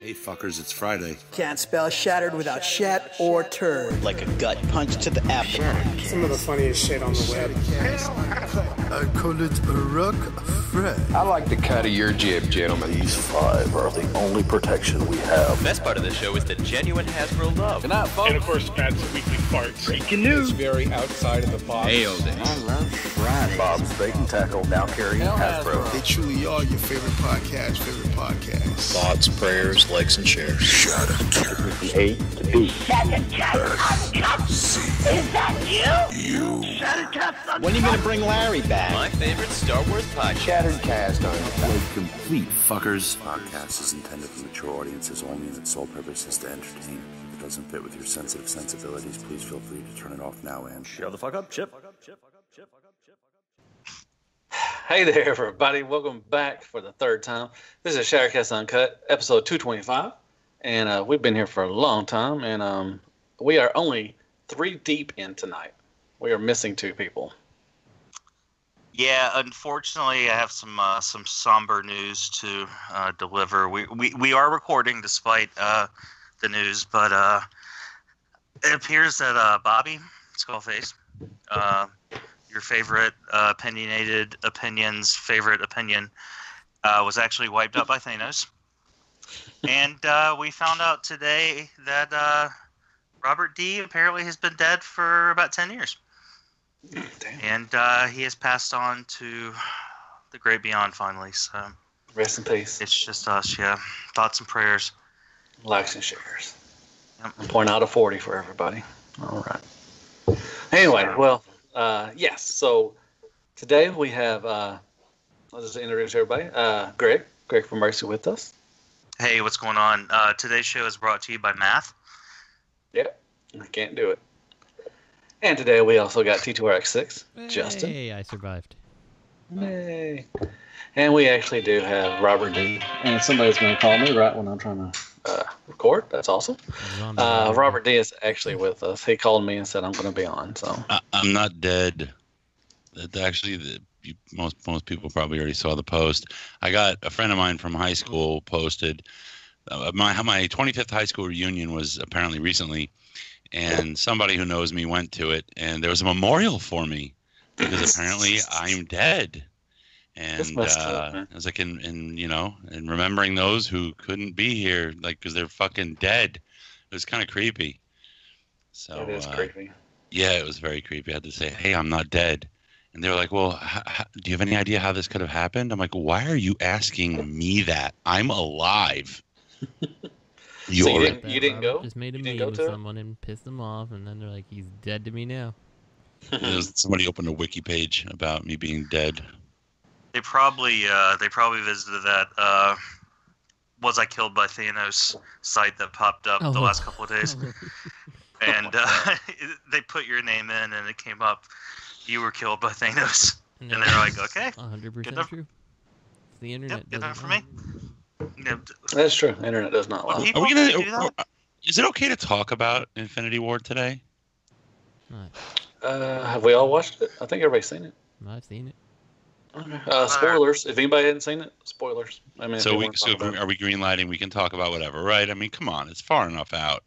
Hey fuckers, it's Friday. Can't spell shattered without shat or turd. Like a gut punch to the abdomen. Some of the funniest shit on the web. I call it a rock Fred. I like the cut of your jib, gentlemen. These 5 are the only protection we have. The best part of the show is the genuine Hasbro love. Good night, folks. And of course, Pat's weekly farts. Breaking news. It's very outside of the box. Hail day. I love Friday. Bob's Bait and Tackle, now carrying Hasbro. They truly are your favorite podcast. Thoughts, prayers, likes, and shares. From A to B. Shattered Uncut. Is that you? Shattered Cast. When are you going to bring Larry back? My favorite Star Wars podcast. Shattered Cast Uncut. Complete fuckers. Podcast is intended for mature audiences only, and its sole purpose is to entertain. If it doesn't fit with your sensitive sensibilities, please feel free to turn it off now and Shut the fuck up, Chip. Hey there, everybody. Welcome back for the third time. This is Shattered Uncut, episode 225. And we've been here for a long time, and we are only 3 deep in tonight. We are missing 2 people. Yeah, unfortunately, I have some somber news to deliver. We are recording despite the news, but it appears that Bobby Skullface, your favorite opinionated opinion's favorite opinion, was actually wiped out by Thanos. And we found out today that Robert D. apparently has been dead for about 10 years. Damn. And he has passed on to the great beyond finally. So Rest in peace. It's just us, yeah. Thoughts and prayers. Likes and shares. Yep. Point out of 40 for everybody. All right. Anyway, well, yes. So today we have, I'll just introduce everybody. Greg from Mercy with us. Hey, what's going on? Today's show is brought to you by Math. Yep, I can't do it. And today we also got T2RX6, Justin. Hey, I survived. Hey. And we actually do have Robert D. And somebody's going to call me right when I'm trying to record. That's awesome. Robert D is actually with us. He called me and said I'm going to be on. So I'm not dead. Actually, most people probably already saw the post. I got a friend of mine from high school posted. My 25th high school reunion was apparently recently, and somebody who knows me went to it, and there was a memorial for me because apparently I'm dead. And I was like, in remembering those who couldn't be here, like, because they're fucking dead. It was kind of creepy. So it is creepy. Yeah, it was very creepy. I had to say, hey, I'm not dead. And they were like, well, do you have any idea how this could have happened? I'm like, why are you asking me that? I'm alive. You didn't go? Just made a meeting with someone and pissed them off, and then they're like, he's dead to me now. Somebody opened a wiki page about me being dead. They probably visited that was I killed by Thanos site that popped up the last couple of days. And they put your name in and it came up, you were killed by Thanos. And they're like, okay. 100% true. It's the internet. Yep, good enough for me. That's true. The internet does not lie. Is it okay to talk about Infinity War today? Have we all watched it? I think everybody's seen it. I've seen it. Okay. Spoilers. If anybody hadn't seen it, spoilers. I mean, are we greenlighting? We can talk about whatever, right? I mean, come on, it's far enough out.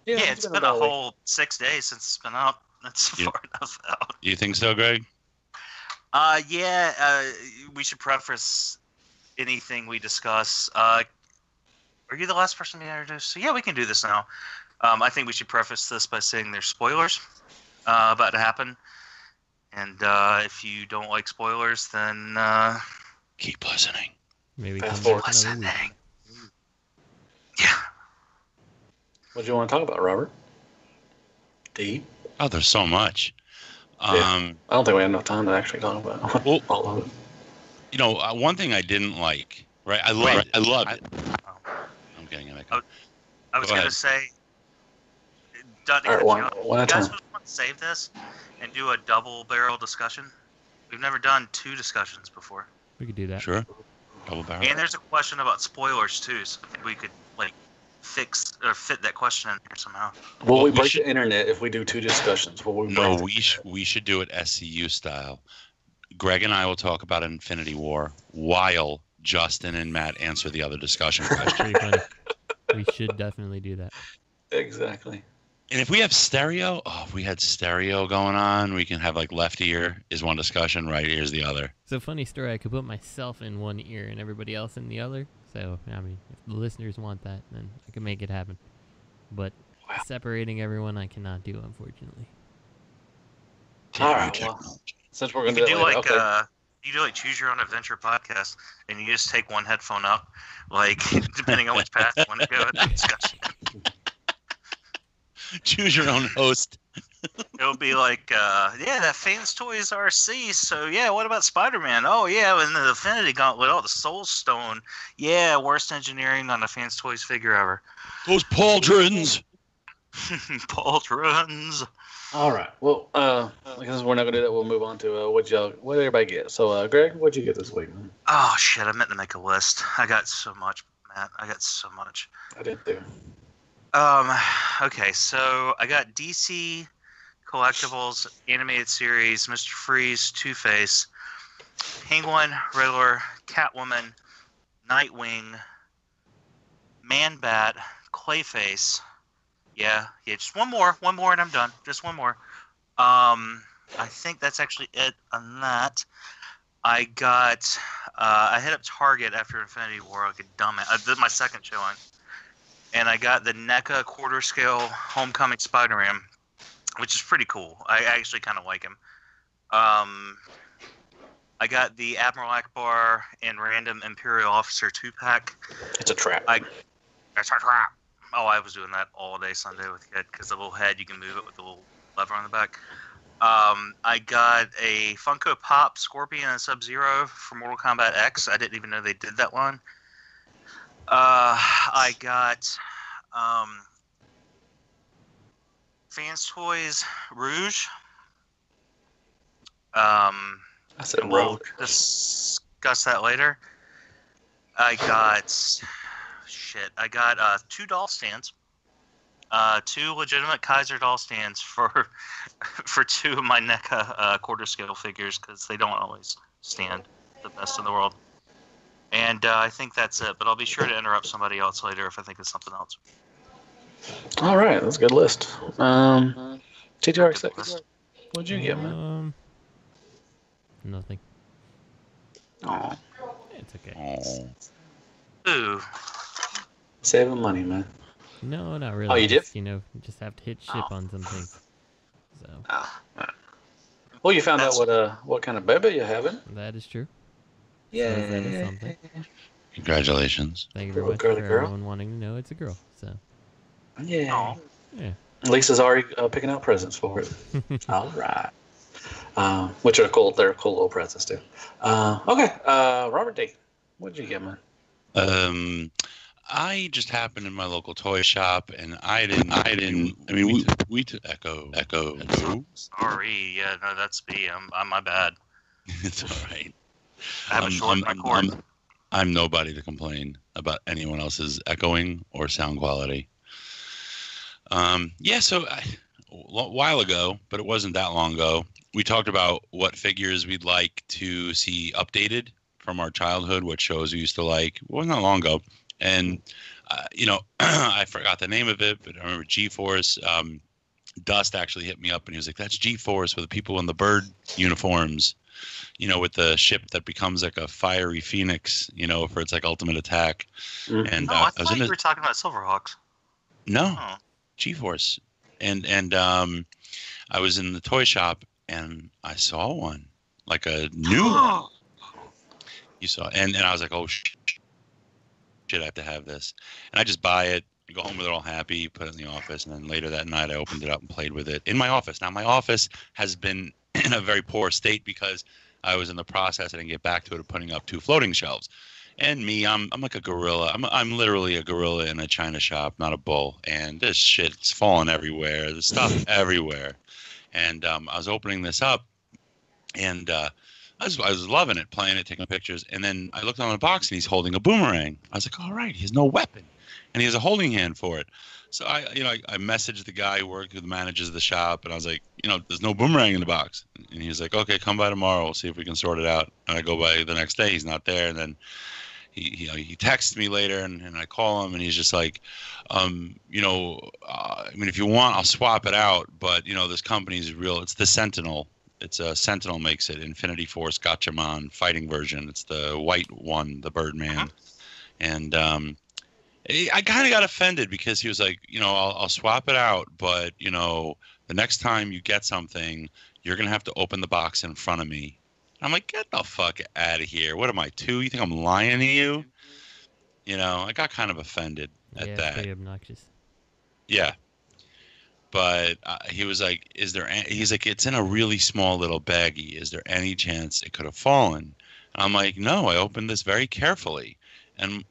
Yeah, it's been a whole 6 days since it's been out. That's far enough out. You think so, Greg? We should preface anything we discuss. Are you the last person to be introduced? So yeah, we can do this now. I think we should preface this by saying there's spoilers about to happen. And if you don't like spoilers, then keep listening. Maybe keep listening. Yeah. What do you want to talk about, Robert? D? Oh, there's so much. I don't think we have enough time to actually talk about all of it. You know, one thing I didn't like, right? I loved it. I'm getting an echo. I was going to say, one at a you guys time. want to save this and do a double barrel discussion? We've never done 2 discussions before. We could do that. Sure. Double barrel. And there's a question about spoilers too, so I think we could fix or fit that question in here somehow. Will we break the internet if we do 2 discussions? We should do it SCU style. Greg and I will talk about Infinity War while Justin and Matt answer the other discussion question. Pretty funny. We should definitely do that. Exactly. And if we have stereo, if we had stereo going on, we can have like left ear is one discussion, right ear is the other. So funny story, I could put myself in one ear and everybody else in the other. So, I mean, if the listeners want that, then I can make it happen. But separating everyone, I cannot do, unfortunately. All right, well, since we're going to do like, you do like Choose Your Own Adventure podcast, and you just take one headphone up, like, depending on which path you want to go in the discussion. Choose your own host. It'll be like, that Fans Toys RC. So, yeah, what about Spider-Man? Oh, yeah, and the Infinity Gauntlet. Oh, the Soul Stone. Yeah, worst engineering on a Fans Toys figure ever. Those pauldrons. Pauldrons. All right. Well, because we're not going to do that, we'll move on to what everybody get. So, Greg, what'd you get this week? Oh, shit, I meant to make a list. I got so much, Matt. I got so much. I did too. Okay, so I got DC Collectibles Animated Series, Mr. Freeze, Two-Face, Penguin, Riddler, Catwoman, Nightwing, Man-Bat, Clayface. Yeah, just one more and I'm done. Just one more. I think that's actually it on that. I got, I hit up Target after Infinity War like a dumbass. I did my second showing. And I got the NECA quarter scale Homecoming Spider-Man, which is pretty cool. I actually kind of like him. I got the Admiral Akbar and Random Imperial Officer 2-pack. It's a trap. It's a trap. Oh, I was doing that all day Sunday with Kid because the little head, you can move it with the little lever on the back. I got a Funko Pop Scorpion and Sub-Zero for Mortal Kombat X. I didn't even know they did that one. I got Fans Toys Rouge. I said we'll discuss that later. I got two doll stands. Two legitimate Kaiser doll stands for two of my NECA quarter scale figures because they don't always stand the best in the world. And I think that's it, but I'll be sure to interrupt somebody else later if I think of something else. All right, that's a good list. TTRX6, what'd you get, man? Nothing. Oh, it's okay. Ooh, saving money, man. No, not really. Oh, you did? You just have to hit ship on some things. So. Well, you found out what kind of baby you're having. That is true. Yeah. So that is something. Congratulations. Thank you very much for everyone wanting to know it's a girl. So. Yeah. Yeah. Lisa's already picking out presents for it. All right. Which are cool. They're cool little presents too. Okay. Robert D, what'd you get, man? I just happened in my local toy shop, and I didn't. I mean, we echo. Sorry. Yeah. No, that's me. I'm my bad. It's all right. I have a short cord. I'm nobody to complain about anyone else's echoing or sound quality. So a while ago, but it wasn't that long ago, we talked about what figures we'd like to see updated from our childhood, what shows we used to like. It wasn't that long ago. And, I forgot the name of it, but I remember G-Force. Dust actually hit me up, and he was like, that's G-Force with the people in the bird uniforms, with the ship that becomes like a fiery phoenix, for its like ultimate attack. Mm-hmm. And I thought you were talking about Silverhawks. No, G-Force. And I was in the toy shop, and I saw one, like a new one. You saw, and I was like, oh, shit, I have to have this. And I just buy it, go home with it all happy, put it in the office, and then later that night I opened it up and played with it in my office. Now, my office has been in a very poor state because I was in the process, I didn't get back to it, of putting up 2 floating shelves. And me, I'm like a gorilla. I'm literally a gorilla in a china shop, not a bull. And this shit's falling everywhere. There's stuff everywhere. And I was opening this up, and I was loving it, playing it, taking pictures. And then I looked on the box, and he's holding a boomerang. I was like, all right, he has no weapon, and he has a holding hand for it. So I messaged the guy who manages the shop, and I was like, there's no boomerang in the box. And he was like, okay, come by tomorrow. We'll see if we can sort it out. And I go by the next day. He's not there. And then he texts me later, and I call him, and he's just like, I mean, if you want, I'll swap it out, but this company is real. It's the Sentinel. It's a Sentinel makes it. Infinity Force Gatchaman fighting version. It's the white one, the Birdman, and I kind of got offended because he was like, I'll swap it out, but the next time you get something, you're gonna have to open the box in front of me. I'm like, get the fuck out of here. What am I, 2? You think I'm lying to you? I got kind of offended at that. Yeah, pretty obnoxious. Yeah. But he was like, he's like, it's in a really small little baggie. Is there any chance it could have fallen? And I'm like, no, I opened this very carefully. And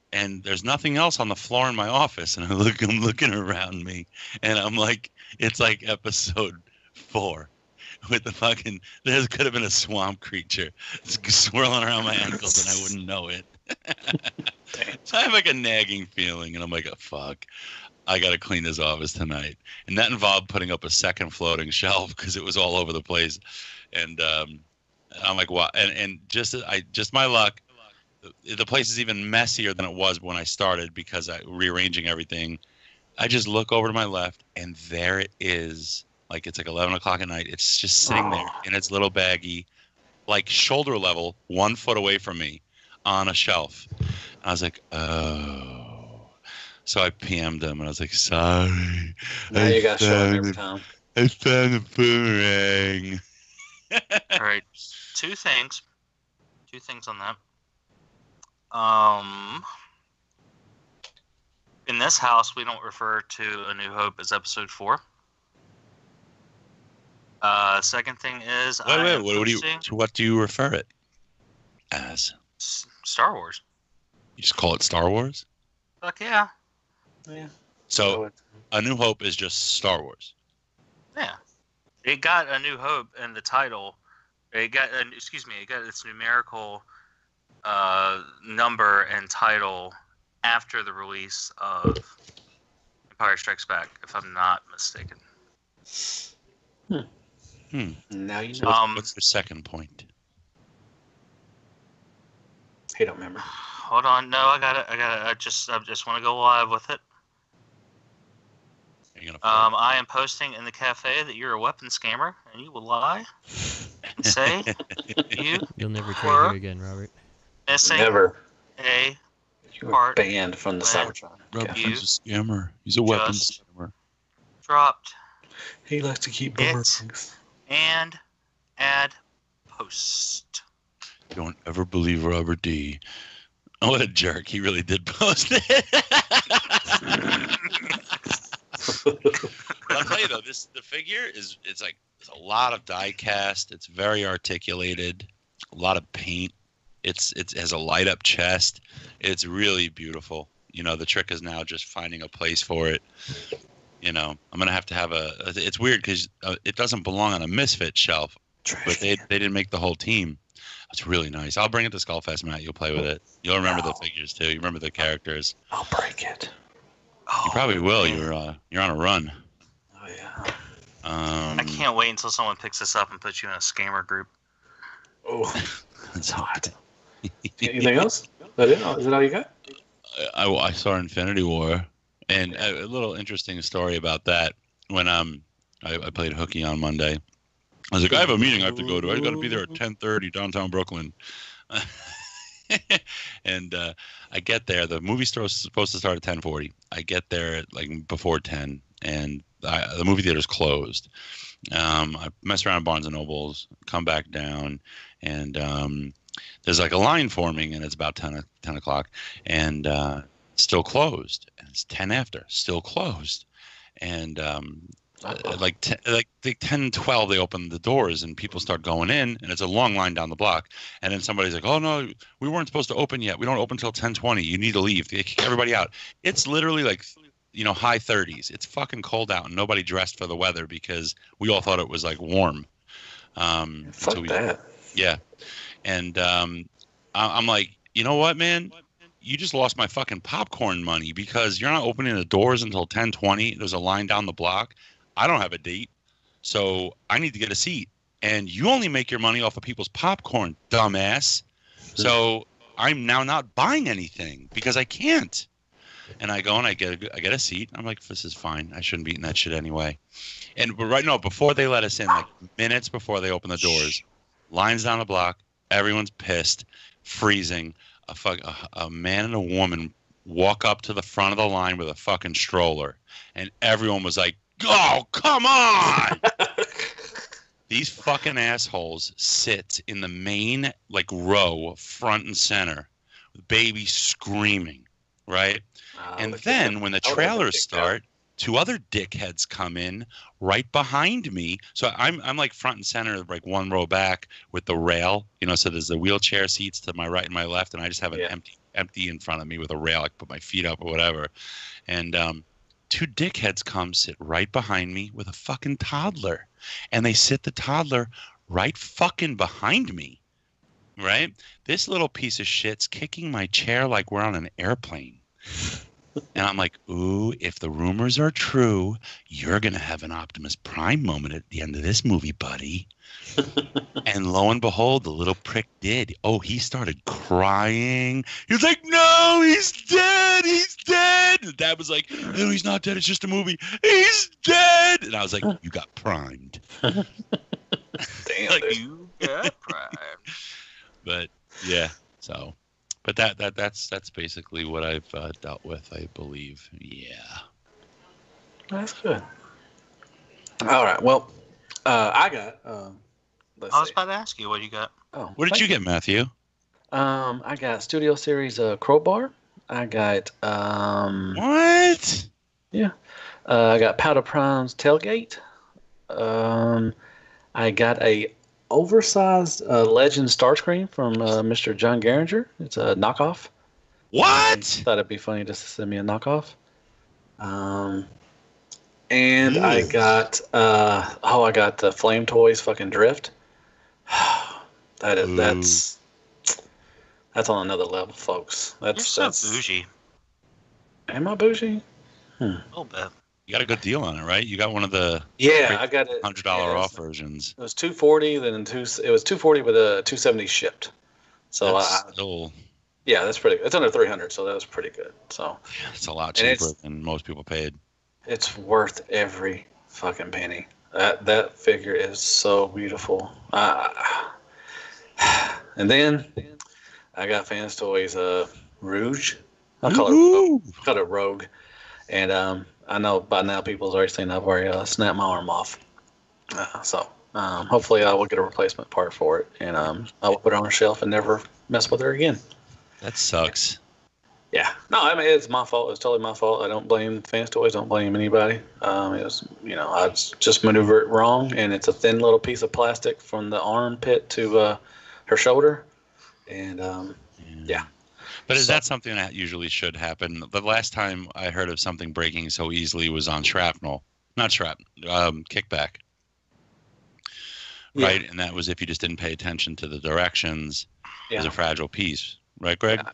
there's nothing else on the floor in my office. And I'm looking around me. And I'm like, it's like episode 4. With the fucking, there could have been a swamp creature swirling around my ankles and I wouldn't know it. So I have like a nagging feeling, and I'm like, oh, fuck, I got to clean this office tonight. And that involved putting up a second floating shelf because it was all over the place. And I'm like, wow. And just my luck, the place is even messier than it was when I started because I rearranging everything. I just look over to my left, and there it is. Like, it's like 11 o'clock at night. It's just sitting there in its little baggie, like shoulder level, 1 foot away from me on a shelf. And I was like, oh. So I PM'd him, and I was like, sorry. Now you got showing every time. I found a boomerang. All right. Two things on that. In this house, we don't refer to A New Hope as Episode 4. Second thing is, what do you refer it as? Star Wars. You just call it Star Wars? Fuck yeah. Yeah. So, A New Hope is just Star Wars. Yeah. It got A New Hope in the title. It got its numerical number and title after the release of Empire Strikes Back, if I'm not mistaken. Now you know. So what's your second point? I don't remember. Hold on. No, I got it. I just want to go live with it. I am posting in the cafe that you're a weapon scammer, and you will lie and say You'll never trade here again, Robert. Never. You are banned from the Cybertron. Robert's a scammer. He's a weapon scammer. Dropped. He likes to keep boomerangs. And add post. Don't ever believe Robert D. Oh, what a jerk. He really did post it. I'll tell you though, the figure it's a lot of die cast. It's very articulated, a lot of paint. It has a light up chest. It's really beautiful. The trick is now just finding a place for it. I'm gonna have to have it's weird because it doesn't belong on a Misfit shelf, but they didn't make the whole team. It's really nice. I'll bring it to Skullfest, Matt. You'll play with it. You'll remember the figures too. You remember the characters. I'll break it. You probably will. You're on a run. Oh yeah. I can't wait until someone picks this up and puts you in a scammer group. Oh, that's hot. Anything else? Is that all you got? I saw Infinity War, and a little interesting story about that. When I played hooky on Monday, I was like, I have a meeting I have to go to. I got to be there at 10:30 downtown Brooklyn. And I get there. The movie store is supposed to start at 10:40. I get there at before 10, and the movie theater's closed. I mess around at Barnes and Nobles, come back down, and there's a line forming, and it's about 10 o'clock, and still closed. And it's 10 after, still closed. And 10:12, they open the doors and people start going in, and it's a long line down the block. And then somebody's like, "Oh no, we weren't supposed to open yet. We don't open until 10:20. You need to leave." They kick everybody out. It's literally high 30s. It's fucking cold out, and nobody dressed for the weather because we all thought it was warm. Fuck that. Yeah. And I'm like, you know what, man? You just lost my fucking popcorn money because you're not opening the doors until 10:20. There's a line down the block. I don't have a date, so I need to get a seat. And you only make your money off of people's popcorn, dumbass. So I'm now not buying anything because I can't. And I go and I get a seat. I'm like, this is fine. I shouldn't be eating that shit anyway. And before they let us in, like minutes before they open the doors, lines down the block, everyone's pissed, freezing. A man and a woman walk up to the front of the line with a fucking stroller, and everyone was like, "Oh, come on!" These fucking assholes sit in the main row, front and center, with babies screaming, right? And then when the trailers start, two other dickheads come in right behind me. So I'm like front and center, like one row back with the rail, so there's the wheelchair seats to my right and my left, and I just have an empty in front of me with a rail. I can put my feet up or whatever. And two dickheads come sit right behind me with a fucking toddler. And they sit the toddler right fucking behind me, right? This little piece of shit's kicking my chair like we're on an airplane. And I'm like, ooh, if the rumors are true, you're going to have an Optimus Prime moment at the end of this movie, buddy. And lo and behold, the little prick did. Oh, he started crying. He was like, no, he's dead. He's dead. And Dad was like, no, he's not dead. It's just a movie. He's dead. And I was like, you got primed. Damn, you got primed. But, yeah, so... But that's basically what I've dealt with, I believe. Yeah. That's good. All right. Well, I got. I was about to ask you what you got. Oh, what did you get, Matthew? I got Studio Series Crowbar. I got. What? Yeah. I got Powder Prime's Tailgate. I got a oversized Legend Starscream from Mr. John Garinger. It's a knockoff. What? Thought it'd be funny just to send me a knockoff. And I got I got the Flame Toys fucking Drift. That's on another level, folks. That's bougie. Am I bougie? A little bit. You got a good deal on it, right? You got one of the I got it $100 off versions. It was $240, then it was $240 with a $270 shipped. So that's pretty good. It's under $300, so that was pretty good. So yeah, it's a lot cheaper than most people paid. It's worth every fucking penny. That figure is so beautiful. And then I got Fans Toys Rouge. I call it Rogue. And I know by now people's already seen I've already snapped my arm off. So hopefully I will get a replacement part for it, and I will put it on a shelf and never mess with her again. That sucks. Yeah. No, I mean, it's my fault. It's totally my fault. I don't blame Fans Toys. Don't blame anybody. It was, I just maneuvered it wrong, and it's a thin little piece of plastic from the armpit to her shoulder. And, yeah. But is that something that usually should happen? The last time I heard of something breaking so easily was on shrapnel. Not shrapnel, kickback. Yeah. Right? And that was if you just didn't pay attention to the directions. Yeah. It was a fragile piece. Right, Greg?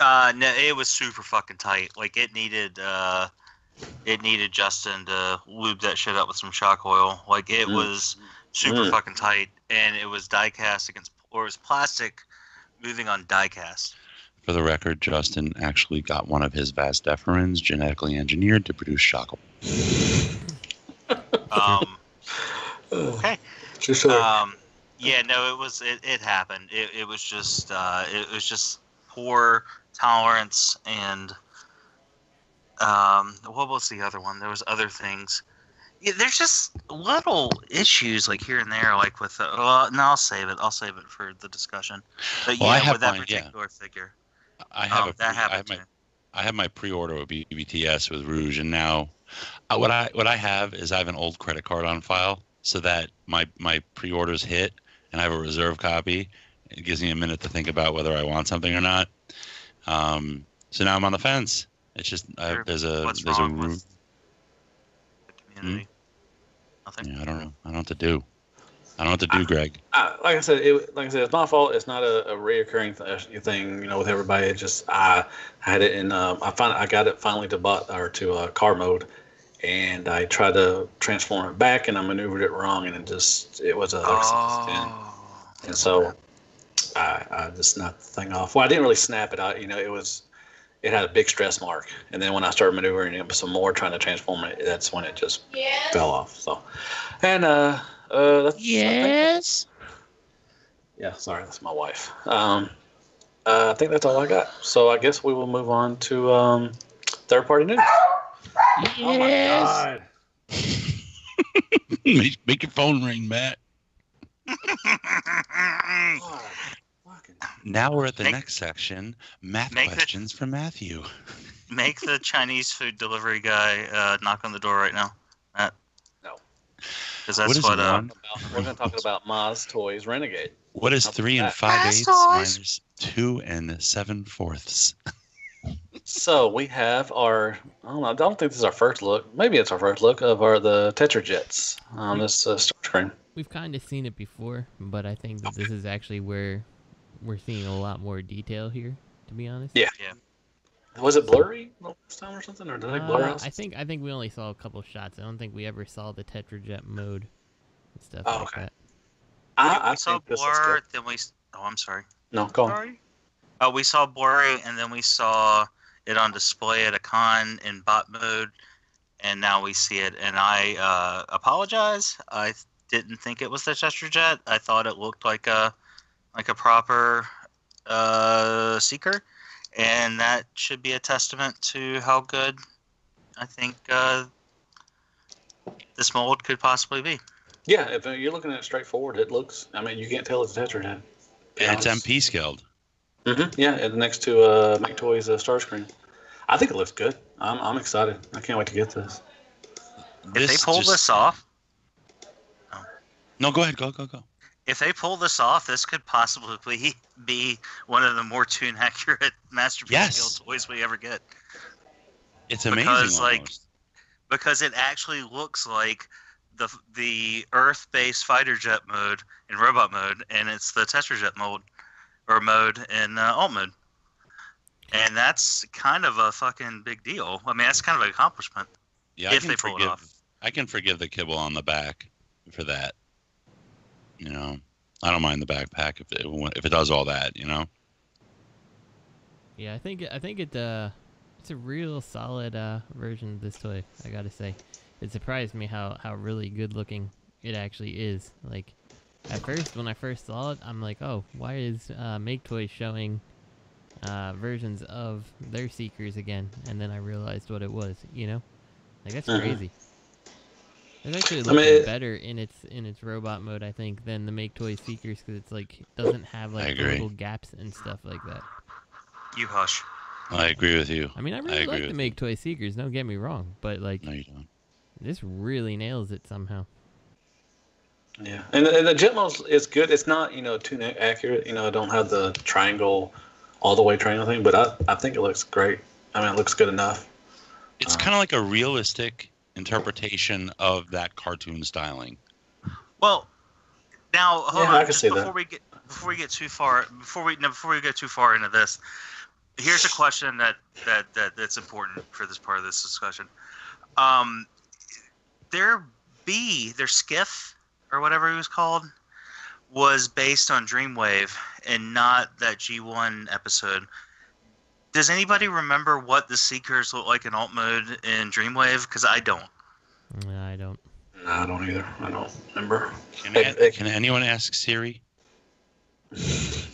No, it was super fucking tight. Like, it needed Justin to lube that shit up with some shock oil. Like, it was super fucking tight. And it was die-cast it was plastic moving on die-cast. For the record, Justin actually got one of his vas deferens genetically engineered to produce shock oil. Okay. Yeah, no, it happened. It was just poor tolerance, and what was the other one? There was other things. Yeah, there's just little issues like here and there, like with no, I'll save it for the discussion. But yeah, with that particular figure. I have my pre-order with BBTS with Rouge, and now what I have is I have an old credit card on file, so that my pre-orders hit, and I have a reserve copy. It gives me a minute to think about whether I want something or not. So now I'm on the fence. It's just there's a Rouge. Nothing. Yeah, I don't know. I don't know what to do. Greg. Like I said, it's my fault. It's not a reoccurring thing, with everybody. It just I had it in. I got it finally to car mode, and I tried to transform it back, and I maneuvered it wrong, and it was a. And so I just snapped the thing off. Well, I didn't really snap it out. It had a big stress mark, and then when I started maneuvering it some more, trying to transform it, that's when it just fell off. So, and that's yes. Yeah, sorry, that's my wife. I think that's all I got. So I guess we will move on to third-party news. Yes. Oh my God! Make your phone ring, Matt. Now we're at the next section. Math questions for Matthew. Make the Chinese food delivery guy knock on the door right now, Matt. No. Because that's what we're going to talk about MAAS Toys Renegade. What is 3 5/8 minus 2 7/4? So we have our. I don't think this is our first look. Maybe it's our first look of the Tetrajets on this start screen. We've kind of seen it before, but I think that this is actually where we're seeing a lot more detail here, to be honest. Yeah. Was it blurry last time or something, or did they blur out? I think we only saw a couple shots. I don't think we ever saw the Tetrajet mode and stuff like that. I saw blur, then we. Oh, I'm sorry. No, go on. We saw blurry, and then we saw it on display at a con in bot mode, and now we see it. And I apologize. I didn't think it was the Tetrajet. I thought it looked like a proper Seeker, and that should be a testament to how good I think this mold could possibly be. Yeah, if you're looking at it straightforward, it looks. I mean, you can't tell it's a Tetrajet. And it's MP scaled. Mm-hmm. Yeah, and next to Make Toys star screen. I think it looks good. I'm excited. I can't wait to get this. If they pull this off. No, go ahead. Go. If they pull this off, this could possibly be one of the more tune-accurate masterpiece scale toys we ever get. It's amazing. Because it actually looks like the Earth-based fighter jet mode in robot mode, and it's the Tetrajet mode in alt mode. And that's kind of a fucking big deal. I mean, that's kind of an accomplishment. Yeah, if they pull it off. I can forgive the kibble on the back for that. I don't mind the backpack if it does all that. Yeah, I think it's a real solid version of this toy. I gotta say, it surprised me how really good looking it actually is. Like, at first, when I first saw it, I'm like, oh, why is Make Toys showing versions of their Seekers again? And then I realized what it was. Like, that's crazy. It's actually looking better in its robot mode, I think, than the Make Toys Seekers, because it's like it doesn't have like little gaps and stuff like that. You hush. I agree with you. I mean, I really like the Make Toys Seekers. Don't get me wrong, but like, no, you don't. This really nails it somehow. Yeah, and the jet mode is good. It's not too accurate. I don't have the triangle all the way triangle thing, but I think it looks great. I mean, it looks good enough. It's kind of like a realistic interpretation of that cartoon styling. Well, now hold on. I can see before we get too far into this, here's a question that's important for this part of this discussion. Their skiff or whatever it was called was based on Dreamwave and not that G1 episode. Does anybody remember what the Seekers look like in alt mode in Dreamwave? Because I don't. No, I don't. No, I don't either. I don't remember. Can anyone ask Siri?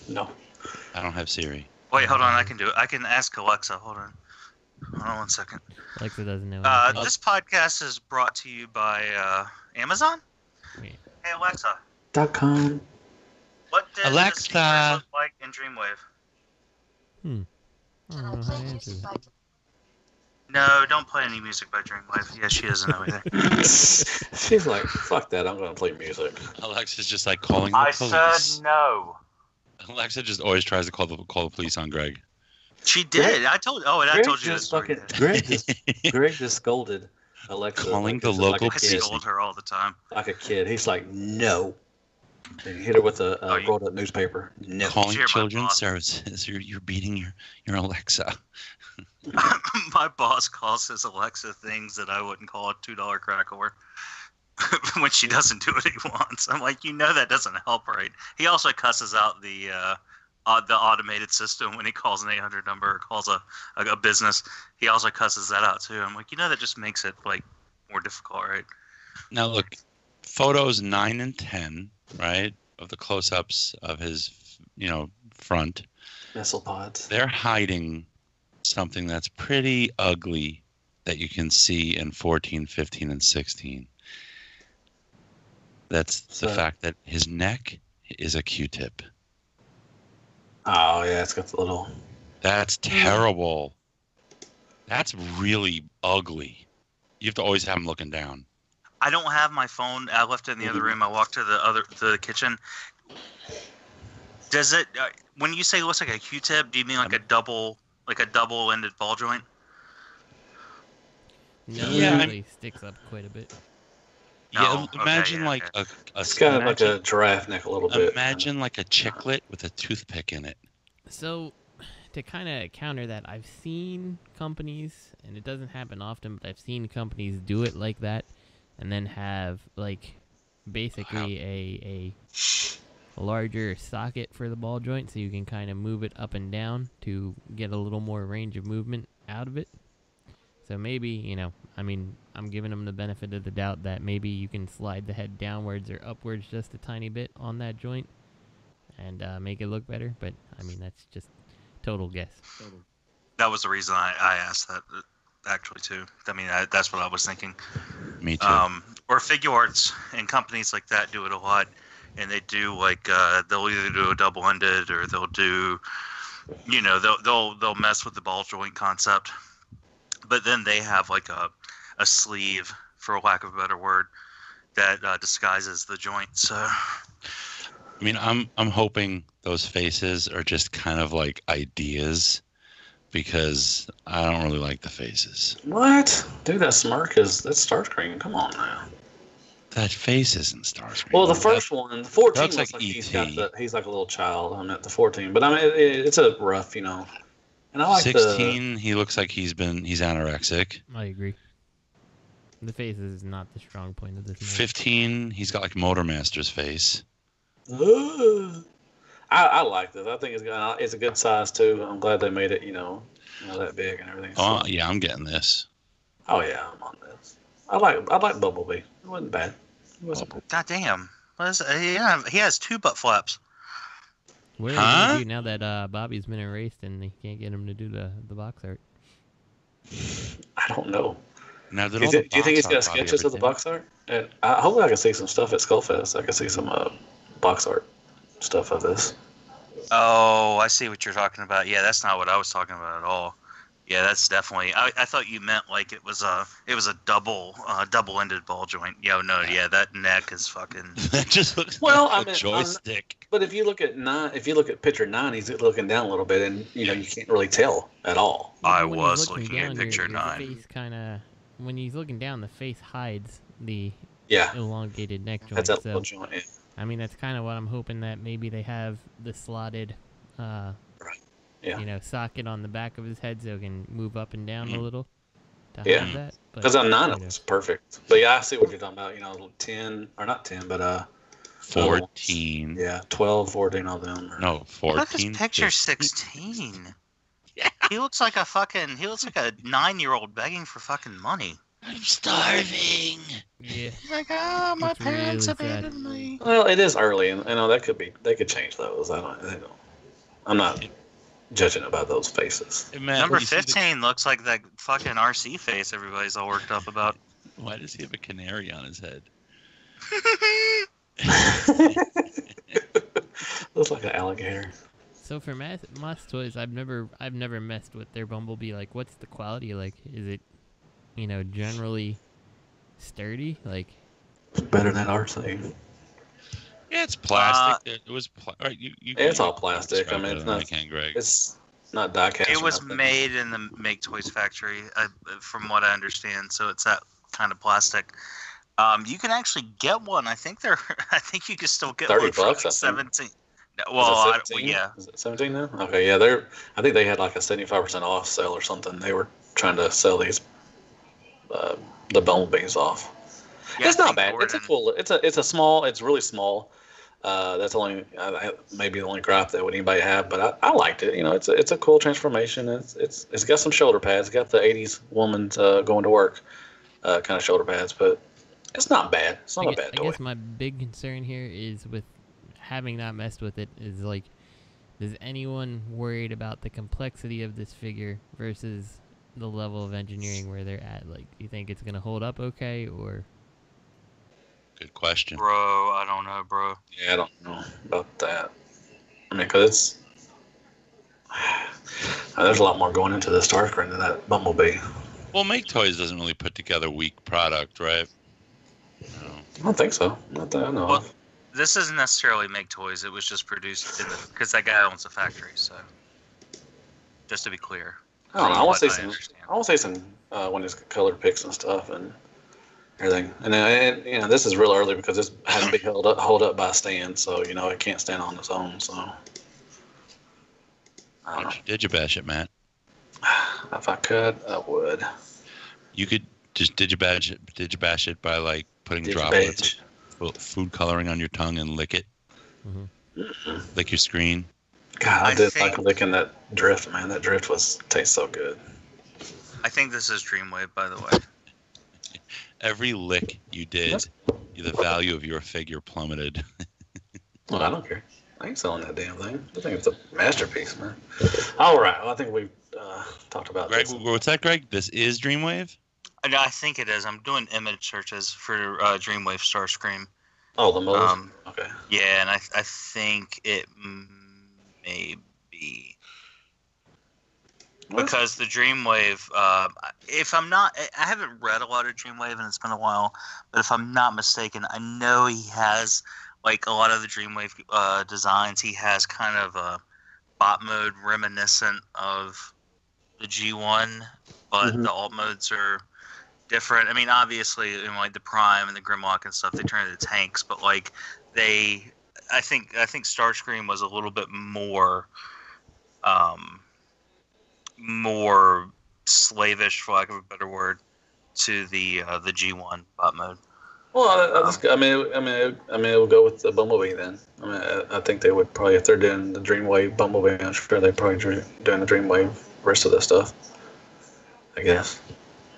No. I don't have Siri. Wait, hold on. I can do it. I can ask Alexa. Hold on 1 second. Alexa doesn't know. This podcast is brought to you by Amazon. Wait. Hey, Alexa. .com. What did the Seekers look like in Dreamwave? I don't know how to answer that. No, don't play any music by Dreamwave. Yeah, she doesn't know anything. She's like, fuck that, I'm going to play music. Alexa's just like calling the police. I said no. Alexa just always tries to call the police on Greg. She did. I told you this. Greg just scolded Alexa. Calling the local police. I scold her all the time. Like a kid. He's like, no. And he hit her with a rolled up newspaper. No. Calling children's services. You're beating your Alexa. My boss calls his Alexa things that I wouldn't call a $2 crack whore. when she doesn't do what he wants. I'm like, that doesn't help, right? He also cusses out the automated system when he calls an 800 number or calls a business. He also cusses that out too. I'm like, that just makes it like more difficult, right? Now look, photos 9 and 10, right, of the close-ups of his, front missile pods. They're hiding something that's pretty ugly that you can see in 14, 15, and 16. That's the fact that his neck is a Q-tip. Oh, yeah, it's got the little... That's terrible. That's really ugly. You have to always have him looking down. I don't have my phone. I left it in the other room. I walked to the kitchen. Does it... when you say it looks like a Q-tip, do you mean like a double-ended ball joint? No, it actually sticks up quite a bit. Yeah, imagine a it's got like a giraffe neck a little bit. Imagine like a chiclet with a toothpick in it. So, to kind of counter that, I've seen companies, and it doesn't happen often, but I've seen companies do it like that, and then have like basically a larger socket for the ball joint, so you can kind of move it up and down to get a little more range of movement out of it. So maybe, I'm giving them the benefit of the doubt that maybe you can slide the head downwards or upwards just a tiny bit on that joint and make it look better. But, that's just total guess. That was the reason I asked that, actually, too. That's what I was thinking. Me too. Or figure arts and companies like that do it a lot. And they do, they'll either do a double-ended or they'll do, they'll mess with the ball joint concept. But then they have like a sleeve, for lack of a better word, that disguises the joint. So, I'm hoping those faces are just kind of like ideas, because I don't really like the faces. What? Dude, that smirk that's Starscream. Come on now. That face isn't Starscream. Well, the first one, the 14 looks like E.T. he's like a little child. I'm at the 14, but it's a rough, And I like 16, he looks like he's anorexic. I agree. The face is not the strong point of this movie. 15, he's got like Motormaster's face. I like this. I think it's a good size too. I'm glad they made it, that big and everything. Oh yeah, I'm getting this. Oh yeah, I'm on this. I like Bumblebee. It wasn't bad. God damn. He has 2 butt flaps. What are they going to do now that Bobby's been erased and they can't get him to do the box art? I don't know. Now, do you think he's got sketches of the box art? And hopefully I can see some stuff at Skullfest. I can see some box art stuff of this. Oh, I see what you're talking about. Yeah, that's not what I was talking about at all. Yeah, that's definitely. I thought you meant like it was a double-ended ball joint. Yeah, that neck is fucking. That just looks like a joystick. But if you look at picture 9, he's looking down a little bit, and you can't really tell at all. I was looking at picture 9. Face when he's looking down, the face hides the elongated neck joint. That's that little joint. Yeah. That's kind of what I'm hoping, that maybe they have the slotted. Socket on the back of his head so it can move up and down a little to hide that. Because on 9 it was perfect. But yeah, I see what you're talking about. 10, or not 10, but 14. Yeah, 12, 14, all them. No, 14. Look at this picture 16. Yeah. He looks like a 9-year-old begging for fucking money. I'm starving. Yeah. He's like, my parents abandoned me. Well, it is early, and they could change those. I'm not judging about those faces. Hey, man, number 15 looks like that fucking RC face everybody's all worked up about. Why does he have a canary on his head? Looks like an alligator. So for MAAS toys, I've never messed with their Bumblebee. Like, what's the quality like? Is it, generally sturdy? Like, better than RC. Yeah, it's plastic. It was right. It's all plastic. It's not. Greg. It's not die cast. It was made in the Make Toys factory, from what I understand. So it's that kind of plastic. You can actually get one. I think you can still get $30 one for for 17. Well, 17? Yeah. Is it 17 now? Okay, yeah. I think they had like a 75% off sale or something. They were trying to sell these the Bumblebees off. Yeah, it's not bad. It's a cool. It's a small. It's really small. That's only maybe the only gripe that would anybody have, but I liked it. You know, it's a cool transformation. It's got some shoulder pads. It's got the '80s woman going to work kind of shoulder pads, but it's not bad. It's not a bad toy. I guess my big concern here is with having not messed with it is like, is anyone worried about the complexity of this figure versus the level of engineering where they're at? Like, do you think it's gonna hold up okay, or? Good question. Bro, I don't know, bro. Yeah, I don't know about that. I mean, because there's a lot more going into the Starscream than that Bumblebee. Well, Make Toys doesn't really put together weak product, right? No. I don't think so. Not that I know of. This isn't necessarily Make Toys. It was just produced because that guy owns a factory. So, just to be clear. I don't know. I want to say some when it's colored pics and stuff and everything. And you know, this is real early because this hasn't been held up by a stand, so you know it can't stand on its own. So Why don't you digibash it, Matt? If I could, I would. You could just digibash it by like putting droplets of food coloring on your tongue and lick it. Mm-hmm. Lick your screen. God, I did like licking that drift, man. That drift tastes so good. I think this is Dreamwave, by the way. Every lick you did, the value of your figure plummeted. Well, I don't care. I ain't selling that damn thing. I think it's a masterpiece, man. All right. Well, I think we've talked about Greg, this. what's that, Greg? This is Dreamwave? I think it is. I'm doing image searches for Dreamwave Starscream. Oh, the mold? Okay. Yeah, and I think it may be. Because the Dreamwave, if I'm not, I haven't read a lot of Dreamwave and it's been a while, but if I'm not mistaken, I know he has, like a lot of the Dreamwave designs, he has kind of a bot mode reminiscent of the G1, but the alt modes are different. I mean, obviously, in like the Prime and the Grimlock and stuff, they turn into tanks, but like I think Starscream was a little bit more slavish, for lack of a better word, to the G1 bot mode. Well, I mean, it would go with the Bumblebee then. I mean, I think they would probably, if they're doing the Dreamwave Bumblebee, I'm sure they're probably doing the Dreamwave rest of the stuff. I guess.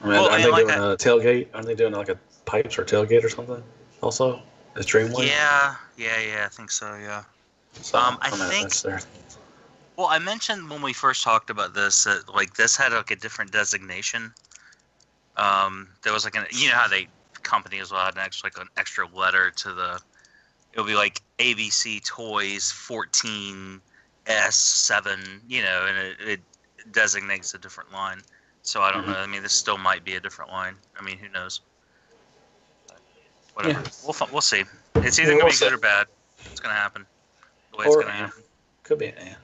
I mean, aren't they doing a tailgate? Aren't they doing like a pipes or tailgate or something? Also, is Dreamwave? Yeah, I think so. Yeah. So, I think. That's there. Well, I mentioned when we first talked about this that like this had like a different designation. There was like you know how companies will add an extra letter to the. It'll be like ABC Toys 14S7, you know, and it designates a different line. So I don't know. I mean, this still might be a different line. I mean, who knows? But whatever. Yeah. We'll see. It's either gonna be good or bad. It's gonna happen. The way it's gonna happen. Could be. Yeah.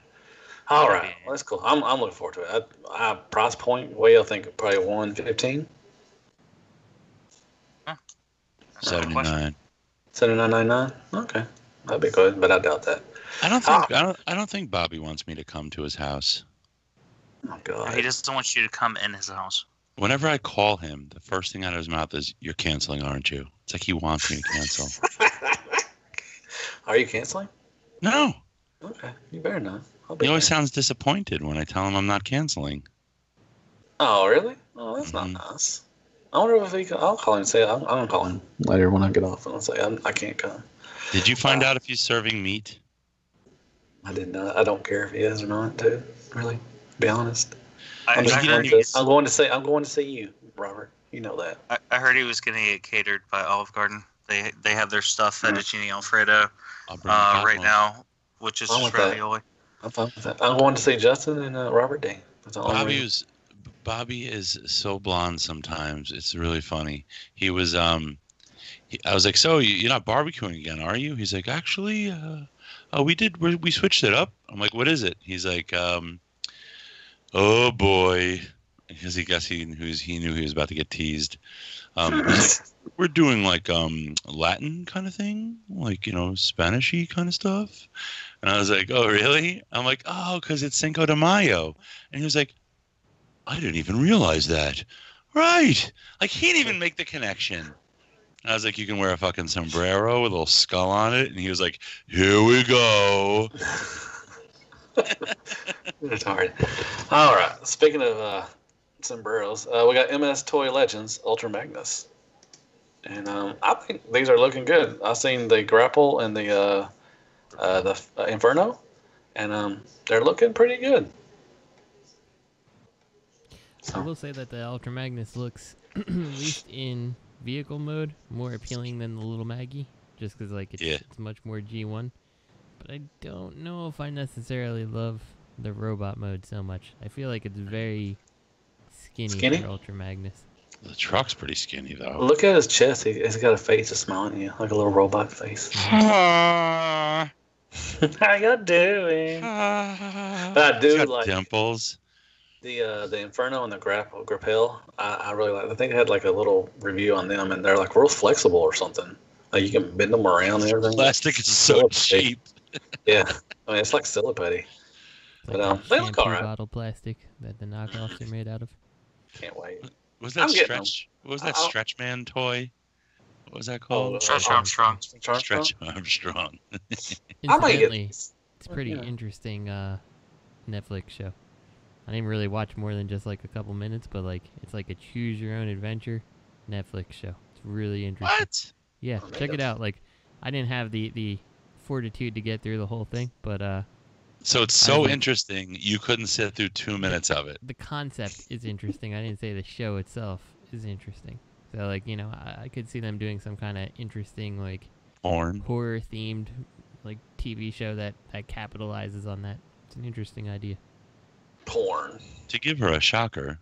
All right. Well, that's cool. I'm looking forward to it. I price point. What do you think? Probably $115. $79. $79.99. Okay, that'd be good, but I doubt that. I don't think Bobby wants me to come to his house. Oh God. He doesn't want you to come in his house. Whenever I call him, the first thing out of his mouth is, "You're canceling, aren't you?" It's like he wants me to cancel. Are you canceling? No. Okay, you better not. He always sounds disappointed when I tell him I'm not canceling. Oh, really? Oh, that's not nice. I wonder if I'll call him and say, I'm going to call him later when I get off and I'll say, I can't come. Did you find out if he's serving meat? I didn't know. I don't care if he is or not, dude. Really, to be honest. I'm going to see you, Robert. You know that. I heard he was going to get catered by Olive Garden. They have their stuff fettuccine Alfredo right now, which is just ravioli. I'm fine with that. I'm going to see Justin and Robert Dean. That's all. Bobby is so blonde sometimes. It's really funny. He was I was like, "So you're not barbecuing again, are you?" He's like, "Actually, we switched it up." I'm like, "What is it?" He's like, "Oh boy," because he knew he was about to get teased. We're doing like Latin kind of thing, like, you know, Spanish-y kind of stuff. And I was like, "Oh, really?" I'm like, "Oh, because it's Cinco de Mayo." And he was like, "I didn't even realize that." Right. Like, he didn't even make the connection. I was like, you can wear a fucking sombrero with a little skull on it. And he was like, here we go. It's hard. All right. Speaking of sombreros, we got MAAS Toy Legends Ultra Magnus. And I think these are looking good. I've seen the Grapple and the Inferno. And they're looking pretty good. I will say that the Ultra Magnus looks, at least in vehicle mode, more appealing than the Little Maggie, just because like it's much more G1. But I don't know if I necessarily love the robot mode so much. I feel like it's very skinny? For Ultra Magnus. The truck's pretty skinny though. Look at his chest. He's got a face that's smiling at you, like a little robot face. How you doing? But I do like dimples. The Inferno and the Grapple. I really like. I think I had like a little review on them, and they're like real flexible or something. Like you can bend them around and everything. Plastic is so cheap. Yeah, I mean it's like Siliputty. But they look alright. Bottle plastic that the knockoffs are made out of. Can't wait. Was that Stretch? What was that Stretch Man toy? What was that called? Stretch Armstrong. Stretch Armstrong. Incidentally, it's pretty interesting Netflix show. I didn't really watch more than just like a couple minutes, but like it's like a choose your own adventure Netflix show. It's really interesting. What? Yeah, check it out. Like I didn't have the fortitude to get through the whole thing, but so it's so interesting you couldn't sit through 2 minutes of it. The concept is interesting. I didn't say the show itself is interesting. So like, you know, I could see them doing some kind of interesting like horror themed like TV show that capitalizes on that. It's an interesting idea. Porn. To give her a shocker,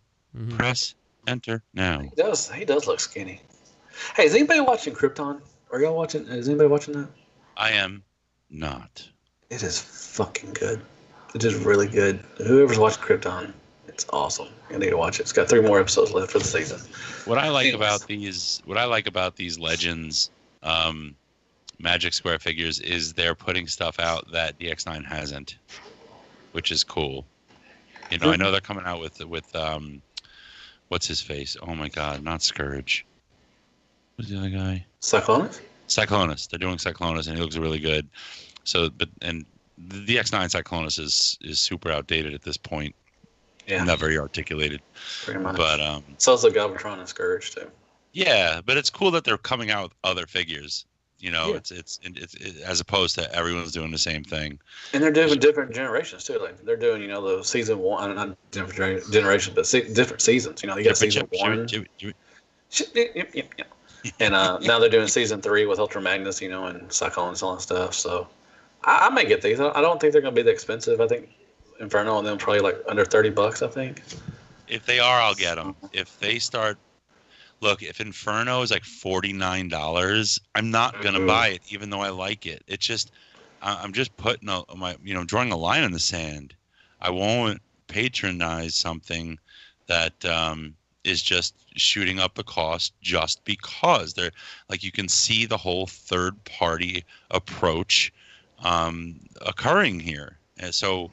press enter now. He does look skinny. Hey, is anybody watching Krypton? Are y'all watching? Is anybody watching that? I am not. It is fucking good. It is really good. Whoever's watching Krypton, it's awesome. You need to watch it. It's got 3 more episodes left for the season. What I like about these Legends Magic Square figures is they're putting stuff out that DX9 hasn't, which is cool. You know, I know they're coming out with what's his face? Oh my God, not Scourge. Who's the other guy? Cyclonus. They're doing Cyclonus, and he looks really good. So, and the DX9 Cyclonus is super outdated at this point. Yeah. Not very articulated. Pretty much. But so is the Galvatron and Scourge too. Yeah, but it's cool that they're coming out with other figures. You know, it's as opposed to everyone's doing the same thing. And they're doing different generations too. Like they're doing, you know, the season 1, not different generations, but different seasons. You know, you got season 1. And now they're doing season 3 with Ultra Magnus, you know, and Cyclone and all that stuff. So I may get these. I don't think they're going to be that expensive. I think Inferno and them probably like under $30. I think. If they are, I'll get them. If they start. Look, if Inferno is like $49, I'm not gonna buy it, even though I like it. It's just, I'm just putting drawing a line in the sand. I won't patronize something that is just shooting up the cost just because they're like you can see the whole third-party approach occurring here. And so,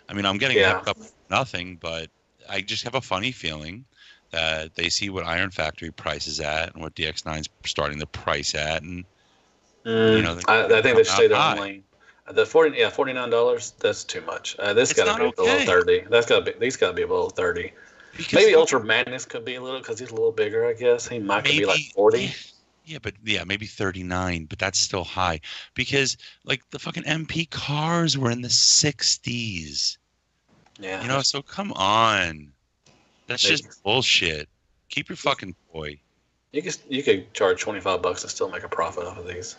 I mean, I'm getting hyped up for nothing, but I just have a funny feeling that they see what Iron Factory price is at and what DX9's starting the price at, and you know, I think they stay there only. The $49. That's too much. This got to be below 30. These got to be below 30. Because maybe Ultra Madness could be a little because he's a little bigger. I guess he might be like 40. Yeah, but maybe 39, but that's still high because like the fucking MP cars were in the 60s. Yeah, you know, so come on. That's just bullshit. Keep your fucking toy. You could charge $25 and still make a profit off of these.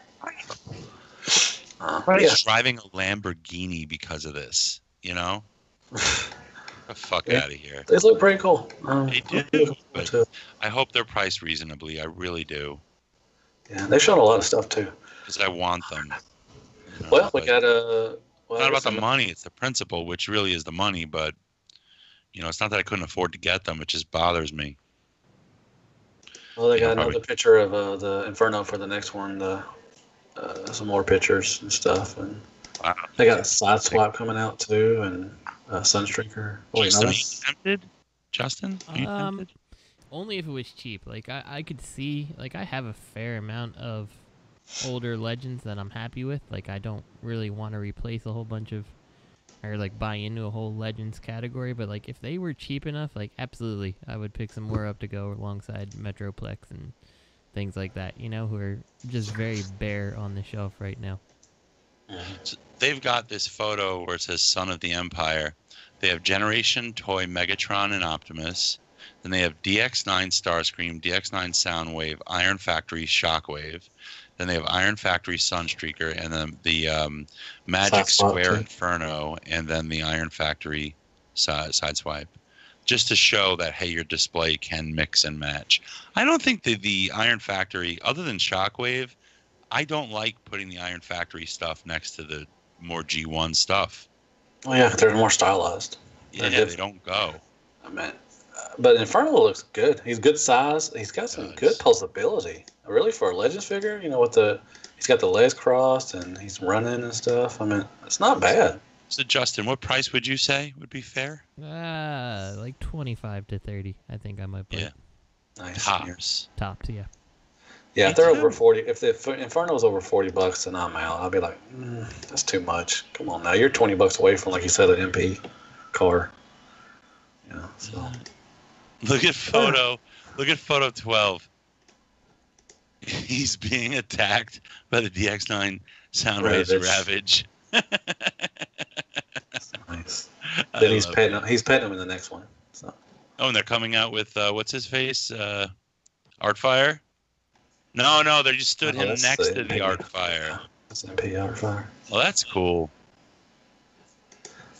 Driving a Lamborghini because of this, you know? Get the fuck out of here. These look pretty cool. They do, but I hope they're priced reasonably. I really do. Yeah, they showed a lot of stuff too. Because I want them. You know, well, we got it's not about the money; it's the principle, which really is the money. But you know, it's not that I couldn't afford to get them; it just bothers me. Well, they got another picture of the Inferno for the next one. Some more pictures and stuff, and they got a side swap coming out too, and Sunstreaker. Justin, are you tempted? Justin, are you tempted? only if it was cheap. Like, I could see, like, I have a fair amount of older Legends that I'm happy with. Like, I don't really want to replace a whole bunch of, or, like, buy into a whole Legends category. But, like, if they were cheap enough, like, absolutely, I would pick some more up to go alongside Metroplex and things like that, you know, who are just very bare on the shelf right now. So they've got this photo where it says Son of the Empire. They have Generation Toy Megatron and Optimus. Then they have DX9 Starscream, DX9 Soundwave, Iron Factory Shockwave. Then they have Iron Factory Sunstreaker, and then the Magic Square Inferno, and then the Iron Factory Sideswipe. Just to show that, hey, your display can mix and match. I don't think that the Iron Factory, other than Shockwave, I don't like putting the Iron Factory stuff next to the more G1 stuff. Oh yeah, they're more stylized. Yeah, they don't go. I mean, but Inferno looks good. He's good size. He's got some good pulsability. Really, for a Legends figure, you know, he's got the legs crossed and he's running and stuff. I mean, it's not bad. So Justin, what price would you say would be fair? Like 25 to 30. I think I might put. Yeah. Nice. Tops, yeah. Yeah, if they're over 40, if the Inferno's over $40 and I'm out, I'll be like, that's too much. Come on now, you're $20 away from, like you said, an MP car. Yeah. So. Look at photo 12. He's being attacked by the DX9 Soundwave's Ravage. Nice. Then he's petting him in the next one. So. Oh, and they're coming out with what's his face? Artfire? No, they just stood him next to the Artfire. That's an MP Artfire. Well, that's cool.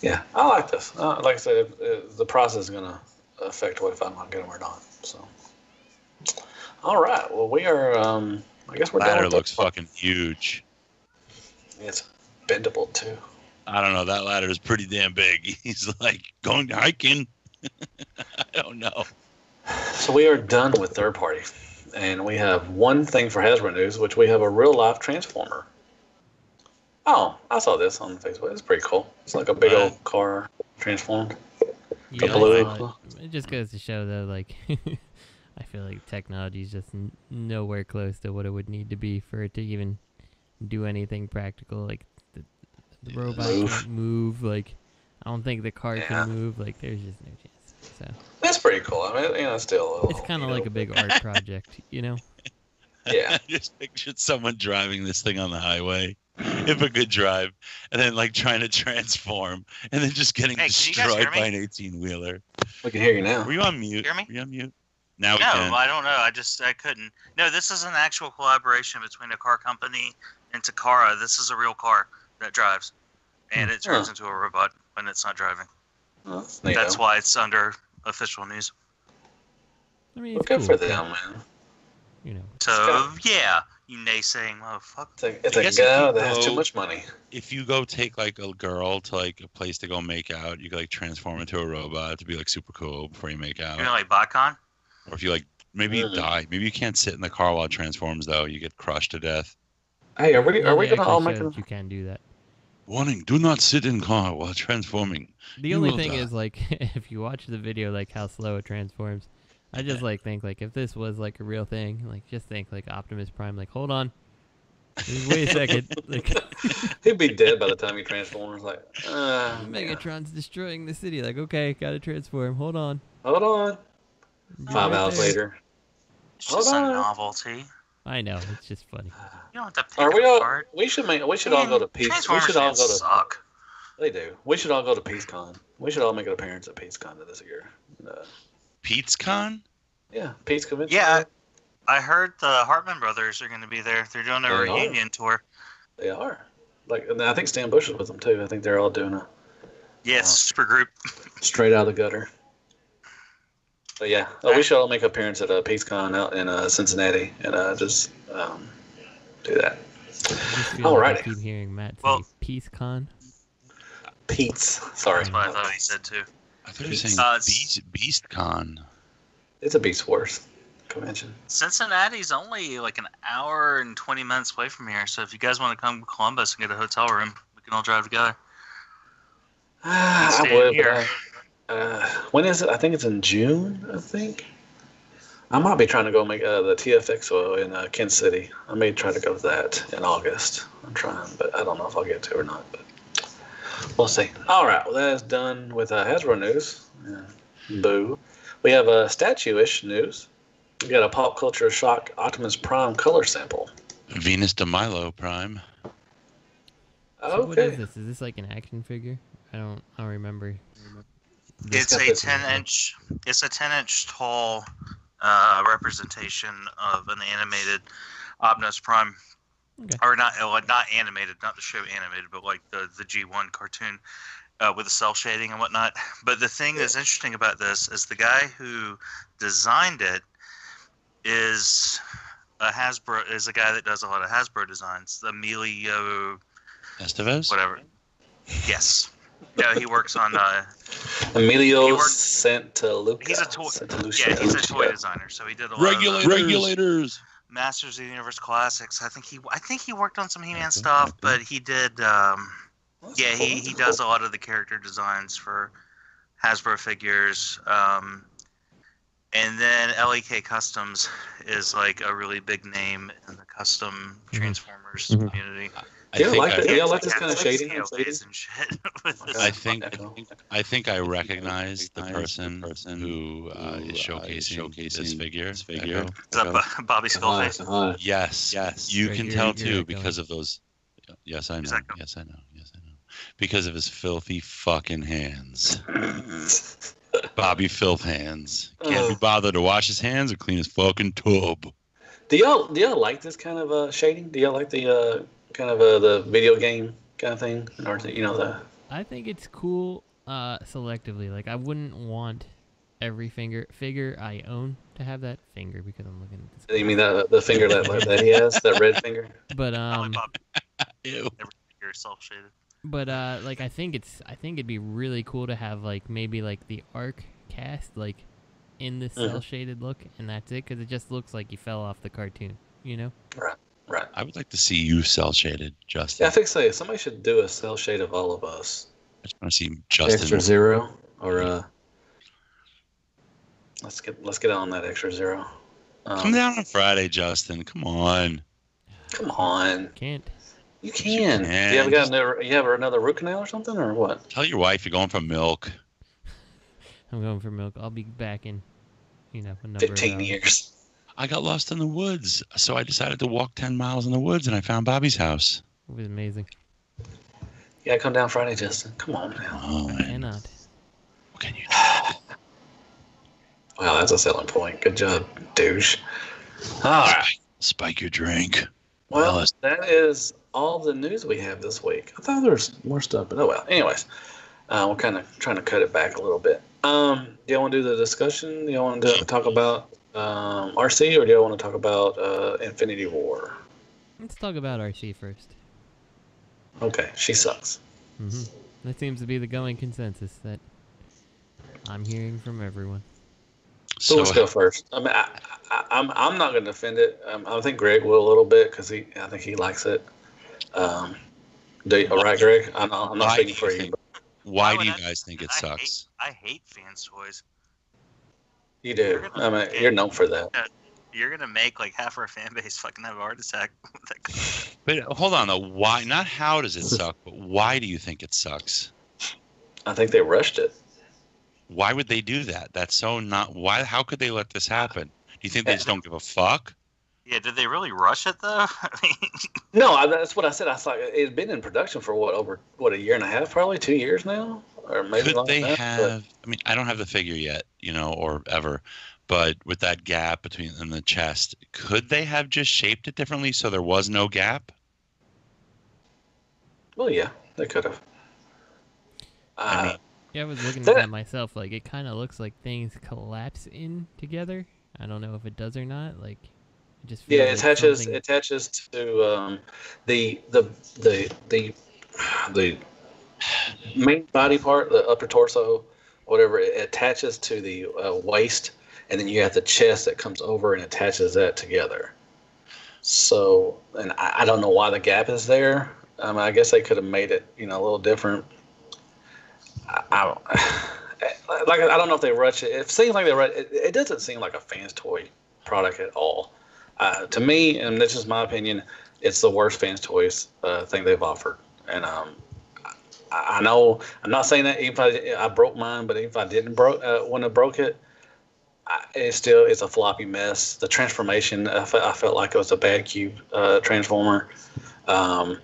Yeah, I like this. Like I said, the process is going to affect if I'm going to get them or not. So, all right. Well, we are. I guess we're done. Ladder looks fucking huge. It's bendable too. I don't know. That ladder is pretty damn big. He's like going hiking. I don't know. So we are done with third party, and we have one thing for Hasbro news, which we have a real life Transformer. Oh, I saw this on Facebook. It's pretty cool. It's like a big old car transformed. Yeah, it just goes to show though, like, I feel like technology is just nowhere close to what it would need to be for it to even do anything practical. Like the robot can't move. Like, I don't think the car can move. Like, there's just no chance. So that's pretty cool. I mean, you know, still it's kind of like a big art project, you know? Yeah. I just pictured someone driving this thing on the highway, if a good drive, and then like trying to transform, and then just getting destroyed by an 18-wheeler. We can hear you now. Were you on mute? Hear me? Were you on mute? Now no, we can. I don't know. I couldn't. No, this is an actual collaboration between a car company and Takara. This is a real car that drives, and it turns into a robot when it's not driving. Oh, that's why it's under official news. I mean, it's good for them, man. You know. So yeah, you naysaying motherfucker. It's a guy that has too much money. If you go take like a girl to like a place to go make out, you could like transform into a robot to be like super cool before you make out. You know, like Botcon? Or if you like, maybe you die. Maybe you can't sit in the car while it transforms though. You get crushed to death. Hey, are we gonna all make You can do that. Warning: do not sit in car while transforming. The only thing is, like, if you watch the video, like how slow it transforms, I just like think like if this was like a real thing, like just think like Optimus Prime, like hold on, just wait a second, like he'd be dead by the time he transforms. Like Megatron's destroying the city. Like okay, gotta transform. Hold on. 5 hours later. It's just a novelty. I know, it's just funny. You don't have to pick it apart. We should all go to Peace. We should all go to suck. They do. We should all go to PeaceCon. We should all make an appearance at PeaceCon this year. PeaceCon? Yeah, Peace Convention. Yeah, I heard the Hartman brothers are going to be there. They're doing a reunion tour. They are. Like, and I think Stan Bush is with them too. I think they're all doing a super group. Straight out of the gutter. But yeah, we should all make an appearance at PeaceCon out in Cincinnati and just do that. Alrighty. I keep hearing Matt say PeaceCon. Pete's. Sorry. That's what I thought he said too. I thought you were saying BeastCon. It's a Beast Wars convention. Cincinnati's only like an hour and 20 minutes away from here, so if you guys want to come to Columbus and get a hotel room, we can all drive together. I would, but when is it? I think it's in June, I think. I might be trying to go make the TFX oil in Kansas City. I may try to go to that in August. I'm trying, but I don't know if I'll get to or not. But we'll see. All right, well, that is done with Hasbro news. Boo. We have a statue-ish news. We got a Pop Culture Shock Optimus Prime color sample. Venus de Milo Prime. So what is this? Is this like an action figure? I don't remember. It's a 10-inch. It's a 10-inch tall representation of an animated Optimus Prime, or not animated, not the show animated, but like the G1 cartoon with the cell shading and whatnot. But the thing that's interesting about this is the guy who designed it is a guy that does a lot of Hasbro designs. Emilio Estevez? Whatever. Yes. Yeah, he works on Emilio Santaluca. He's a toy designer. So he did a lot of Regulators. Masters of the Universe Classics. I think he worked on some He-Man stuff, but he did he does a lot of the character designs for Hasbro figures. And then LEK Customs is like a really big name in the custom Transformers community. Do y'all like this kind of shading? I think I recognize the person who is showcasing this figure. Is that Bobby Skullface? Yes. You can tell too because of those. Yes, I know. Yes, I know. Because of his filthy fucking hands. Bobby Filth hands. Can't be bothered to wash his hands or clean his fucking tub. Do y'all like this kind of shading? Do y'all like the kind of the video game kind of thing, or the? I think it's cool selectively. Like I wouldn't want every figure I own to have that finger because I'm looking at this. You mean the finger that he has, that red finger? But Every finger is self-shaded. But like I think it'd be really cool to have like maybe like the arc cast like in this cell shaded look, and that's it, because it just looks like he fell off the cartoon, you know? Right. I would like to see you cell shaded, Justin. Yeah, I think so. Somebody should do a cell shade of all of us. I just want to see Justin. Extra Zero, or let's get on that Extra Zero. Come down on Friday, Justin. Come on. Can't. You can. You have another root canal or something, or what? Tell your wife you're going for milk. I'm going for milk. I'll be back in, a number 15 years. I got lost in the woods, so I decided to walk 10 miles in the woods, and I found Bobby's house. It was amazing. Yeah, come down Friday, Justin. Come on now. I cannot. What can you do? Wow, that's a selling point. Good job, douche. All right. Spike your drink. Well, that is all the news we have this week. I thought there was more stuff, but oh well. Anyways, we're kind of trying to cut it back a little bit. Do y'all want to do the discussion? Do y'all want to talk about RC, or do y'all want to talk about Infinity War? Let's talk about RC first. Okay, she sucks. That seems to be the going consensus that I'm hearing from everyone. So let's go first. I mean, I'm not going to defend it. I think Greg will a little bit because I think he likes it. All right, Greg? I'm not speaking for you. Why do you guys think it sucks? I hate fans' toys. You do. I mean, you're known for that. You're gonna make like half our fan base fucking have a heart attack. But hold on, though. Why? Not how does it suck, but why do you think it sucks? I think they rushed it. Why would they do that? That's so not. Why? How could they let this happen? Do you think they just don't give a fuck? Yeah, did they really rush it though? No, that's what I said. I thought it's been in production for a year and a half, probably 2 years now, or maybe Could longer they than that, have? I mean, I don't have the figure yet, or ever, but with that gap between in the chest, could they have just shaped it differently so there was no gap? Well, yeah, they could have. I was looking at that myself. Like, it kind of looks like things collapse in together. I don't know if it does or not. Like, it just feels it attaches to the main body part, the upper torso, whatever. It attaches to the waist, and then you have the chest that comes over and attaches that together. So, and I don't know why the gap is there. I guess they could have made it, a little different. I don't know if they rush it. It seems like they rush it. It doesn't seem like a fan's toy product at all. To me, and this is my opinion, it's the worst Fans Toys thing they've offered. And I know I'm not saying that even if I broke mine, but even if I didn't when I broke it, it's a floppy mess. The transformation, I felt like it was a bad cube transformer. When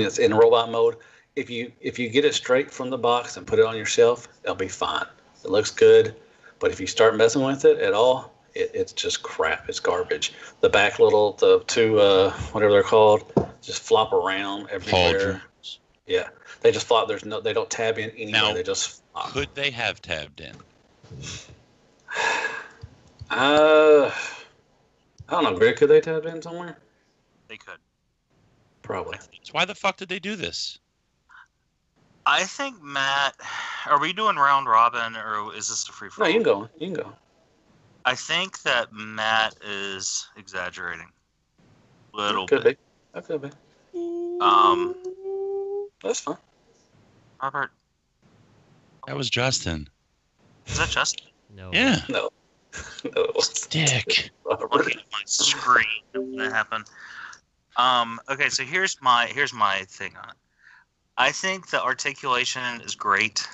it's in robot mode, if you get it straight from the box and put it on your shelf, it'll be fine. It looks good, but if you start messing with it at all, it's just crap. It's garbage. The back the two whatever they're called just flop around everywhere. Yeah, they just flop. They don't tab in anywhere. Now, they just flop. Could they have tabbed in? I don't know, Greg. Could they tab in somewhere? They could. Probably. So why the fuck did they do this? I think, Matt, are we doing round robin or is this a free for all? No, you can go. I think that Matt is exaggerating. Little bit. bit. That could be. That's fine. Robert. That was Justin. Is that Justin? No. Yeah. No. Dick. Looking at my screen when that happened. Okay, so here's my thing on it. I think the articulation is great.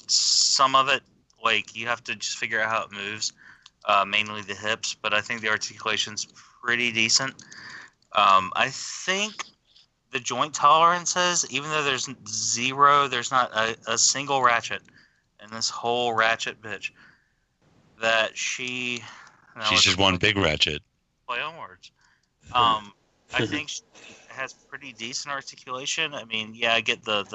Some of it, like, you have to just figure out how it moves, mainly the hips, but I think the articulation's pretty decent. I think the joint tolerances, even though there's not a single ratchet in this whole ratchet bitch, that she's just one big ratchet. Play on words. I think she has pretty decent articulation. I mean, yeah, I get the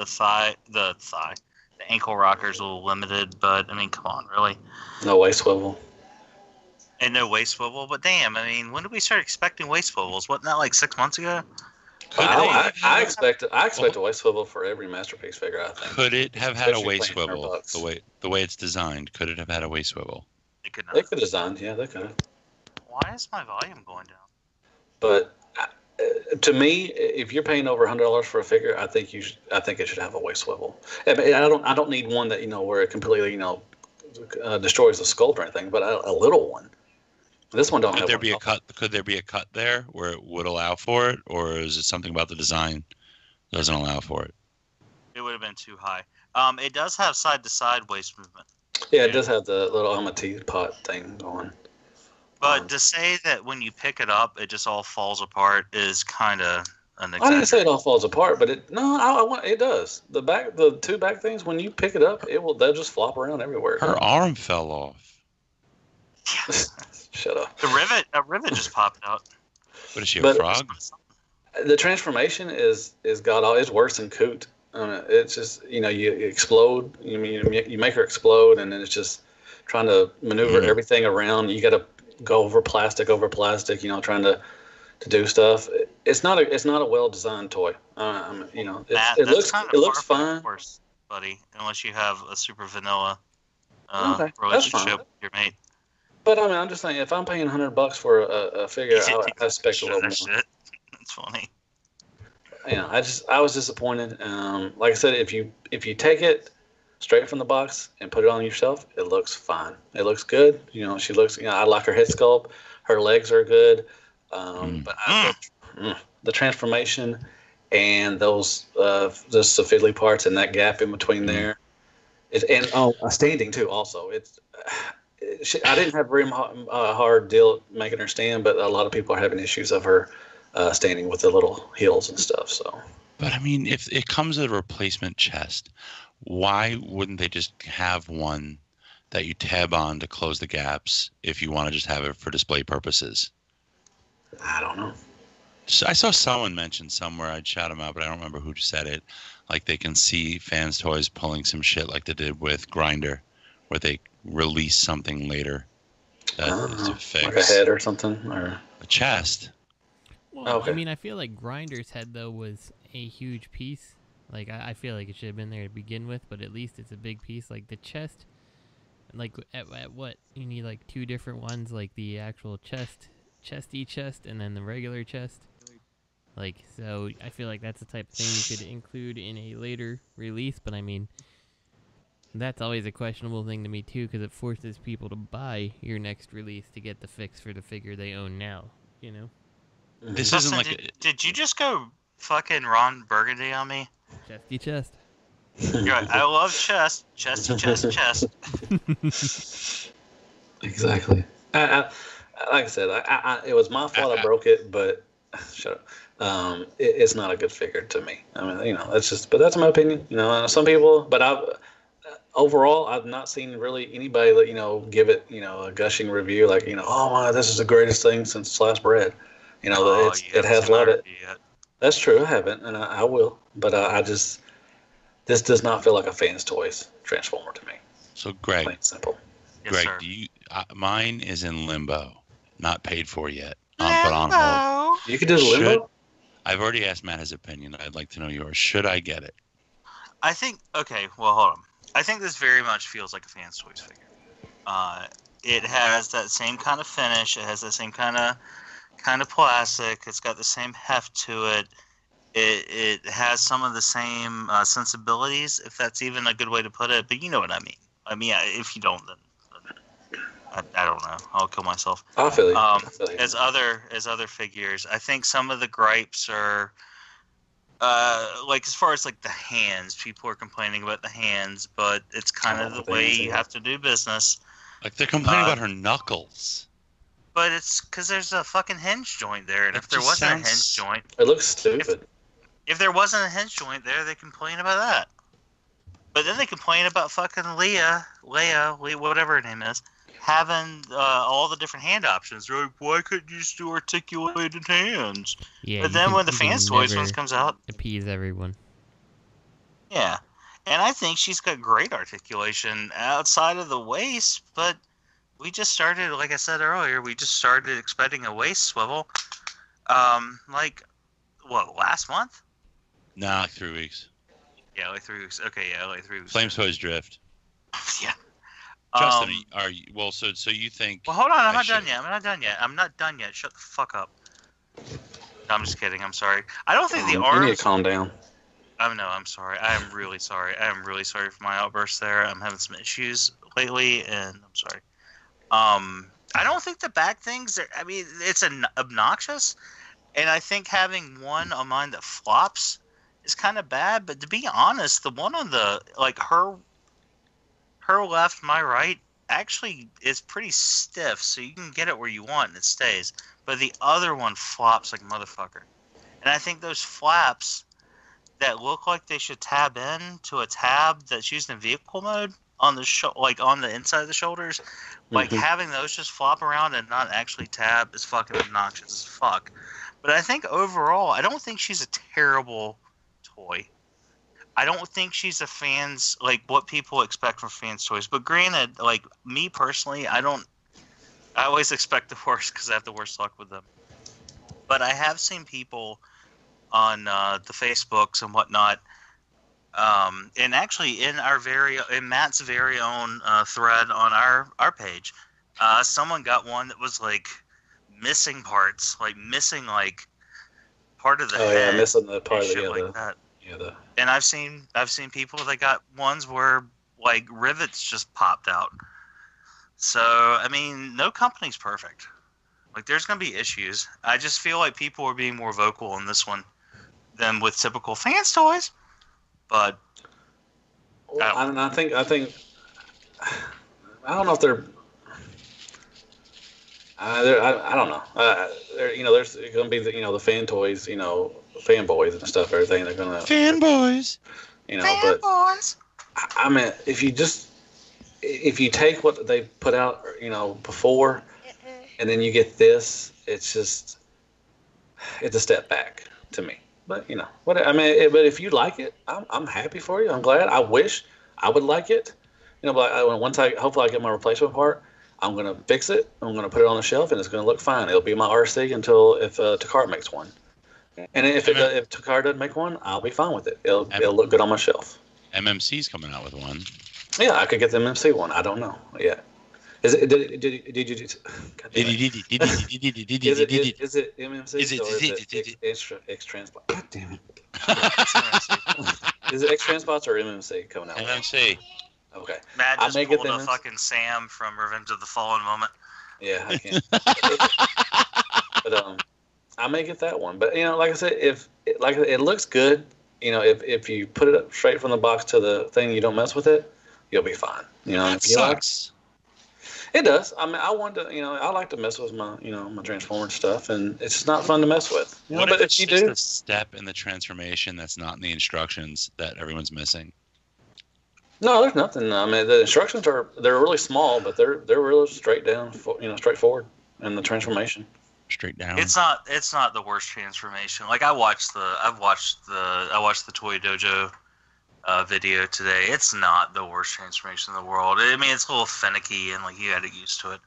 ankle rockers a little limited, but I mean, come on, really? No waist swivel. And no waist swivel, but damn, I mean, when did we start expecting waist swivels? Wasn't that like 6 months ago? I expect a waist swivel for every Masterpiece figure, I think. Could it have had a waist swivel the way it's designed? Could it have had a waist swivel? It could not. They could have designed, yeah, they could have. Why is my volume going down? But to me, if you're paying over $100 for a figure, I think it should have a waist swivel. I mean, I don't need one that where it completely destroys the sculpt or anything, but a little one. This one don't have. Could there be a cut there where it would allow for it, or is it something about the design that doesn't allow for it? It would have been too high. It does have side-to-side waist movement. Yeah, it does have the little I'm a teapot thing going. But to say that when you pick it up, it just all falls apart is kind of an exaggeration. I didn't say it all falls apart, but it does. The two back things, when you pick it up, they'll just flop around everywhere. Her arm fell off. Shut up. A rivet just popped out. What is she, a frog? The transformation is worse than Coot. It's just you explode. You make her explode, and then it's just trying to maneuver everything around. You got to go over plastic, trying to do stuff. It's not a well designed toy. It looks fine, course, buddy. Unless you have a super vanilla relationship with your mate. But I mean, I'm just saying, if I'm paying $100 for a figure, I expect a little more. Shit. That's funny. I was disappointed. Like I said, if you take it straight from the box and put it on yourself, it looks fine. It looks good. She looks. I like her head sculpt. Her legs are good. But the transformation and those just the fiddly parts and that gap in between there, a standing too. Also, I didn't have a very hard deal making her stand, but a lot of people are having issues of her standing with the little heels and stuff. So, but I mean, if it comes with a replacement chest, why wouldn't they just have one that you tab on to close the gaps if you want to just have it for display purposes? I don't know. So I saw someone mention somewhere, I'd shout them out, but I don't remember who said it. Like they can see Fans Toys pulling some shit like they did with Grindr, where they release something later that is a fix. Like a head or something, or a chest. Well, okay. I mean, I feel like Grinder's head though was a huge piece. Like I feel like it should have been there to begin with, but at least it's a big piece. Like the chest, like at what you need like two different ones, like the actual chesty chest, and then the regular chest. Like so, I feel like that's the type of thing you could include in a later release. But I mean, That's always a questionable thing to me too, because it forces people to buy your next release to get the fix for the figure they own now. You know. This Justin, isn't like. Did you just go fucking Ron Burgundy on me? Chesty chest. You're right. I love chest. Chesty chest. Exactly. Like I said, it was my fault I broke it, but shut up. It's not a good figure to me. I mean, you know, but that's my opinion. You know, some people, but overall, I've not seen really anybody that, you know, give it, you know, a gushing review like, you know, oh my, this is the greatest thing since sliced bread. You know, it has a lot of. That's true. I haven't, and I will, but this does not feel like a fan's toys Transformer to me. So, Greg, plain simple. Greg, yes, do you? Mine is in limbo, not paid for yet, but on hold. You could do the limbo. I've already asked Matt his opinion. I'd like to know yours. Should I get it? I think. Okay, well, hold on. I think this very much feels like a fan's toys figure. It has that same kind of finish. It has the same kind of plastic. It's got the same heft to it. It has some of the same sensibilities, if that's even a good way to put it. But you know what I mean. I mean, if you don't, then I don't know. I'll kill myself. I feel you. As other figures, I think some of the gripes are like as far as like the hands. People are complaining about the hands, but it's kind of the way you have to do business. Like they're complaining about her knuckles. But it's because there's a fucking hinge joint there, and if there wasn't a hinge joint, it looks stupid. If there wasn't a hinge joint there, they complain about that. But then they complain about fucking Leia, whatever her name is, having all the different hand options. They're like, why couldn't you just do articulated hands? Yeah. But then when the Fans Toys ones comes out, appease everyone. Yeah, and I think she's got great articulation outside of the waist, but we just started, like I said earlier, we just started expecting a waist swivel. Like, what, last month? Nah, like 3 weeks. Yeah, like 3 weeks. Okay, yeah, like 3 weeks. Flames Toys Drift. Yeah. Justin, are you, well, so you think... Well, hold on, I'm not done yet. Shut the fuck up. No, I'm just kidding. I'm sorry. I don't think the arms... You need to calm down. I'm sorry. I am really sorry. I am really sorry for my outburst there. I'm having some issues lately, and I'm sorry. I don't think the back things are, I mean, it's obnoxious, and I think having one on mine that flops is kind of bad, but to be honest, the one on the, like, her left, my right, actually is pretty stiff, so you can get it where you want and it stays, but the other one flops like a motherfucker. And I think those flaps that look like they should tab in to a tab that's used in vehicle mode on the like on the inside of the shoulders, like having those just flop around and not actually tab is fucking obnoxious as fuck. But I think overall, I don't think she's a terrible toy. I don't think she's a fans, like what people expect from Fans Toys. But granted, like me personally, I always expect the worst because I have the worst luck with them. But I have seen people on the Facebooks and whatnot, and actually in Matt's very own thread on our page, someone got one that was like missing parts, like missing like part of the head. Yeah, missing the part of the like that. Yeah, and I've seen people that got ones where like rivets just popped out. So I mean, no company's perfect. Like there's gonna be issues. I just feel like people are being more vocal on this one than with typical Fans Toys. But I don't know if they're. I don't know. There's going to be the Fan Toys, fanboys and stuff. Everything they're going to fanboys. Fanboys. But I mean, if you take what they put out, before, and then you get this, it's a step back to me. But but if you like it, I'm happy for you. I'm glad. I wish I would like it. But once hopefully I get my replacement part, I'm gonna fix it. I'm gonna put it on the shelf, and it's gonna look fine. It'll be my RC until if Takara makes one. And if Takara doesn't make one, I'll be fine with it. It'll look good on my shelf. MMC's coming out with one. Yeah, I could get the MMC one. I don't know. Yeah. Is it? Did you? Is it MMC or is it X Transport? God damn it! Is it X Transpots or MMC coming out? MMC. Okay. Matt just I may get pulled a them. fucking Sam from Revenge of the Fallen moment. Yeah, I can. But I may get that one. But like I said, it looks good. If you put it up straight from the box to the thing, you don't mess with it, you'll be fine. That sucks. It does. I mean, I want to. I like to mess with my, my Transformer stuff, and it's just not fun to mess with. What but if it's you just do, a step in the transformation that's not in the instructions that everyone's missing? no, there's nothing. I mean, the instructions they're really small, but they're really straight down, straightforward in the transformation. Straight down. It's not the worst transformation. Like I watched the Toy Dojo video today. It's not the worst transformation in the world. I mean, it's a little finicky and like you got to get used to it.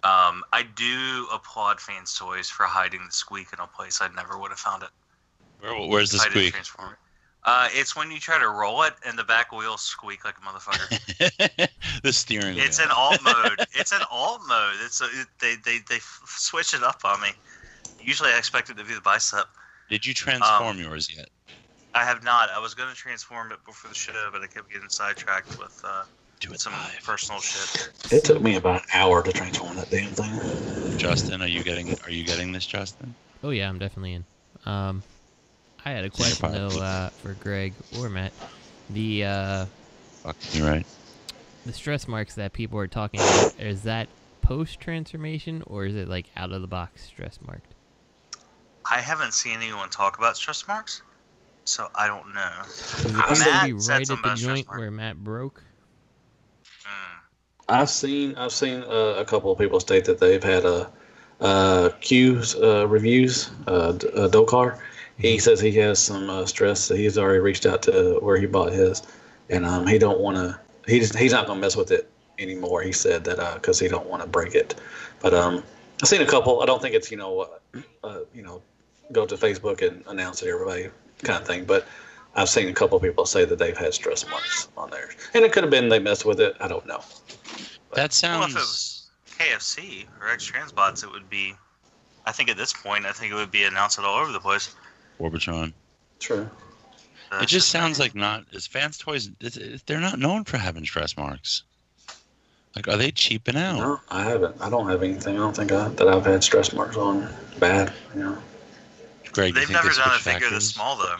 I do applaud Fans Toys for hiding the squeak in a place I never would have found it. Where's the squeak? It's when you try to roll it and the back wheels squeak like a motherfucker. The steering wheel. It's an alt mode. They switch it up on me. Usually I expect it to be the bicep. Did you transform yours yet? I have not. I was going to transform it before the show, but I kept getting sidetracked with some personal shit. It took me about an hour to transform that damn thing. Justin, are you getting this, Justin? Oh yeah, I'm definitely in. I had a question though for Greg or Matt. The You're right. The stress marks that people are talking about, is that post transformation or is it like out of the box stress marked? I haven't seen anyone talk about stress marks, so I don't know. Is it going to be right at the joint where Matt broke? I've seen a couple of people state that they've had Q's reviews. Dokar, he says he has some stress that he's already reached out to where he bought his, and he don't want to. He's not gonna mess with it anymore. He said that because he don't want to break it. But I've seen a couple. I don't think it's go to Facebook and announce it to everybody kind of thing. But I've seen a couple of people say that they've had stress marks on theirs, and it could have been they messed with it. I don't know. But, that sounds. Well, if it was KFC or X-Transbots, it would be. I think at this point, it would be announced all over the place. Orbitron. True. It just sounds like as Fans Toys, they're not known for having stress marks. Like, are they cheaping out? No, I haven't. I don't have anything. I don't think that I've had stress marks on bad. Greg, they've never done a figure this small though.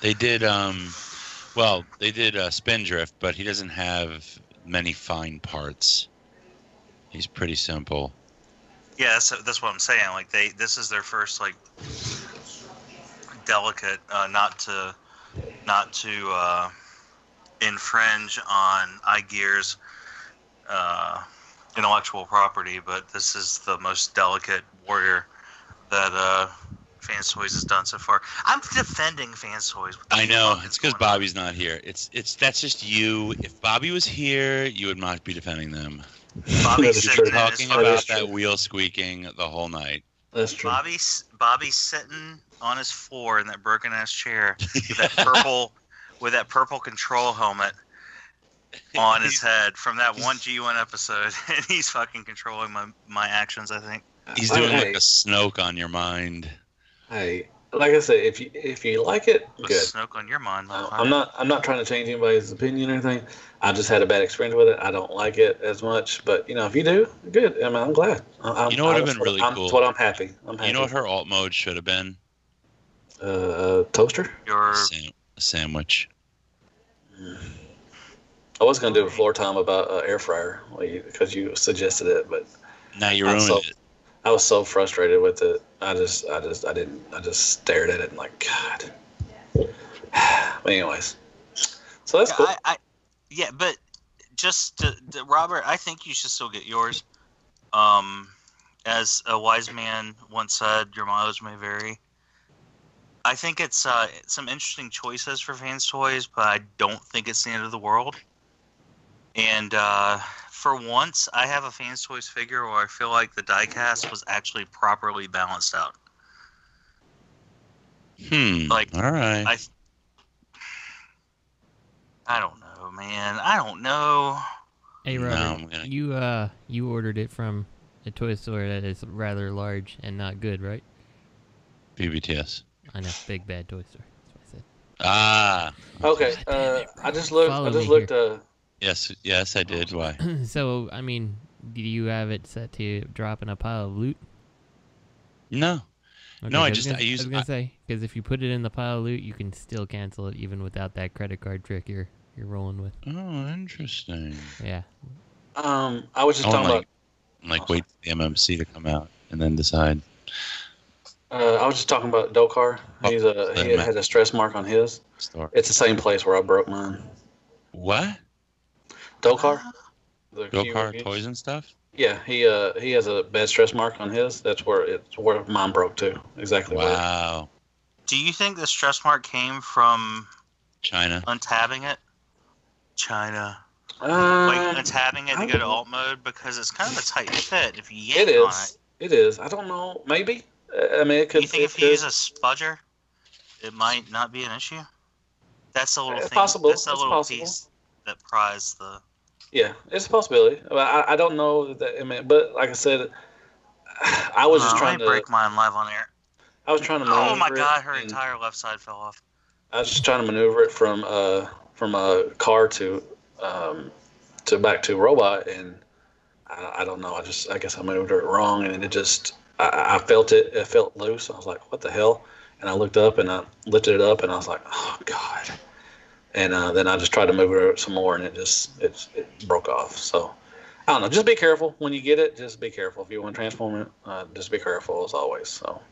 They did. They did Spindrift, but he doesn't have many fine parts. He's pretty simple. Yeah, that's what I'm saying. Like this is their first like delicate, not to infringe on iGear's intellectual property, but this is the most delicate warrior that Fans Toys has done so far. I'm defending Fans Toys. I know it's because Bobby's not here. That's just you. If Bobby was here, you would not be defending them. Bobby's talking about that wheel squeaking the whole night. That's true. Bobby's sitting on his floor in that broken ass chair with that purple control helmet on his head from that one G1 episode, and he's fucking controlling my actions. I think he's doing like a Snoke on your mind. Hey, like I said, if you like it, good. Snoke on your mind. I'm not trying to change anybody's opinion or anything. I just had a bad experience with it. I don't like it as much, but if you do, good. I mean, I'm glad. You know what would have been really cool? That's what I'm happy. You know what her alt mode should have been? Toaster. A sandwich. I was gonna do a floor time about air fryer because you suggested it, but now you ruined it. I was so frustrated with it. I just stared at it and like, God. But anyways, so that's cool. Yeah, but just Robert, I think you should still get yours. As a wise man once said, your mileage may vary. I think it's some interesting choices for Fans Toys, but I don't think it's the end of the world. And for once, I have a Fans Toys figure where I feel like the diecast was actually properly balanced out. Like, all right. I don't know, man. I don't know. Hey, Robert, you ordered it from a toy store that is rather large and not good, right? BBTS. I know, big bad toy store. That's what I said. Ah. Okay. I just looked. Yes, I did. Why? So, I mean, do you have it set to drop in a pile of loot? No. Okay, No, I was use. gonna say, because if you put it in the pile of loot, you can still cancel it even without that credit card trick you're rolling with. Oh, interesting. Yeah. I was just talking about. Wait for the MMC to come out and then decide. I was just talking about Dokar. He had a stress mark on his. It's the same place where I broke mine. What? Dokar. Dokar toys and stuff. Yeah, he has a bad stress mark on his. That's where mine broke too. Exactly. Wow. Do you think the stress mark came from China untabbing it? China. Like untabbing it to go to alt mode, because it's kind of a tight fit if you yank on it. It is. I don't know. Maybe. I mean, it could. Do you think if you use a spudger, it might not be an issue? That's a little thing. Possible. That's a little piece that pries the. Yeah, it's a possibility. I don't know that. I mean, but like I said, I was just trying to break mine live on air. I was trying to maneuver. Oh my god, her entire left side fell off. I was just trying to maneuver it from a car to back to robot, and I don't know. I guess I maneuvered it wrong, and it just I felt it. It felt loose. I was like, what the hell? And I looked up and I lifted it up, and I was like, oh god. And then I just tried to move it some more, and it broke off. So I don't know. Just be careful when you get it. Just be careful if you want to transform it. Just be careful as always. So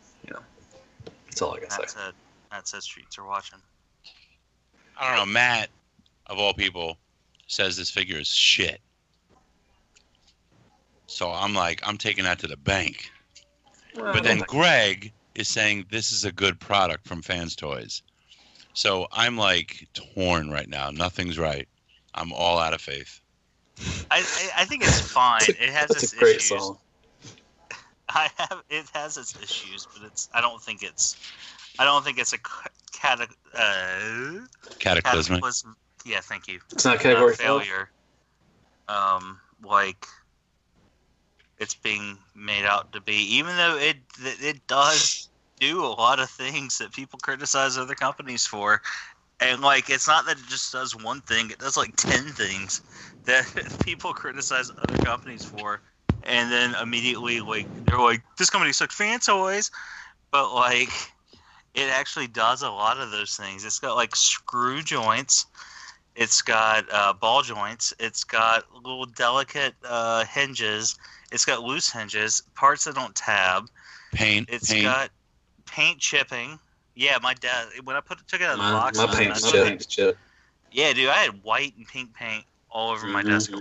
that's all I can say. That says streets are watching. I don't know. Matt, of all people, says this figure is shit. So I'm like, I'm taking that to the bank. But then Greg is saying this is a good product from Fans Toys. So I'm like torn right now. Nothing's right. I'm all out of faith. I think it's fine. It has its great issues. Song. It has its issues, but I don't think it's a cataclysmic. Yeah, thank you. It's not category failure. Like it's being made out to be, even though it does do a lot of things that people criticize other companies for, and like it's not that it just does one thing; it does like 10 things that people criticize other companies for, and then immediately like they're like, "This company sucks Fan Toys," but like it actually does a lot of those things. It's got like screw joints. It's got ball joints. It's got little delicate hinges. It's got loose hinges, parts that don't tab. It's got paint chipping. Yeah, my dad, when I took it out of the box. My paint's chipped. Yeah, dude, I had white and pink paint all over my desk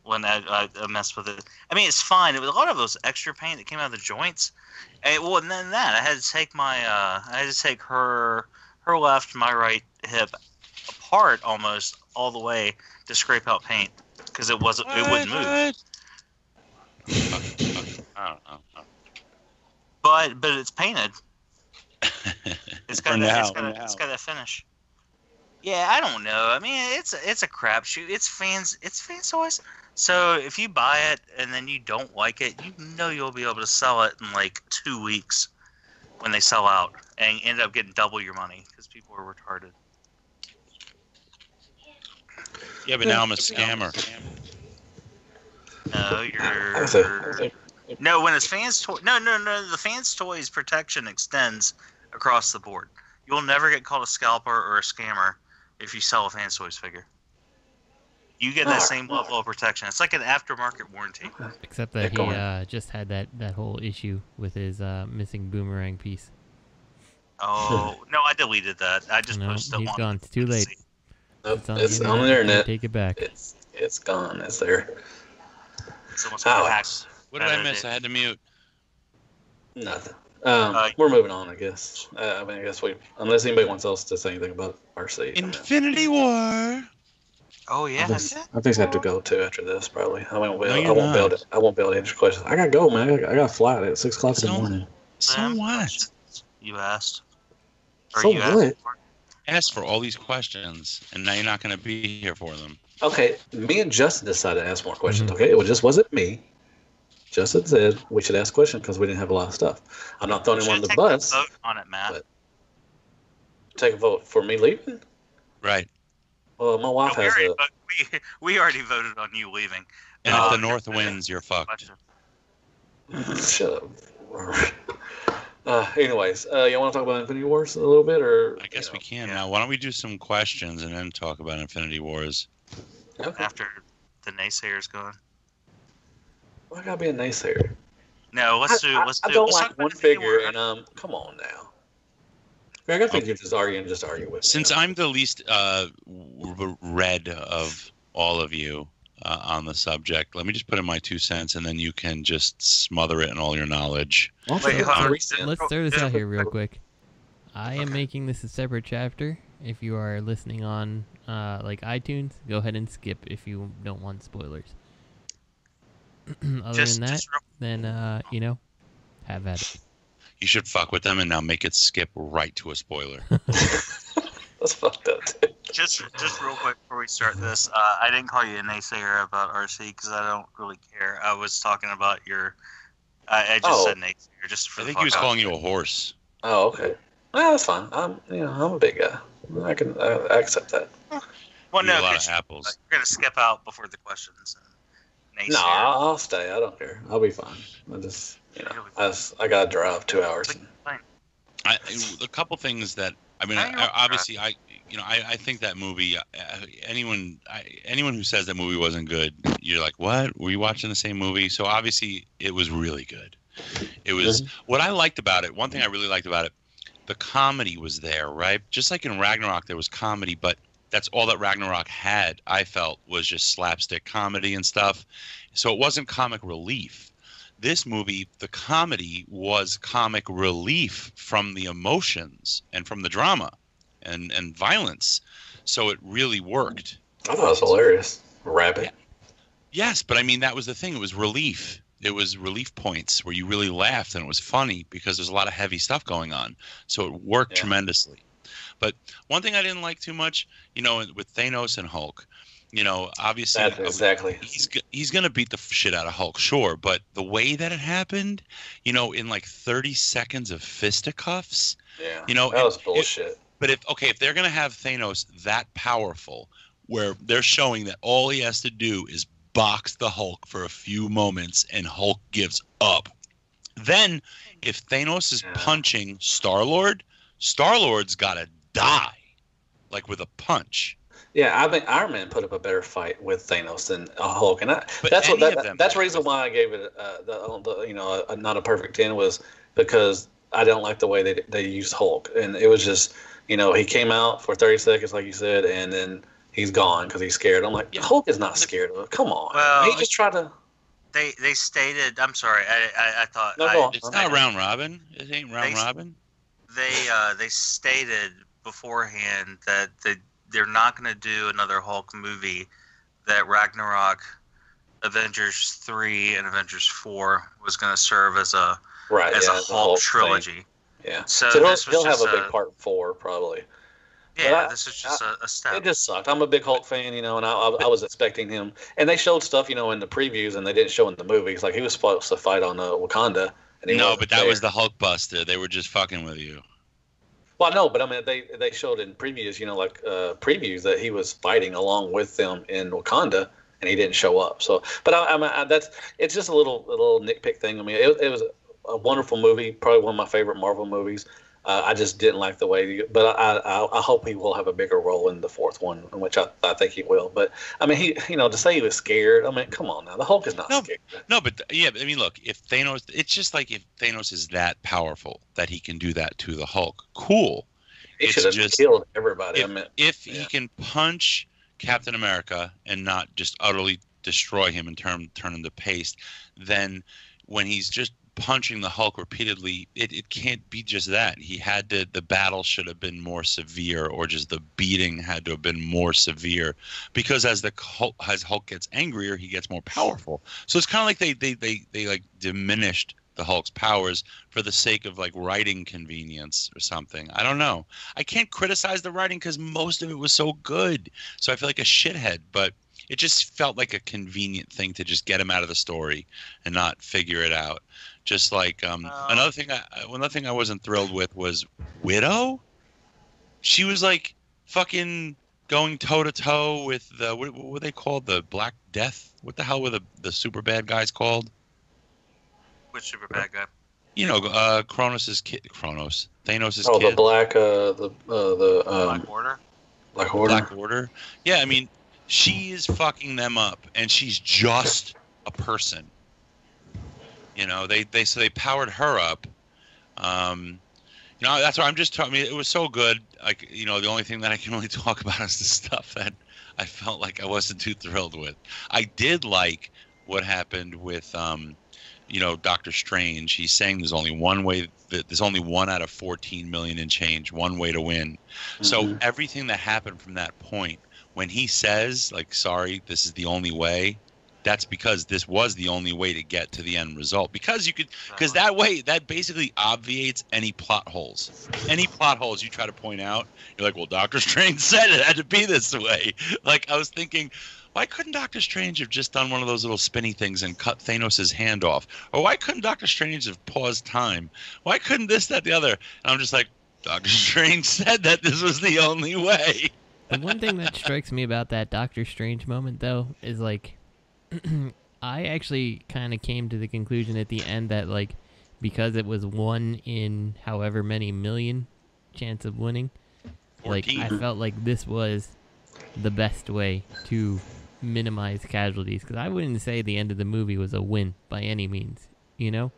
when I messed with it. I mean, it's fine. It was a lot of those extra paint that came out of the joints. And then that, I had to take her left, my right hip apart almost all the way to scrape out paint because it wouldn't move. I don't know. But it's painted. It's got that finish. Yeah, I don't know. I mean, it's a crapshoot. It's Fans Toys. So if you buy it and then you don't like it, you know you'll be able to sell it in like 2 weeks when they sell out and end up getting double your money because people are retarded. Yeah, but now I'm a scammer. No, when it's Fans Toys. No. The Fans Toys protection extends across the board. You'll never get called a scalper or a scammer if you sell a Fans Toys figure. You get that same level of protection. It's like an aftermarket warranty. Except that he just had that whole issue with his missing boomerang piece. Oh no, I deleted that. I just posted it. He's gone. It's too late. Nope, it's on the internet. Take it back. It's gone. It's there. Alex, what did I miss? I had to mute. Nothing. We're moving on, I guess. I mean, I guess unless anybody wants else to say anything about RC. Infinity War. Oh yeah. I think I have to go too after this. Probably. I won't be able to answer questions. I gotta go, man. I got a flight at 6 o'clock in the morning. So what? You asked. So what? Asked for all these questions, and now you're not going to be here for them. Okay, me and Justin decided to ask more questions. Okay, it wasn't me. Justin said we should ask questions because we didn't have a lot of stuff. I'm not throwing him on the bus. Vote on it, Matt. take a vote for me leaving? Right. Well, my wife has we already voted on you leaving. And if the North wins, you're fucked. Shut up. Anyways, you want to talk about Infinity Wars a little bit, or I guess we can now. Why don't we do some questions and then talk about Infinity Wars? Okay. After the naysayers gone. Why gotta be a naysayer? No, let's do. I don't like one figure, and come on now. Greg, I think you're just arguing with. Since I'm the least read of all of you on the subject, let me just put in my 2 cents, and then you can just smother it in all your knowledge. Let's throw this out here real quick. I am making this a separate chapter. If you are listening on like iTunes, go ahead and skip if you don't want spoilers. Other than that, then have at it. You should fuck with them and now make it skip right to a spoiler. That's fucked up. Too. Just real quick before we start this, I didn't call you a naysayer about RC because I don't really care. I was talking about your. I just said naysayer just for. I think he was calling you a horse. Oh, okay. Well, that's fine. I'm a big guy. I accept that. Well, no, a lot of apples. You're gonna skip out before the questions. No, I'll stay. I don't care. I'll be fine. I just, I gotta drive 2 hours. A couple things that obviously I think that movie. Anyone who says that movie wasn't good, you're like, what? Were you watching the same movie? So obviously it was really good. It was what I liked about it. One thing I really liked about it, the comedy was there, right? Just like in Ragnarok, there was comedy, but that's all that Ragnarok had, I felt, was just slapstick comedy and stuff. So it wasn't comic relief. This movie, the comedy was comic relief from the emotions and from the drama and violence. So it really worked. I thought it was hilarious. Rabbit. Yeah. Yes, but I mean, that was the thing. It was relief. It was relief points where you really laughed and it was funny because there's a lot of heavy stuff going on. So it worked tremendously. But one thing I didn't like too much, with Thanos and Hulk, obviously exactly he's going to beat the shit out of Hulk, sure. But the way that it happened, in like 30 seconds of fisticuffs, that was bullshit. But if they're going to have Thanos that powerful, where they're showing that all he has to do is box the Hulk for a few moments and Hulk gives up, then if Thanos is punching Star-Lord's got to die, like with a punch. Yeah, I think Iron Man put up a better fight with Thanos than Hulk, and that's the reason why I gave it not a perfect 10 was because I don't like the way they used Hulk, and it was just he came out for 30 seconds like you said, and then he's gone because he's scared. I'm like, Hulk is not scared of it. Come on, he just tried to. They stated. I'm sorry. I thought it's not round robin. It ain't round robin. They stated beforehand that they're not going to do another Hulk movie. That Ragnarok, Avengers 3, and Avengers 4 was going to serve as a Hulk trilogy. Thing. Yeah. So he'll have a big part 4 probably. Yeah, this is just a step. It just sucked. I'm a big Hulk fan, and I was expecting him. And they showed stuff, in the previews, and they didn't show in the movies. Like he was supposed to fight on Wakanda. And but that was the Hulkbuster. They were just fucking with you. Well, no, but I mean, they showed in previews, previews that he was fighting along with them in Wakanda, and he didn't show up. So, but it's just a little nitpick thing. I mean, it was a wonderful movie, probably one of my favorite Marvel movies. I just didn't like the way, but I hope he will have a bigger role in the fourth one, which I think he will. But I mean, to say he was scared, I mean, come on now, the Hulk is not scared. No, but I mean, look, if Thanos, it's just like if Thanos is that powerful that he can do that to the Hulk, cool. He should have killed everybody. If he can punch Captain America and not just utterly destroy him and turn him to paste, then when he's just punching the Hulk repeatedly, it can't be just that. He had to, the battle should have been more severe, or just the beating had to have been more severe, because as Hulk gets angrier, he gets more powerful. So it's kind of like they like diminished the Hulk's powers for the sake of like writing convenience or something. I don't know. I can't criticize the writing because most of it was so good. So I feel like a shithead, but it just felt like a convenient thing to just get him out of the story and not figure it out. Just like another thing I wasn't thrilled with was Widow. she was like fucking going toe to toe with the what were they called? The Black Death? What the hell were the super bad guys called? Which super bad guy? You know, Thanos' kid. Oh, the Black Black Order. Black Order. Black Order. Yeah, I mean, she is fucking them up, and she's just a person. You know, they powered her up. You know, that's why I'm just talking. I mean, it was so good. Like, you know, the only thing that I can really talk about is the stuff that I felt like I wasn't too thrilled with. I did like what happened with, you know, Doctor Strange. He's saying there's only one way. There's only 1 out of 14 million and change. One way to win. Mm-hmm. So everything that happened from that point, when he says, like, sorry, this is the only way. That's because this was the only way to get to the end result. Because that way, that basically obviates any plot holes. Any plot holes you try to point out, you're like, well, Doctor Strange said it had to be this way. Like, I was thinking, why couldn't Doctor Strange have just done one of those little spinny things and cut Thanos' hand off? Or why couldn't Doctor Strange have paused time? Why couldn't this, that, the other? And I'm just like, Doctor Strange said that this was the only way. The one thing that strikes me about that Doctor Strange moment, though, is like, I actually kind of came to the conclusion at the end that, like, because it was 1 in however many million chance of winning, 14. Like, I felt like this was the best way to minimize casualties, because I wouldn't say the end of the movie was a win by any means, you know?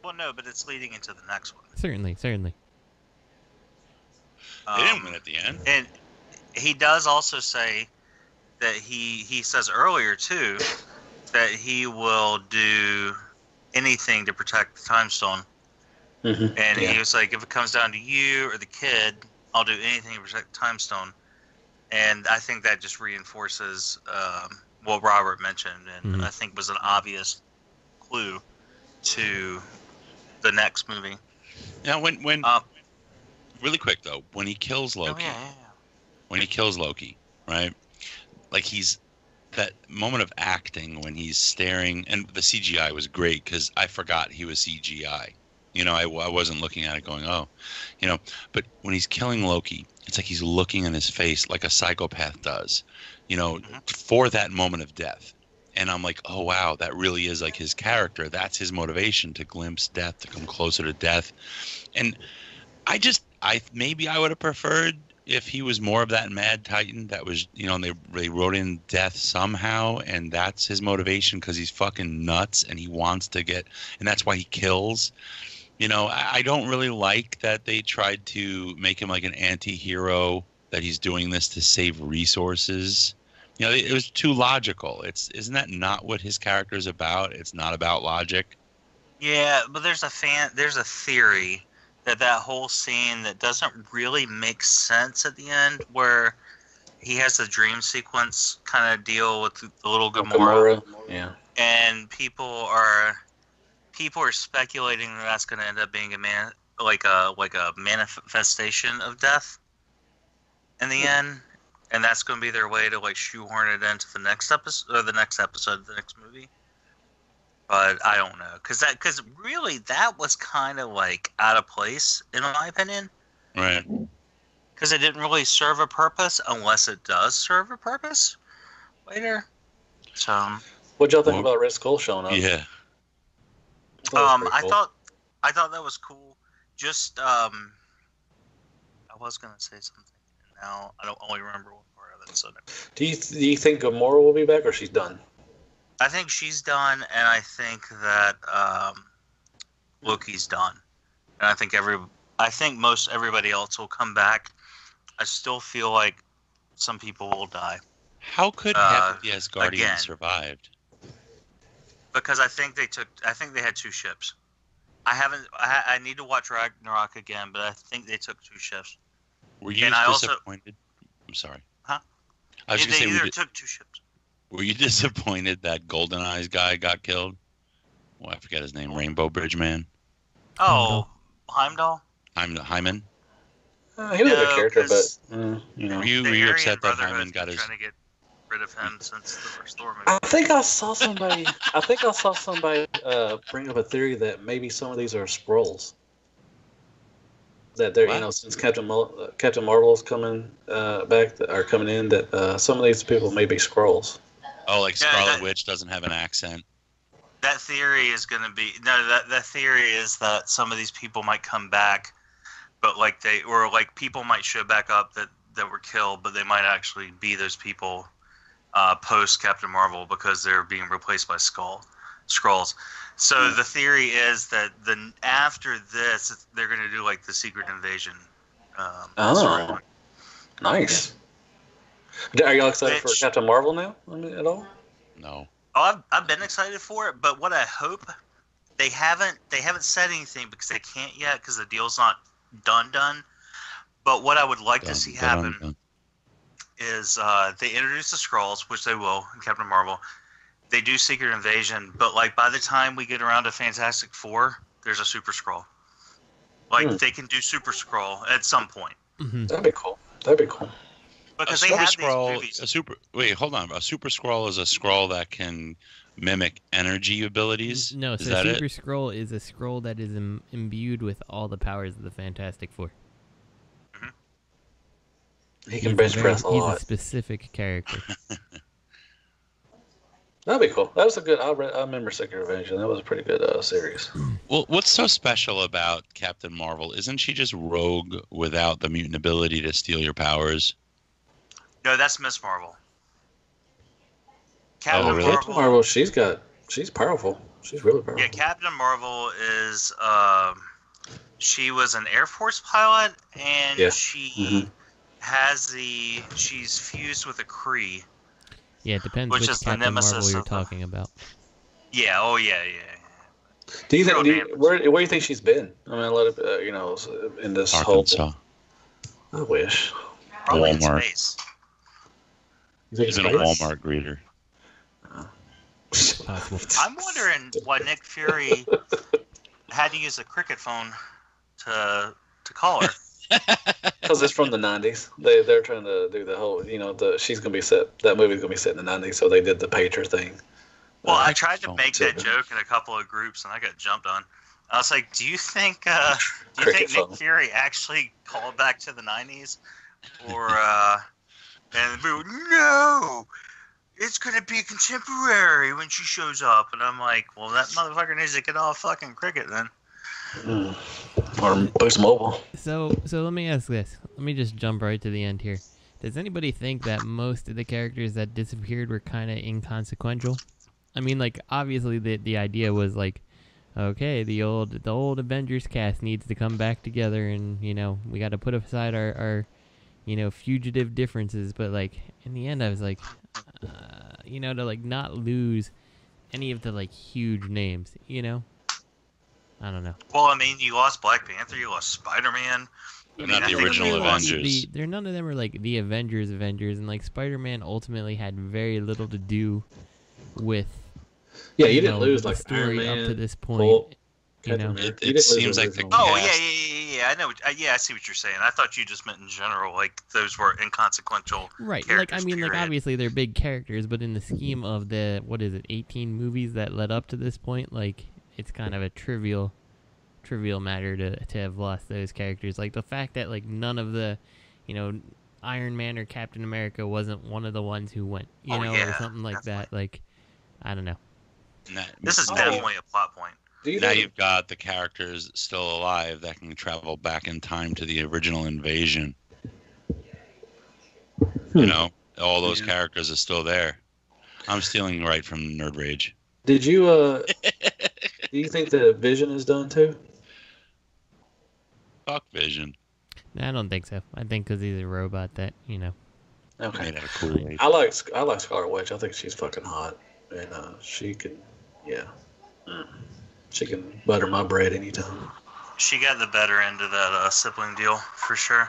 Well, no, but it's leading into the next one. Certainly. They didn't win at the end. And he does also say that he says earlier, too, that he will do anything to protect the Time Stone. Mm-hmm. And he was like, if it comes down to you or the kid, I'll do anything to protect the Time Stone. And I think that just reinforces what Robert mentioned, and I think was an obvious clue to the next movie. Now, when really quick, though, when he kills Loki, when he kills Loki, right? Like, he's that moment of acting when he's staring, and the CGI was great because I forgot he was CGI. You know, I wasn't looking at it going, oh, you know, but when he's killing Loki, it's like he's looking in his face like a psychopath does, you know, for that moment of death. And I'm like, oh, wow, that really is like his character. That's his motivation, to glimpse death, to come closer to death. And maybe I would have preferred if he was more of that Mad Titan that was, you know, and they wrote in death somehow, and that's his motivation because he's fucking nuts and he wants to get, and that's why he kills. You know, I don't really like that they tried to make him like an anti-hero, that he's doing this to save resources. You know, it was too logical. Isn't that not what his character is about? It's not about logic. Yeah, but there's a theory that whole scene that doesn't really make sense at the end, where he has a dream sequence kind of deal with the little Gamora. Yeah. And people are speculating that that's going to end up being a manifestation of death in the end, and that's going to be their way to like shoehorn it into the next episode of the next movie. But I don't know, because really that was kind of like out of place in my opinion. Right. Because it didn't really serve a purpose, unless it does serve a purpose later. So. What'd y'all think about Red Skull showing up? Yeah. I thought that was cool. Just I was gonna say something. Now I don't only remember one part of it. So. Do you think Gamora will be back, or she's done? I think she's done, and I think that Loki's done, and I think most everybody else will come back. I still feel like some people will die. How could half of the Asgardians survived? Because I think they had 2 ships. I need to watch Ragnarok again, but I think they took 2 ships. Were you disappointed? I'm sorry. Huh? I was they either took 2 ships. Were you disappointed that Golden Eyes guy got killed? Well, I forget his name. Rainbow Bridge Man. Oh, Heimdall? Hyman? He was a good character, but you know. Were you upset that Hyman got his? Trying to get rid of him since the first Thor movie. I think I saw somebody bring up a theory that maybe some of these are Skrulls. that they're since Captain Marvel's coming back or coming in, that some of these people may be Skrulls. Oh, like Scarlet Witch doesn't have an accent. That theory is going to be that theory is that some of these people might come back, but people might show back up that were killed, but they might actually be those people post Captain Marvel because they're being replaced by Skrulls. So the theory is that after this, they're going to do like the Secret Invasion. Nice. Are y'all excited for Captain Marvel now? At all? No. Oh, I've been excited for it, but what I hope they haven't said anything because they can't yet because the deal's not done. But what I would like to see happen is they introduce the Skrulls, which they will in Captain Marvel. They do Secret Invasion, but like by the time we get around to Fantastic Four, there's a Super Skrull. Like they can do Super Skrull at some point. Mm-hmm. That'd be cool. Because they have these movies. A Super Skrull is a Skrull that can mimic energy abilities. No, so Super Skrull is a Skrull that is imbued with all the powers of the Fantastic Four. Mm-hmm. He can bench press a lot. He's a specific character. That'd be cool. That was a good. I remember Secret Invasion. That was a pretty good series. Well, what's so special about Captain Marvel? Isn't she just rogue without the mutant ability to steal your powers? No, that's Miss Marvel. Captain Marvel, she's powerful. She's really powerful. Yeah, Captain Marvel is. She was an Air Force pilot, and she she's fused with a Kree. Yeah, it depends which Captain Marvel you're talking about. Yeah. Oh, yeah. Do you think? Where do you think she's been? I mean, in this Arkansas. I wish. Probably Walmart. In space. She's in a Walmart greeter. I'm wondering why Nick Fury had to use a cricket phone to call her. Because it's from the 90s. They're trying to do the whole, she's going to be set, that movie's going to be set in the 90s, so they did the pager thing. Well, I tried to make that joke in a couple of groups, and I got jumped on. I was like, do you think Nick Fury actually called back to the 90s? Or, and we were, no, it's going to be contemporary when she shows up. And I'm like, well, that motherfucker needs to get off fucking cricket then. Or Boost Mobile. So let me ask this. Let me just jump right to the end here. Does anybody think that most of the characters that disappeared were kind of inconsequential? I mean, like, obviously the idea was like, okay, the old Avengers cast needs to come back together, and we got to put aside our fugitive differences. But like in the end, I was like, to like not lose any of the like huge names, I don't know. Well, I mean, you lost Black Panther, you lost Spider-Man. But not the original Avengers. None of them are like the Avengers, and like Spider-Man ultimately had very little to do with. Yeah, you didn't lose like story Iron Man, up to this point. It seems like the Oh yeah. I know. I see what you're saying. I thought you just meant in general, like those were inconsequential. Right. Like like obviously they're big characters, but in the scheme of the 18 movies that led up to this point, like it's kind of a trivial matter to have lost those characters. Like the fact that like none of the, Iron Man or Captain America wasn't one of the ones who went, or something like that. Like, I don't know. This is definitely a plot point. Now you've got the characters still alive that can travel back in time to the original invasion. All those characters are still there. I'm stealing right from Nerd Rage. Did you, do you think that Vision is done too? Fuck Vision. No, I don't think so. I think because he's a robot that, Okay. Made out of Kool-Aid. I like Scarlet Witch. I think she's fucking hot. And she can, she can butter my bread anytime. She got the better end of that sibling deal, for sure.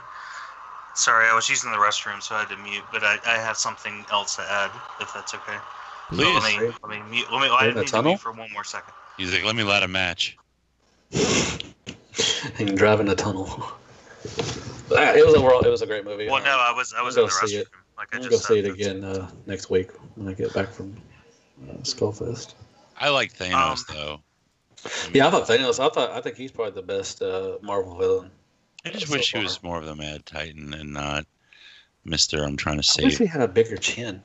Sorry, I was using the restroom, so I had to mute, but I have something else to add, if that's okay. Please. Let me mute. I need to mute for one more second. He's like, let me light a match. And driving a tunnel. It was a great movie. Well, no, I was in the restroom. I'm going to see it again next week when I get back from Skullfest. I like Thanos, though. Yeah, I thought Thanos. I think he's probably the best Marvel villain. I just wish he was more of the Mad Titan and not Mr. I'm trying to I wish save. he had a bigger chin,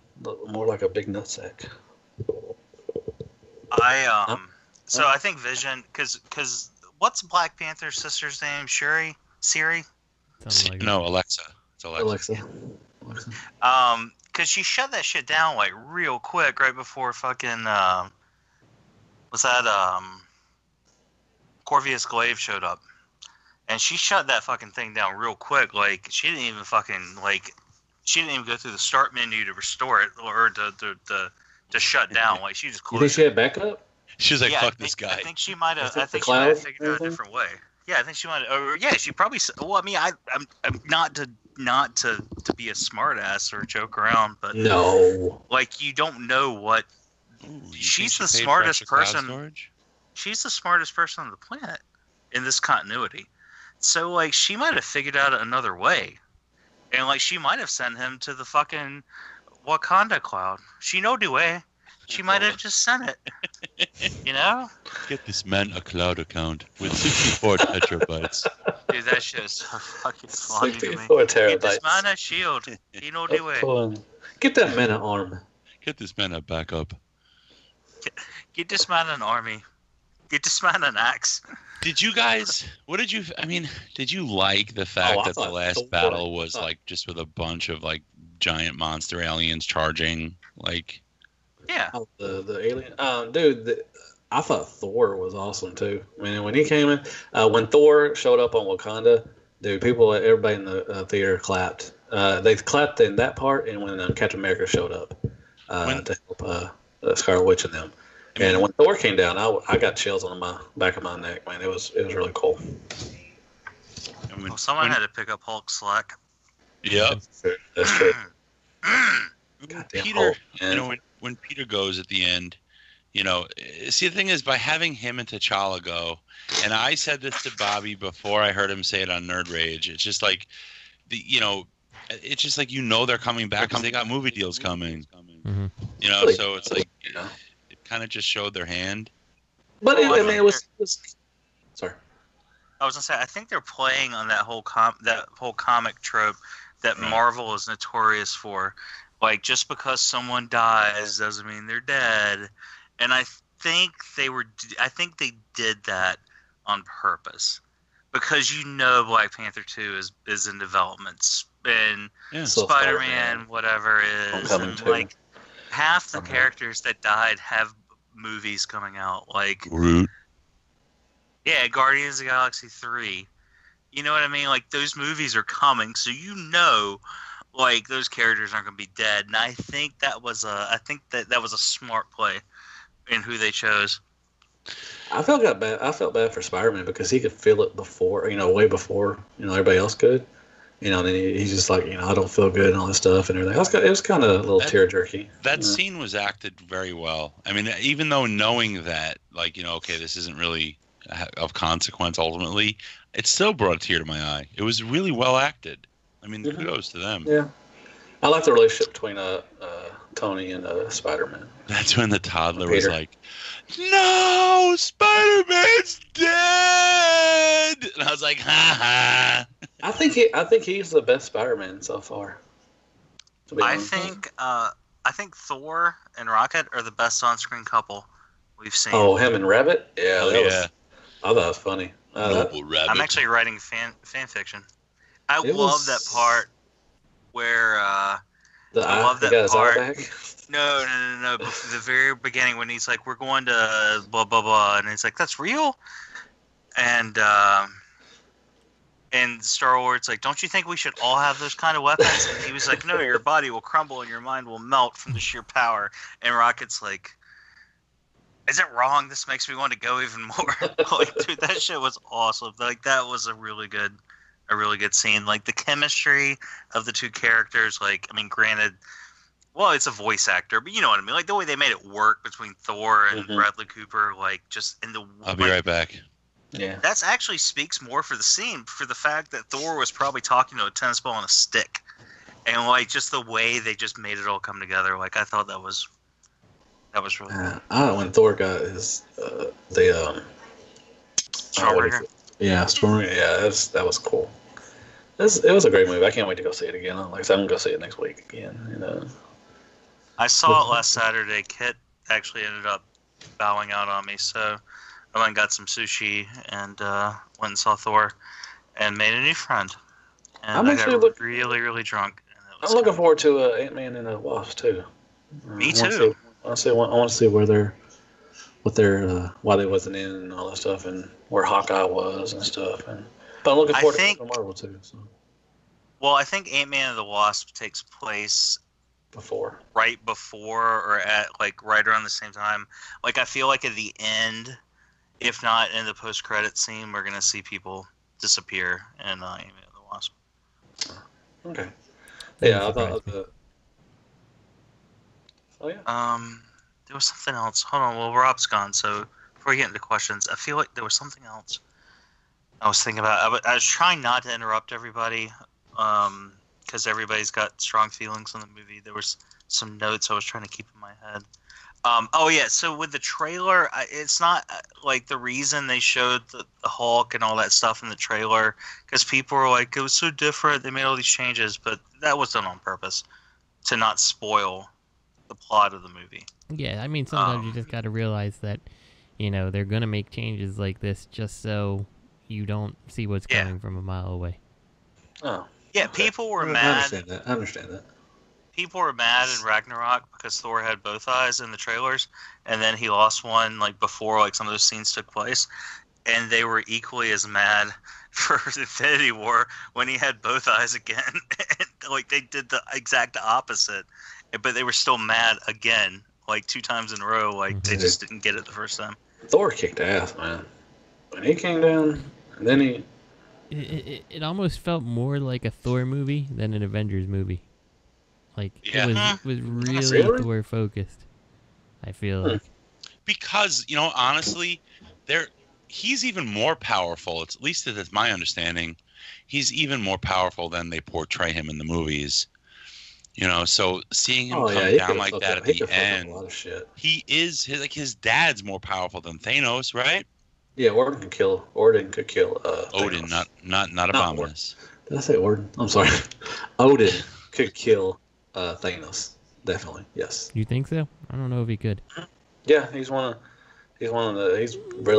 more like a big nutsack. So I think Vision, because what's Black Panther's sister's name? Siri? Like no, Alexa. It's Alexa. Because she shut that shit down like real quick right before fucking was that Corvus Glaive showed up, and she shut that fucking thing down real quick. Like she didn't even go through the start menu to restore it or to shut down. Like she just closed. You think she had backup? She was like, "Fuck this guy." I think she might have. I think she might have figured out a different way. Yeah, I think she might. Yeah, she probably. Well, I mean, I'm not to be a smartass or joke around, but no, like you don't know what. She's the smartest person. She's the smartest person on the planet in this continuity. So like, she might have figured out another way, and like, she might have sent him to the fucking Wakanda cloud. She know the way. She might have just sent it. You know? Get this man a cloud account with 64 terabytes. Dude, that shit is so fucking funny to me. 64 terabytes. Get this man a shield. You know the way. Get that man an arm. Get this man a backup. Get this man an army. Get this man an axe. Did you guys? Did you like the fact that the last battle was like just with a bunch of like giant monster aliens charging? Like. Yeah. Oh, the alien. Dude, I thought Thor was awesome too. I mean, when he came in, when Thor showed up on Wakanda, dude, everybody in the theater clapped. They clapped in that part, and when Captain America showed up to help Scarlet Witch and them. And when Thor came down, I got chills on my back of my neck. Man, it was really cool. Well, someone had to pick up Hulk's slack. Yep, that's true. Peter, when Peter goes at the end, see, the thing is, by having him and T'Challa go, and I said this to Bobby before I heard him say it on Nerd Rage, it's just like, it's just like, they're coming back because they got movie deals coming. Mm-hmm. So it's like, it kind of just showed their hand. But it was sorry. I was gonna say, I think they're playing on that whole comic trope that Marvel is notorious for. Like, just because someone dies doesn't mean they're dead. And I think they did that on purpose. Because Black Panther 2 is in development. And Spider-Man, whatever is. And, like, half the characters that died have movies coming out. Like, Groot. Yeah, Guardians of the Galaxy 3. You know what I mean? Like, those movies are coming, so like, those characters aren't going to be dead, and I think that was a smart play in who they chose. I felt bad for Spider-Man because he could feel it before, way before, everybody else could. And then he's just like, I don't feel good and all this stuff and everything. It was kind of a little tear-jerky. That scene was acted very well. I mean, even though knowing that, like, okay, this isn't really of consequence ultimately, it still brought a tear to my eye. It was really well acted. I mean, kudos to them. Yeah. I like the relationship between Tony and Spider-Man. That's when the toddler was like, "No, Spider-Man's dead!" And I was like, "Ha ha!" I think he's the best Spider-Man so far. I think Thor and Rocket are the best on-screen couple we've seen. Oh, him and Rabbit? Yeah, I thought that was funny. I'm actually writing fan fiction. I love that part where I love that part. No. The very beginning when he's like, "We're going to blah blah blah," and it's like, "That's real." And Star-Lord's like, "Don't you think we should all have those kind of weapons?" And he was like, "No, your body will crumble and your mind will melt from the sheer power." And Rocket's like, "Is it wrong? This makes me want to go even more." Like, dude, that shit was awesome. Like, that was a really good scene. Like, the chemistry of the two characters, like, I mean, granted, well, it's a voice actor, but you know what I mean? Like, the way they made it work between Thor and Bradley Cooper, like, just in the... I'll be right back. Yeah. That's actually speaks more for the scene, for the fact that Thor was probably talking to a tennis ball on a stick. And, like, just the way they just made it all come together. Like, I thought that was really cool. When Thor got his, Stormbreaker? Stormbreaker. Yeah, Stormbreaker. Yeah, that was cool. It was a great movie. I can't wait to go see it again. Like I said, I'm gonna go see it next week again. I saw it last Saturday. Kit actually ended up bowing out on me, so I went and got some sushi and went and saw Thor and made a new friend. And I got really, really drunk. I'm looking forward to Ant-Man and the Wasp too. Me too. I want to see why they wasn't in and all that stuff, and where Hawkeye was and stuff. But I'm looking forward to Marvel too. So. Well, I think Ant-Man and the Wasp takes place right before, or at like right around the same time. Like I feel like at the end, if not in the post-credit scene, we're gonna see people disappear in Ant-Man and the Wasp. Okay. Yeah, I thought. Oh yeah. There was something else. Hold on. Well, Rob's gone, so before we get into questions, I feel like there was something else I was thinking about. I was trying not to interrupt everybody, because everybody's got strong feelings on the movie. There was some notes I was trying to keep in my head. Oh yeah. So with the trailer, it's not like the reason they showed the Hulk and all that stuff in the trailer, because people were like, it was so different. They made all these changes, but that was done on purpose to not spoil the plot of the movie. Yeah, I mean, sometimes you just got to realize that, they're going to make changes like this just so you don't see what's coming from a mile away. Oh. Yeah, okay. People were mad. I understand that. People were mad in Ragnarok because Thor had both eyes in the trailers, and then he lost one before some of those scenes took place. And they were equally as mad for Infinity War when he had both eyes again. They did the exact opposite. But they were still mad again, 2 times in a row. They just didn't get it the first time. Thor kicked ass, man. When he came down, and then he... It almost felt more like a Thor movie than an Avengers movie. It was really Thor focused, I feel like. Because, honestly, he's even more powerful. At least that's my understanding. He's even more powerful than they portray him in the movies. So seeing him come down like that at the end, he is his dad's more powerful than Thanos, right? Yeah, Odin could kill. Odin, not Abominus. Did I say Odin? I'm sorry. Odin could kill Thanos. Definitely, yes. You think so? I don't know if he could. Yeah, he's really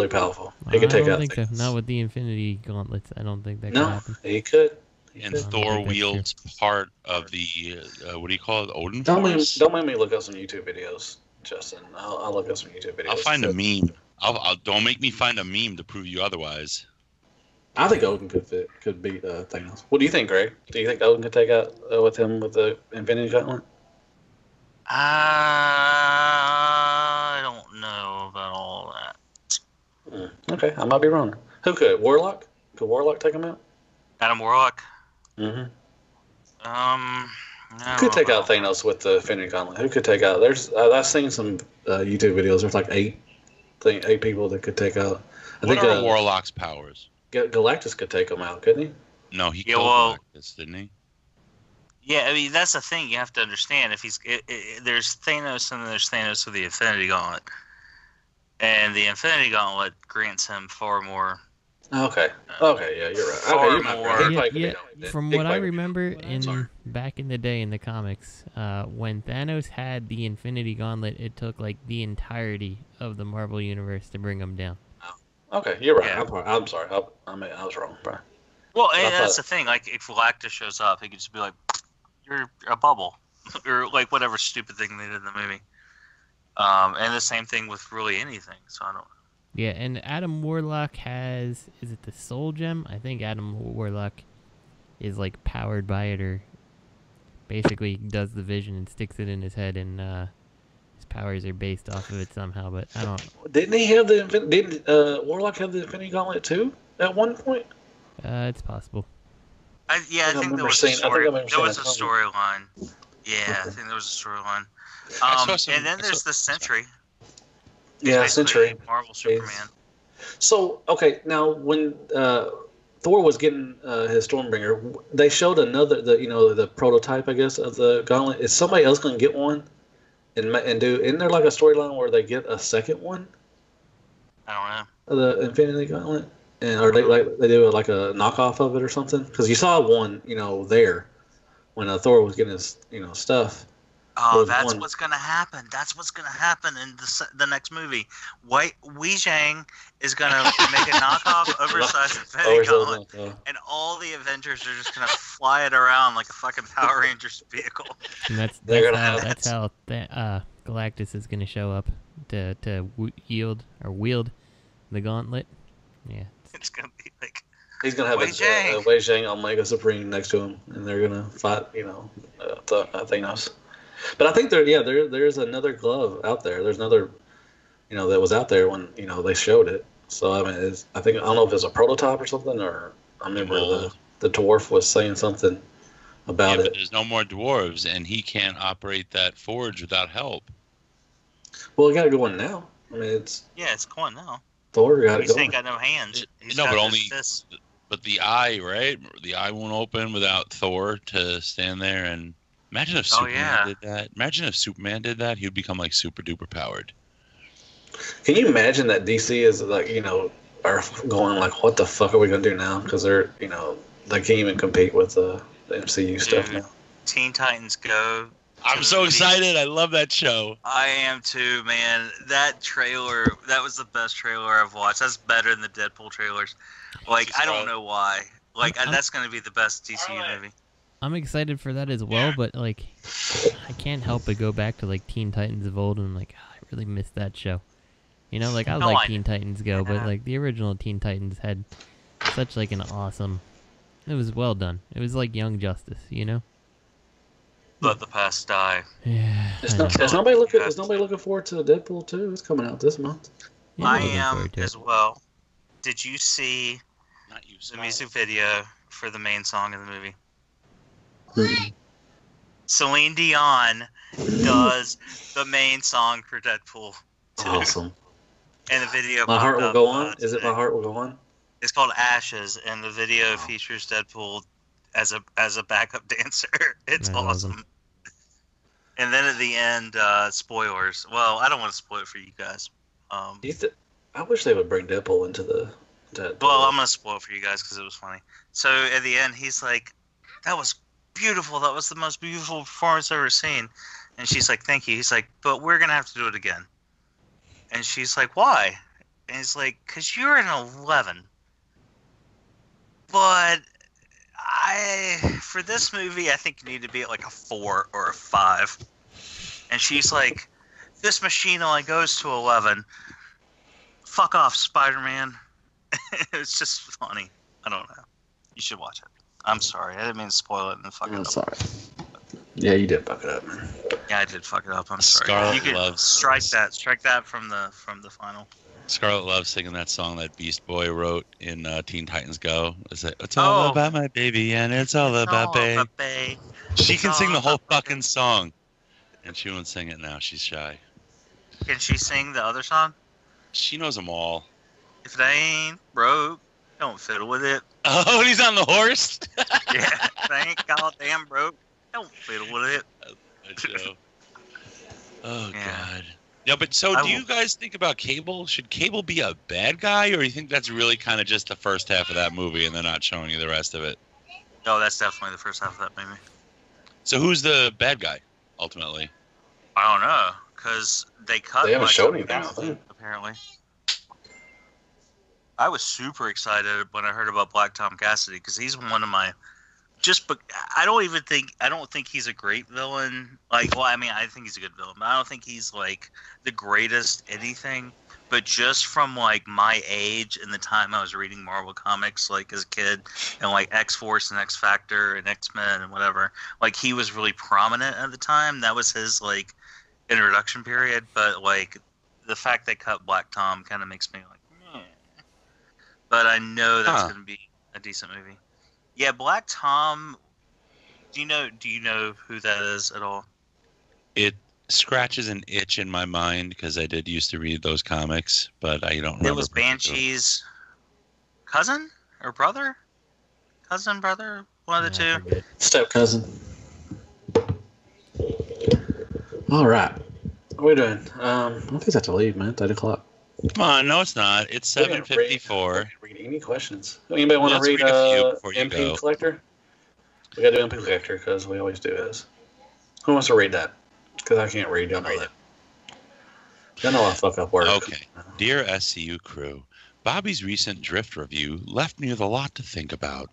powerful. He could take out Thanos. So. Not with the Infinity Gauntlets. I don't think that could happen. He could. And Thor wields part of the what do you call it? Odin Don't Force? make me look up some YouTube videos, Justin. I'll look up some YouTube videos. I'll find a meme. Don't make me find a meme to prove you otherwise. I think Odin could beat Thanos. What do you think, Greg? Do you think Odin could take out with the Infinity Gauntlet? I don't know about all that. Okay, I might be wrong. Who could? Warlock? Could Warlock take him out? Adam Warlock. Mm-hmm. No, who could take out Thanos with the Infinity Gauntlet? Who could take out? I've seen some YouTube videos. There's 8 people that could take out. What are Warlock's powers? Galactus could take him out, couldn't he? No, he killed Galactus, didn't he? Yeah, I mean that's the thing you have to understand. If there's Thanos and then there's Thanos with the Infinity Gauntlet, and the Infinity Gauntlet grants him far more. Okay, yeah, you're right. From what I remember back in the day in the comics, when Thanos had the Infinity Gauntlet, it took the entirety of the Marvel universe to bring him down. Okay, you're right. Yeah. I'm sorry. I was wrong, Brian. Well, and that's the thing. If Galactus shows up, he could just be like, "You're a bubble," or whatever stupid thing they did in the movie. And the same thing with really anything. So I don't. Yeah, and Adam Warlock is it the Soul Gem? I think Adam Warlock is powered by it, or basically does the vision and sticks it in his head, and his powers are based off of it somehow, but I don't... Didn't he have didn't Warlock have the Infinity Gauntlet too at one point? It's possible. I think there was a storyline. Yeah, I think there was a storyline. And then there's the Sentry. Yeah, Sentry. Marvel Superman. So, okay, now when Thor was getting his Stormbringer, they showed the prototype, I guess, of the gauntlet. Is somebody else going to get one and do? Isn't there a storyline where they get a second one? I don't know. The Infinity Gauntlet. and or they do like a knockoff of it or something? Because you saw one, there when Thor was getting his, stuff. Oh, that's what's gonna happen. That's what's gonna happen in the next movie. Wei Zhang is gonna make a knockoff, oversized Infinity Gauntlet, and all the Avengers are just gonna fly it around like a fucking Power Rangers vehicle. And that's how Galactus is gonna show up to wield the gauntlet. Yeah, it's gonna be like he's gonna have Wei Zhang Omega Supreme next to him, and they're gonna fight. Thanos. But I think there's another glove out there. There's another, that was out there when they showed it. So I mean, I don't know if it's a prototype or something, or I remember the dwarf was saying something about it. But there's no more dwarves, and he can't operate that forge without help. Well, he got it going now. I mean, it's going now. Thor got it going. He ain't got no hands. But the eye, right? The eye won't open without Thor to stand there and. Imagine if Superman did that. Imagine if Superman did that. He would become like super duper powered. Can you imagine that DC is like, are going like, what the fuck are we gonna do now? Because they're, they can't even compete with the MCU stuff now. Teen Titans Go. I'm so excited. I love that show. I am too, man. That trailer, that was the best trailer I've watched. That's better than the Deadpool trailers. Like, I don't know why. Like, that's gonna be the best DCU movie. I'm excited for that as well, but like, I can't help but go back to like Teen Titans of old, and I'm like, I really missed that show. I like Teen Titans Go, but like the original Teen Titans had such like an awesome. It was well done. It was like Young Justice, Let the past die. Yeah. Is nobody looking forward to Deadpool 2? It's coming out this month. Yeah, I am as well. Did you see the music video for the main song of the movie? Celine Dion does the main song for Deadpool 2. Awesome. And the video. My Heart Will Go On? Is it My Heart Will Go On? It's called Ashes, and the video features Deadpool as a backup dancer. It's awesome. And then at the end, spoilers. Well, I don't want to spoil it for you guys. I wish they would bring Deadpool into the. Well, I'm gonna spoil it for you guys because it was funny. So at the end, he's like, "That was beautiful. That was the most beautiful performance I've ever seen." And she's like, "Thank you." He's like, "But we're gonna have to do it again." And she's like, "Why?" And he's like, "'Cause you're an 11. But for this movie, I think you need to be at like a 4 or a 5. And she's like, "This machine only goes to 11. Fuck off, Spider-Man." It's just funny. I don't know. You should watch it. I'm sorry. I didn't mean to spoil it and fuck it up. Sorry. Yeah, you did fuck it up, man. Yeah, I did fuck it up. I'm sorry. Scarlet you could loves strike that from the final. Scarlet loves singing that song that Beast Boy wrote in Teen Titans Go. It's all about my baby, and it's all about babe. She can sing the whole fucking song, and she won't sing it now. She's shy. Can she sing the other song? She knows them all. If it ain't broke, don't fiddle with it. Oh, he's on the horse? Yeah, if it ain't goddamn broke, don't fiddle with it. Oh, God. Yeah, but so do you guys think about Cable? Should Cable be a bad guy, or you think that's really kind of just the first half of that movie and they're not showing you the rest of it? No, that's definitely the first half of that movie. So who's the bad guy, ultimately? I don't know, because they haven't shown anything, apparently. I was super excited when I heard about Black Tom Cassidy, because he's one of my... I don't think he's a great villain. Like, well, I mean, I think he's a good villain, but I don't think he's like the greatest anything. But just from like my age and the time I was reading Marvel comics, like as a kid, and like X-Force and X-Factor and X-Men and whatever, like he was really prominent at the time. That was his like introduction period. But like the fact they cut Black Tom kind of makes me like, but I know that's going to be a decent movie. Yeah, Black Tom. Do you know who that is at all? It scratches an itch in my mind because I did used to read those comics, but I don't remember. It was Banshee's cousin or brother? Cousin, brother? One of the two. Step cousin. All right. What are we doing? I think I have to leave, man. 8 o'clock. Come on, no, it's not. It's 7:54. Read any questions? Anybody want to read MP Collector? We got to do MP Collector because we always do this. Who wants to read that? Because I can't read. Y'all know that. Y'all know I fuck up words. Okay. Dear SCU crew, Bobby's recent drift review left me with a lot to think about.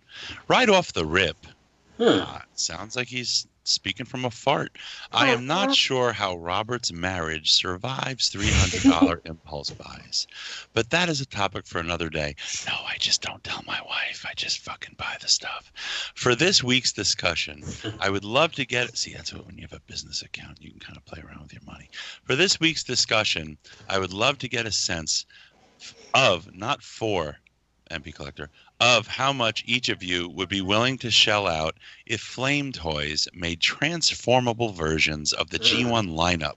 Right off the rip, sounds like he's speaking from a fart. I am not sure how Robert's marriage survives $300 impulse buys, but that is a topic for another day. No, I just don't tell my wife. I just fucking buy the stuff. For this week's discussion, I would love to get... See, that's what when you have a business account, you can kind of play around with your money. For this week's discussion, I would love to get a sense of, not for MP Collector, of how much each of you would be willing to shell out if Flame Toys made transformable versions of the G1 lineup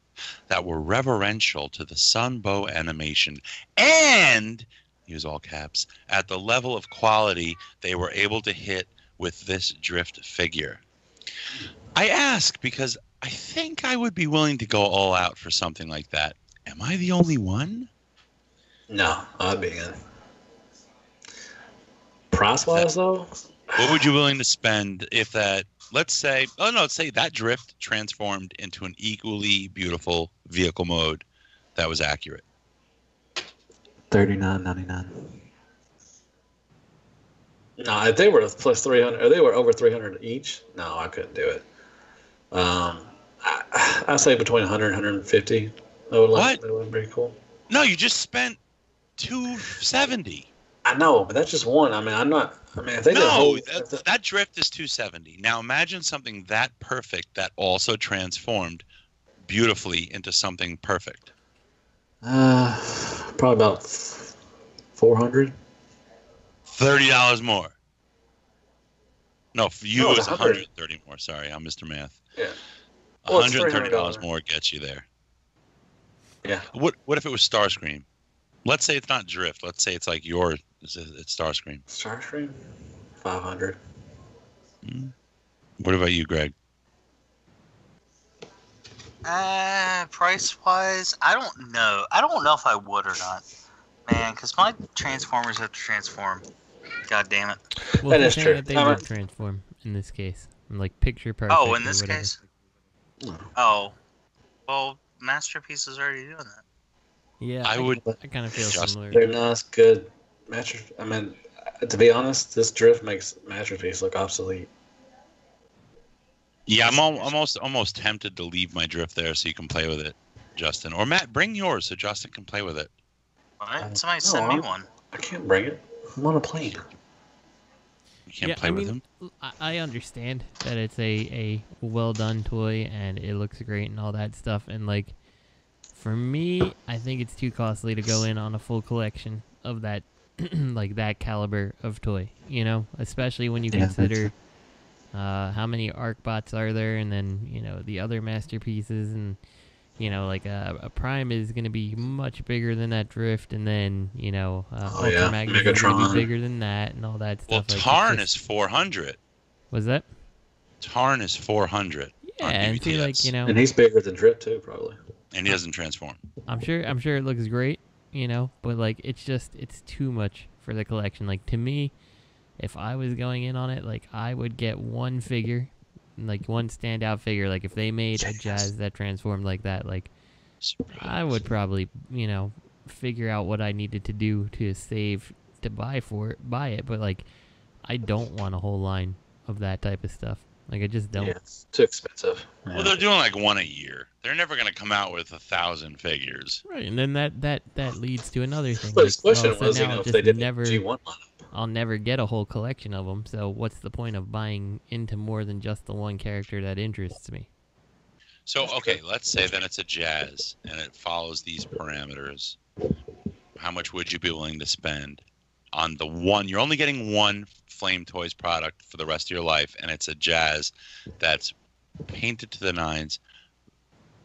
that were reverential to the Sunbow animation and, use all caps, at the level of quality they were able to hit with this drift figure. I ask because I think I would be willing to go all out for something like that. Am I the only one? No, I'd be in. Price-wise, though? What would you be willing to spend if that, let's say that drift transformed into an equally beautiful vehicle mode that was accurate? $39.99. No, if they were plus 300, or they were over 300 each, no, I couldn't do it. I'd say between 100 and 150. That would be cool. No, you just spent $270. I know, but that's just one. I mean, if they that drift is $270. Now imagine something that perfect that also transformed beautifully into something perfect. Probably about $400. $30 more. No, for you it's 130 more. Sorry, I'm Mr. Math. Yeah. Well, $130 more gets you there. Yeah. What if it was Starscream? Let's say it's not drift. Let's say it's like it's Starscream. Starscream? 500. What about you, Greg? Price-wise, I don't know. I don't know if I would or not, man, because my Transformers have to transform. God damn it. Well, that is true. That they would transform in this case, like picture perfect. Oh, in this case. Oh, well, Masterpiece is already doing that. Yeah, I kind of feel similar. They're not good. I mean, to be honest, this drift makes Masterpiece look obsolete. Yeah, I'm almost tempted to leave my drift there so you can play with it, Justin. Or Matt, bring yours so Justin can play with it. What? Somebody send me one. I can't bring it. I'm on a plane. You can't play with him? I understand that it's a well-done toy and it looks great and all that stuff. And, like, for me, I think it's too costly to go in on a full collection of that, like, that caliber of toy, you know? Especially when you consider how many ARC bots are there and then, you know, the other masterpieces and... You know, like a Prime is going to be much bigger than that drift, and then, you know, Ultra Magnus is going to be bigger than that, and all that stuff. Well, Tarn is 400. Was that? Tarn is 400. Yeah, and see, like, you know, and he's bigger than Drift too, probably. And he doesn't transform. I'm sure it looks great, you know, but like it's too much for the collection. Like to me, if I was going in on it, like I would get one figure. Like one standout figure, like if they made a Jazz that transformed like that, like I would probably, you know, figure out what I needed to do to save to buy it, but like I don't want a whole line of that type of stuff. Like I just don't. Yeah, it's too expensive. Well, they're doing like one a year. They're never going to come out with 1,000 figures. Right, and then that leads to another thing. But his question was, you know, if they did never, G1 lineup. I'll never get a whole collection of them, so what's the point of buying into more than just the one character that interests me? So, okay, let's say then it's a Jazz, and it follows these parameters. How much would you be willing to spend on the one? You're only getting one Flame Toys product for the rest of your life, and it's a Jazz that's painted to the nines,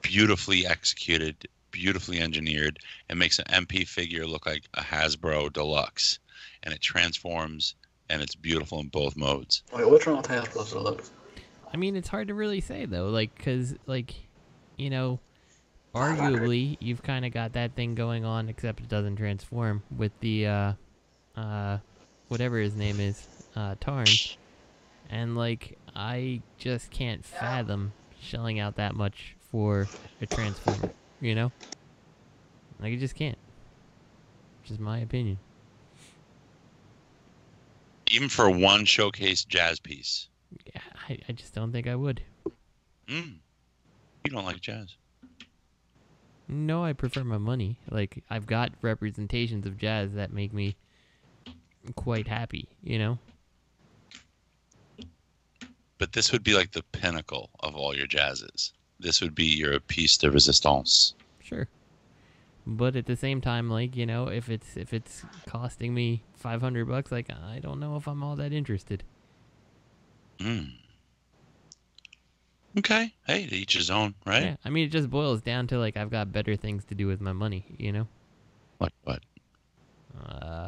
beautifully executed, beautifully engineered, and makes an MP figure look like a Hasbro Deluxe. And it transforms, and it's beautiful in both modes. Wait, what's wrong with Hasbro's Deluxe? I mean, it's hard to really say, though, like, because, like, you know, arguably, you've kind of got that thing going on, except it doesn't transform, with the, whatever his name is, Tarn. And, like, I just can't fathom shelling out that much for a transformer, you know? Like, I just can't. Just my opinion. Even for one showcase jazz piece. Yeah, I just don't think I would. You don't like jazz? No, I prefer my money. Like, I've got representations of jazz that make me quite happy, you know? But this would be like the pinnacle of all your jazzes. This would be your piece de resistance. Sure. But at the same time, like, you know, if it's costing me $500, like, I don't know if I'm all that interested. Okay. Hey, to each his own, right? Yeah, I mean, it just boils down to, like, I've got better things to do with my money, you know? Like what?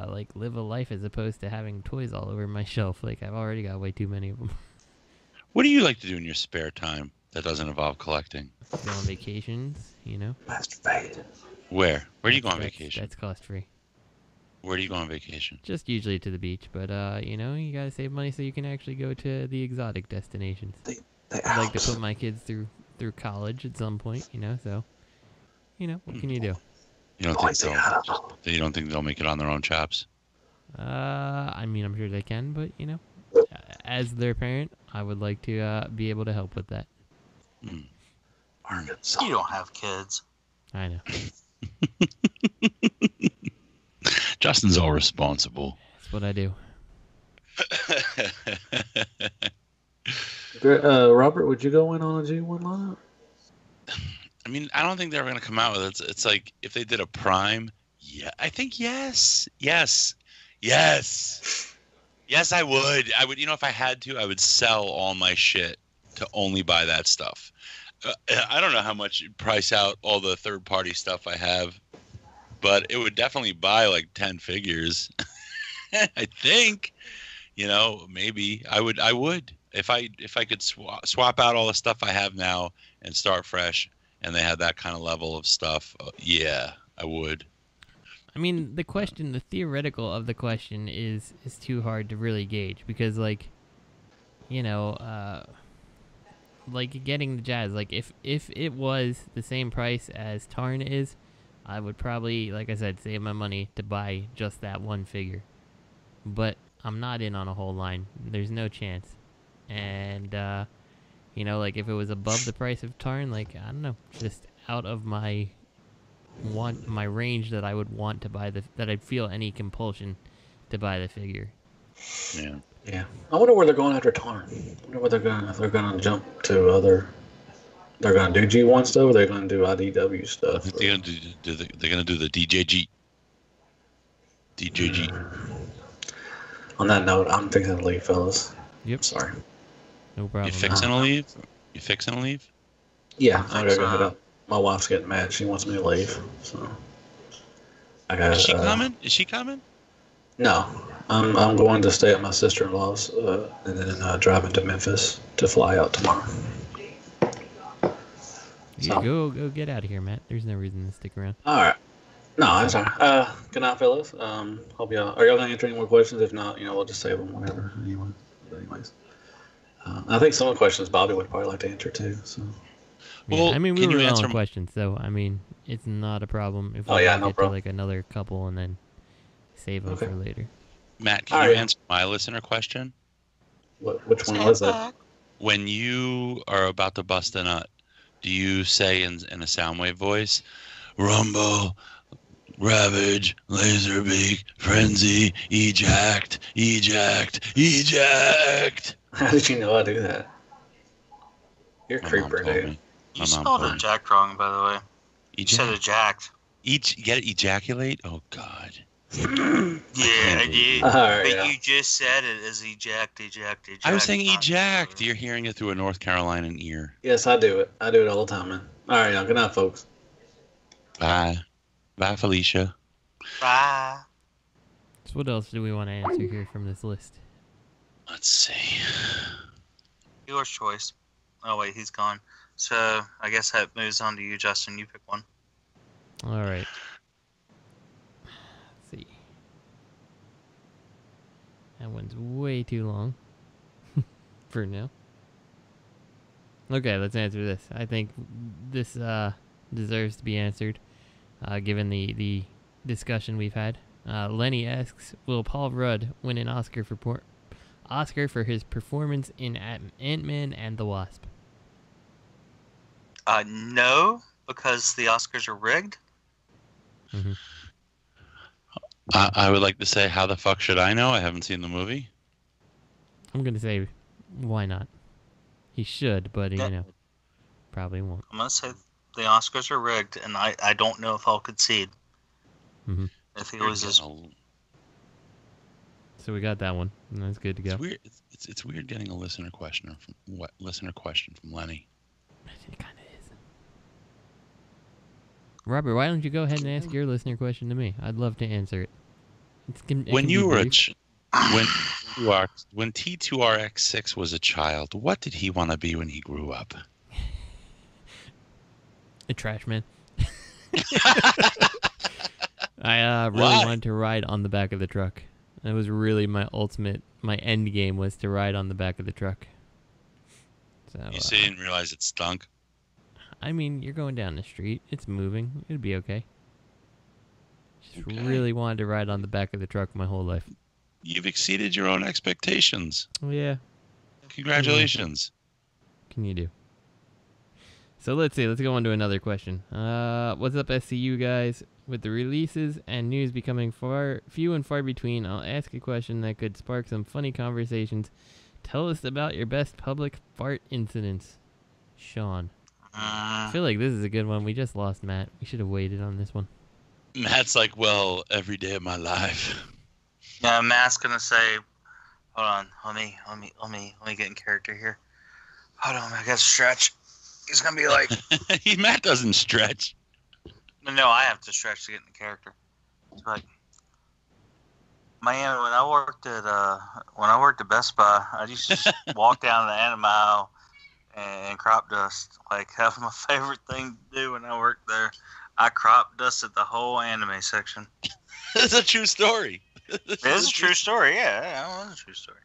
Like, live a life as opposed to having toys all over my shelf. Like, I've already got way too many of them. What do you like to do in your spare time that doesn't involve collecting? Go on vacations, you know? Masturbate. Where? Where do you go on vacation? That's cost-free. Where do you go on vacation? Just usually to the beach, but, you know, you gotta save money so you can actually go to the exotic destinations. I'd like to put my kids through college at some point, you know, so, you know, what can you do? You don't think they'll make it on their own chops? I mean, I'm sure they can, but, you know, as their parent, I would like to be able to help with that. You don't have kids. I know. Justin's all responsible. That's what I do. Robert, would you go in on a G1 lineup? I mean, I don't think they're going to come out with it. It's like if they did a Prime, yeah, I think yes, I would. You know, if I had to, I would sell all my shit to only buy that stuff. I don't know how much you'd price out all the third-party stuff I have, but it would definitely buy like 10 figures. I think, you know, maybe I would if I could swap out all the stuff I have now and start fresh, and they had that kind of level of stuff. Yeah, I would. I mean, the theoretical of the question is too hard to really gauge because, like, you know, like getting the jazz, like if it was the same price as Tarn is, I would probably, like I said, save my money to buy just that one figure. But I'm not in on a whole line. There's no chance. And, you know, like if it was above the price of Tarn, like, I don't know, just out of my range that I would want to buy that I'd feel any compulsion to buy the figure. Yeah. Yeah. I wonder where they're going after Tarn. I wonder what if they're gonna jump to other. They're gonna do G1 stuff, or they're gonna do IDW stuff. They're gonna do the DJG. On that note, I'm fixing to leave, fellas. Yep. Sorry. No problem. You fixing to leave? Yeah, I gotta go head up. My wife's getting mad. She wants me to leave, so I gotta. Is she coming? Is she coming? No, I'm going to stay at my sister-in-law's, and then driving to Memphis to fly out tomorrow. Yeah, go get out of here, Matt. There's no reason to stick around. All right. No, that's all right. Good night, fellas. Hope y'all gonna answer any more questions. If not, you know, we'll just save them whenever. Anyway, but anyways, I think some of the questions Bobby would probably like to answer too. So. Yeah, I mean, we were on questions, so I mean, it's not a problem if we get to like another couple and then save them for later. Matt, can you answer my listener question? Which one was that? When you are about to bust a nut, do you say in a Soundwave voice, Rumble, Ravage, Laserbeak, Frenzy, Eject, Eject, Eject? How did you know I do that? You're a creeper, dude. You spelled eject wrong, by the way. You said ejact. Get ejaculate? Oh, God. Yeah, I did. But you just said it as eject. I was saying eject. You're hearing it through a North Carolinian ear. Yes, I do it. I do it all the time, man. All right, y'all. Good night, folks. Bye. Bye, Felicia. Bye. So what else do we want to answer here from this list? Let's see. Your choice. Oh, wait, he's gone. So I guess that moves on to you, Justin. You pick one. All right. Let's see. That one's way too long for now. Okay, let's answer this. I think this deserves to be answered, given the discussion we've had. Lenny asks, will Paul Rudd win an Oscar for his performance in Ant-Man and the Wasp? No, because the Oscars are rigged. Mm-hmm. I would like to say, how the fuck should I know? I haven't seen the movie. I'm going to say, why not? He should, but, probably won't. I'm going to say the Oscars are rigged, and I don't know if I'll concede. Mm-hmm. If he was just... So we got that one. That's good to go. It's weird. It's weird getting a listener question from Lenny. It kind of is. Robert, why don't you go ahead and ask your listener question to me? I'd love to answer it. When T2RX6 was a child, what did he want to be when he grew up? A trash man. I really wanted to ride on the back of the truck. That was really my end game was to ride on the back of the truck. So you say you didn't realize it stunk? I mean, you're going down the street. It's moving. It'd be okay. Just really wanted to ride on the back of the truck my whole life. You've exceeded your own expectations. Oh, yeah. Congratulations. What can you do? So let's see. Let's go on to another question. What's up, SCU guys? With the releases and news becoming few and far between, I'll ask a question that could spark some funny conversations. Tell us about your best public fart incidents. Sean. I feel like this is a good one. We just lost Matt. We should have waited on this one. Matt's like, well, every day of my life. Yeah, Matt's gonna say, hold on, let me get in character here. Hold on, I gotta stretch. He's gonna be like, Matt doesn't stretch. No, I have to stretch to get in character. It's like, man, when I worked at Best Buy, I used to just walk down the anime aisle and crop dust. Like, that was my favorite thing to do when I worked there. I crop dusted the whole anime section. It's a true story. It is a true story, yeah. It was a true story.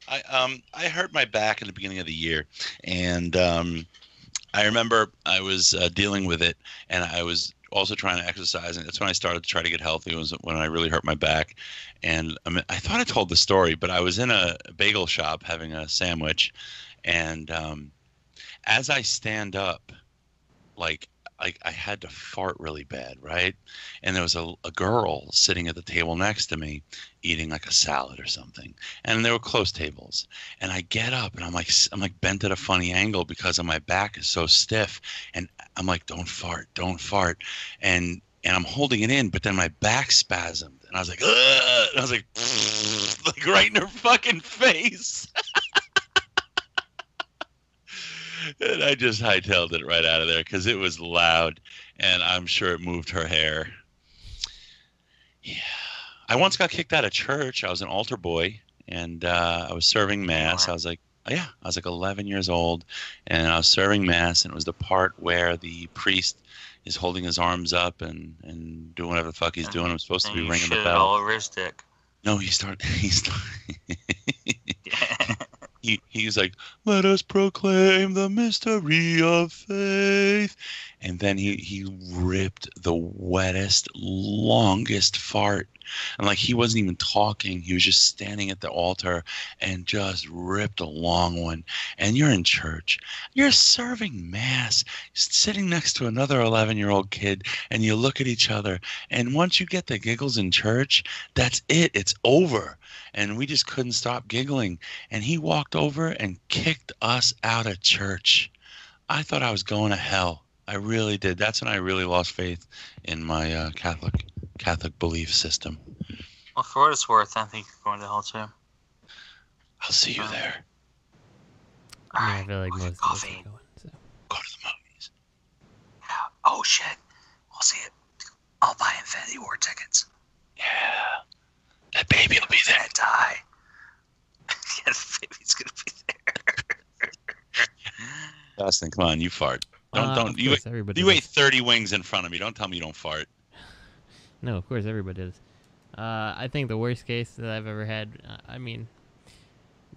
I hurt my back at the beginning of the year, and I remember I was dealing with it, and I was also trying to exercise, and that's when I started to try to get healthy. It was when I really hurt my back, and I thought I told the story, but I was in a bagel shop having a sandwich, and as I stand up, like I had to fart really bad, right? And there was a girl sitting at the table next to me eating like a salad or something. And there were close tables. And I get up and I'm like bent at a funny angle because of my back is so stiff. And I'm like, don't fart. And I'm holding it in, but then my back spasmed. And I was like, ugh! And I was like right in her fucking face. And I just hightailed it right out of there because it was loud, and I'm sure it moved her hair. Yeah. I once got kicked out of church. I was an altar boy, and I was serving Mass. I was like 11 years old, and I was serving Mass, and it was the part where the priest is holding his arms up and doing whatever the fuck he's doing. I'm supposed to be ringing the bell. All over his dick. No, He's like, let us proclaim the mystery of faith. And then he ripped the wettest, longest fart. And like he wasn't even talking. He was just standing at the altar and just ripped a long one. And you're in church. You're serving Mass, sitting next to another 11-year-old kid, and you look at each other. And once you get the giggles in church, that's it. It's over. And we just couldn't stop giggling. And he walked over and kicked us out of church. I thought I was going to hell. I really did. That's when I really lost faith in my Catholic belief system. Well, for what it's worth, I think you're going to hell too. I'll see you there. All right, I feel like most of us are going, so. Go to the movies. Oh shit! We'll see it. I'll buy Infinity War tickets. Yeah. That baby will be there. Gonna die. Yeah, the baby's gonna be there. Austin, come on, you fart. Don't you ate 30 wings in front of me. Don't tell me you don't fart. No, of course everybody does. I think the worst case that I've ever had,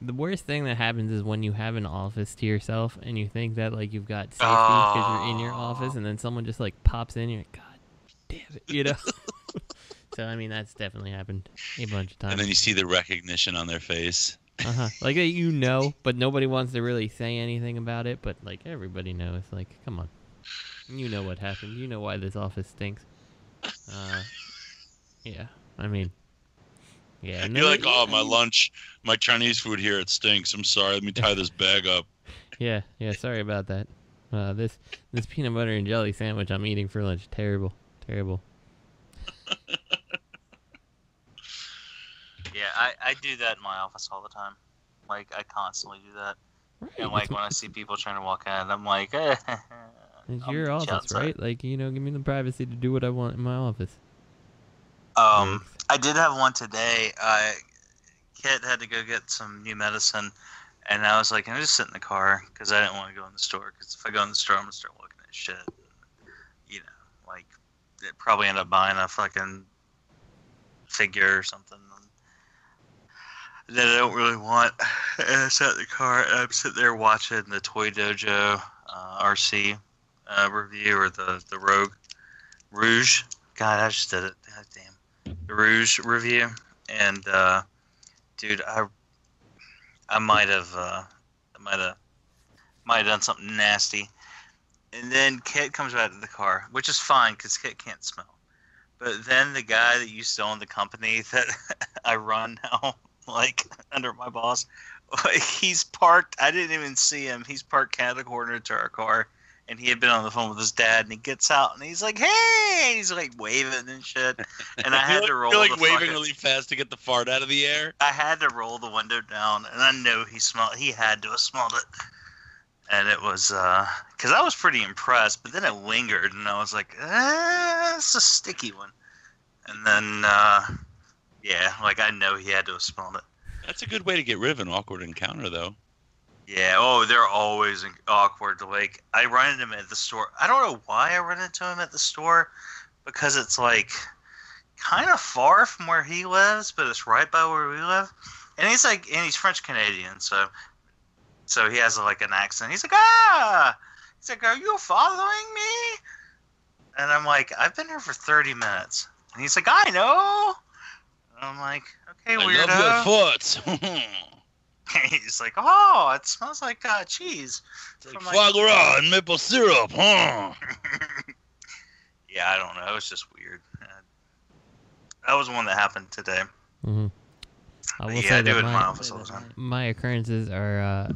the worst thing that happens is when you have an office to yourself and you think that like you've got safety because you're in your office, and then someone just like pops in, you're like, God damn it, you know? So, I mean, that's definitely happened a bunch of times. And then you see the recognition on their face. Like, you know, but nobody wants to really say anything about it, but, like, everybody knows. Like, come on. You know what happened. You know why this office stinks. Yeah, I mean, yeah. You're like, oh, my lunch, my Chinese food here, it stinks. I'm sorry. Let me tie this bag up. Yeah, sorry about that. This peanut butter and jelly sandwich I'm eating for lunch, terrible. Yeah, I do that in my office all the time. Like, I constantly do that. Right. And, like, when I see people trying to walk in, I'm like, it's your office, right? Like, you know, give me the privacy to do what I want in my office. I did have one today. Kit had to go get some new medicine, and I was like, I'm just sit in the car, because I didn't want to go in the store, because if I go in the store, I'm going to start looking at shit. You know, like, probably end up buying a fucking figure or something that I don't really want. And I sat in the car, and I'm sitting there watching the Toy Dojo RC review, or the Rogue Rouge. God, I just did it. God damn. The Rouge review. And, dude, I might have done something nasty. And then Kit comes back to the car, which is fine, because Kit can't smell. But then the guy that used to own the company that I run now, like, under my boss, he's parked. I didn't even see him. He's parked catty corner to our car, and he had been on the phone with his dad, and he gets out, and he's like, hey! He's, like, waving and shit. And I had to roll You're, like, waving really fast to get the fart out of the air? I had to roll the window down, and I know he had to have smelled it. And it was, because I was pretty impressed, but then it lingered, and I was like, it's a sticky one. And then, yeah, like, I know he had to have smelled it. That's a good way to get rid of an awkward encounter, though. Yeah, they're always awkward. Like, I run into him at the store. I don't know why I run into him at the store, because it's, like, kind of far from where he lives, but it's right by where we live. And he's, like, he's French-Canadian, so he has, like, an accent. He's like, He's like, are you following me? And I'm like, I've been here for 30 minutes. And he's like, I know. And I'm like, okay, weirdo. I love your foot. He's like, oh, it smells like cheese. It's like foie gras and maple syrup, huh? Yeah, I don't know. It's just weird. That was one that happened today. Mm-hmm. I will say I do it in my office all the time. My occurrences are,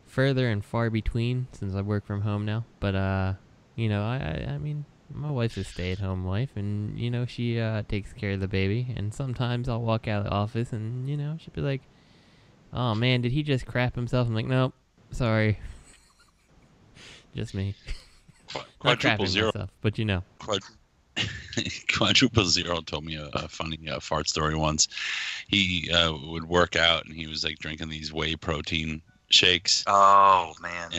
further and far between since I work from home now. But, I mean, my wife's a stay-at-home wife, and, she takes care of the baby. And sometimes I'll walk out of the office, and, she'll be like, oh, man, did he just crap himself? I'm like, nope, sorry. Just me. Quadruple zero. Myself, but Quadruple Zero told me a funny fart story once. He would work out, and he was like drinking these whey protein shakes. Oh man!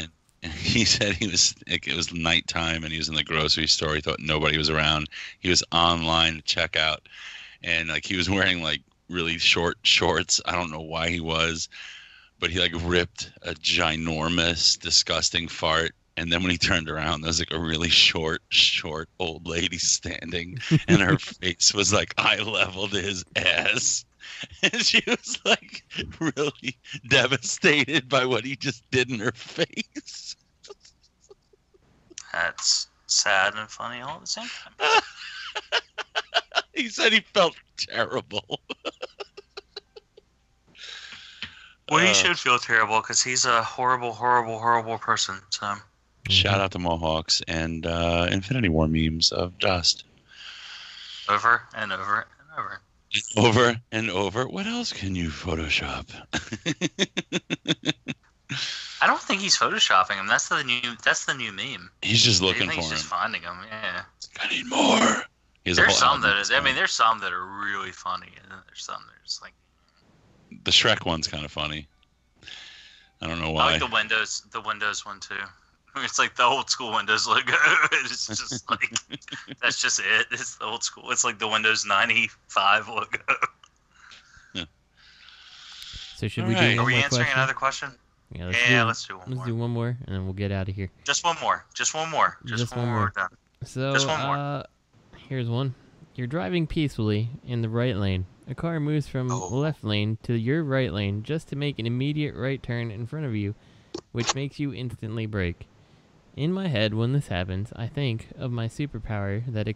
And he said it was nighttime, and he was in the grocery store. He thought nobody was around. He was online to check out, and like he was wearing like really short shorts. I don't know why he was, but he like ripped a ginormous, disgusting fart. And then when he turned around, there was like a really short old lady standing, and her face was like eye level to his ass. And she was like really devastated by what he just did in her face. That's sad and funny all at the same time. He said he felt terrible. Well, he should feel terrible because he's a horrible, horrible, horrible person. So. Shout out to Mohawks and Infinity War memes of dust. Over and over and over. Over and over. What else can you Photoshop? I don't think he's photoshopping him. That's the new meme. He's just looking for him. He's just finding him. Yeah. I need more. There's some that is. I mean, there's some that are really funny, and then there's some that are just like. The Shrek one's kind of funny. I don't know I why. like the Windows one too. It's like the old school Windows logo. It's just like that's just it. It's the old school. It's like the Windows 95 logo. Yeah. So should we do one more Are we answering question? another question? Yeah, let's do one more. Let's do one more, and then we'll get out of here. Just one more. Just one more. Just one more. Done. So, just one more. Here's one. You're driving peacefully in the right lane. A car moves from left lane to your right lane just to make an immediate right turn in front of you, which makes you instantly brake. In my head, when this happens, I think of my superpower that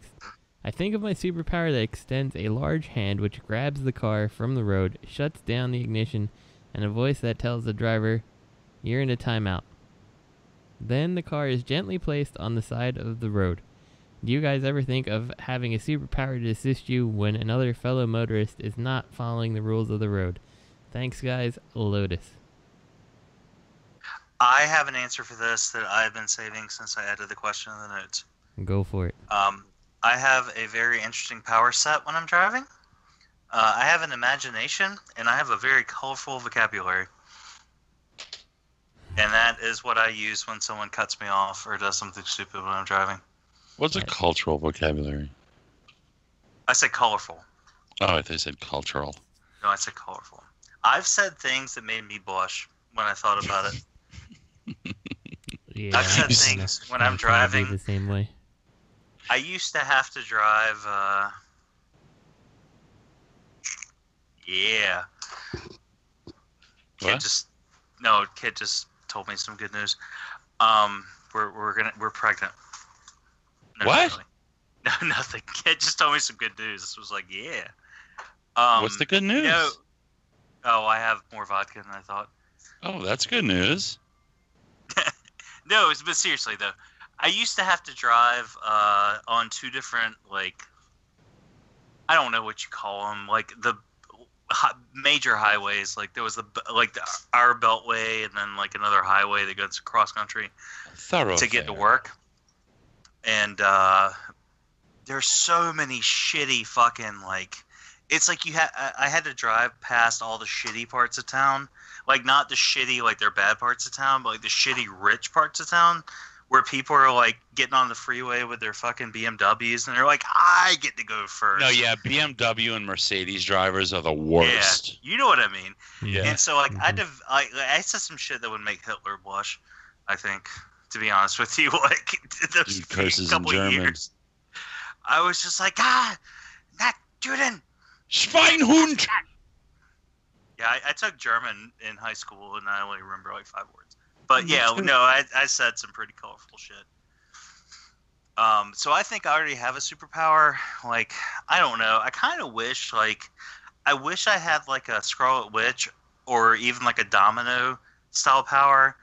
extends a large hand which grabs the car from the road, shuts down the ignition, and a voice that tells the driver, "You're in a timeout." Then the car is gently placed on the side of the road. Do you guys ever think of having a superpower to assist you when another fellow motorist is not following the rules of the road? Thanks, guys. Lotus. I have an answer for this that I've been saving since I added the question in the notes. Go for it. I have a very interesting power set when I'm driving. I have an imagination, and I have a very colorful vocabulary. And that is what I use when someone cuts me off or does something stupid when I'm driving. What's a cultural vocabulary? I said colorful. Oh, I thought you said cultural. No, I said colorful. I've said things that made me blush when I thought about it. Yeah, I've said things when I'm driving. The same way. I used to have to drive. Yeah. Kid just told me some good news. We're pregnant. No, what? Really. No, nothing. Kid just told me some good news. This was like, yeah. What's the good news? I have more vodka than I thought. Oh, that's good news. No, but seriously though, I used to have to drive on two different, like, I don't know what you call them, like the major highways. Like there was our beltway, and then like another highway that goes cross country to get to work. And there's so many shitty fucking, like, it's like I had to drive past all the shitty parts of town. Like, not the shitty, like, they're bad parts of town, but, like, the shitty rich parts of town where people are, like, getting on the freeway with their fucking BMWs, and they're like, I get to go first. No, yeah, BMW and Mercedes drivers are the worst. Yeah, you know what I mean. Yeah. And so, like, I said some shit that would make Hitler blush, I think, to be honest with you. Like, those Dude curses couple in German. years, I was just like, not Juden. Schweinhund! Yeah, I took German in high school, and I only remember like 5 words. But yeah, no, I said some pretty colorful shit. So I think I already have a superpower. Like, I don't know. I kind of wish, like, I had like a Scarlet Witch or even like a Domino style power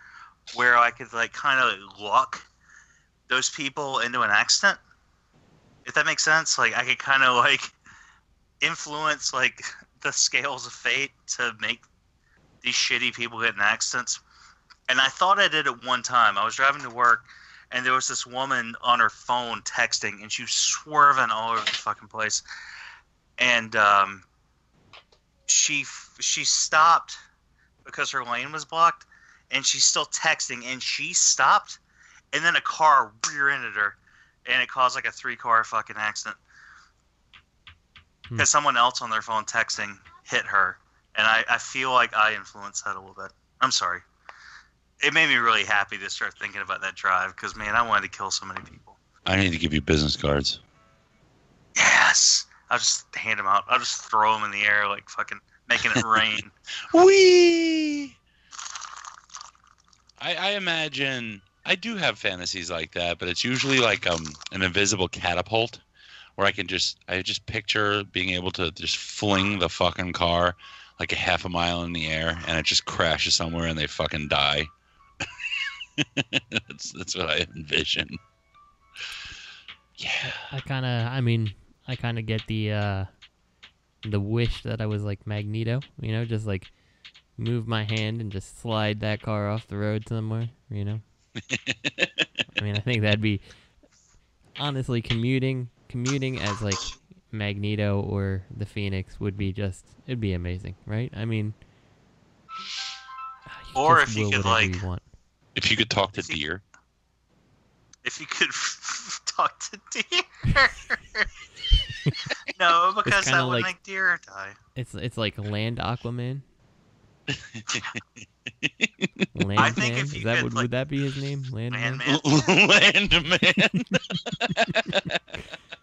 where I could like kind of luck those people into an accident. If that makes sense. Like, I could kind of like influence like the scales of fate to make these shitty people get in accidents. And I thought I did it one time. I was driving to work, and there was this woman on her phone texting, and she was swerving all over the fucking place. And she stopped because her lane was blocked, and she's still texting, and she stopped, and then a car rear-ended her, and it caused like a 3-car fucking accident. Because someone else on their phone texting hit her. And I feel like I influenced that a little bit. I'm sorry. It made me really happy to start thinking about that drive. Because, man, I wanted to kill so many people. I need to give you business cards. Yes. I'll just hand them out. I'll just throw them in the air like fucking making it rain. Whee! I imagine... I do have fantasies like that, but it's usually like an invisible catapult. Where I just picture being able to just fling the fucking car like a half a mile in the air, and it just crashes somewhere and they fucking die. That's what I envision. Yeah. I kind of get the wish that I was like Magneto, you know, just like move my hand and just slide that car off the road somewhere, you know. I mean, I think that'd be honestly commuting as like Magneto or the Phoenix would be it'd be amazing, right? I mean, Or Just if you will could whatever like, you want. If you could talk to deer. if you could talk to deer. No, because that would make deer die. It's like Land Aquaman. I think if you could, would that be his name? Landman. Landman.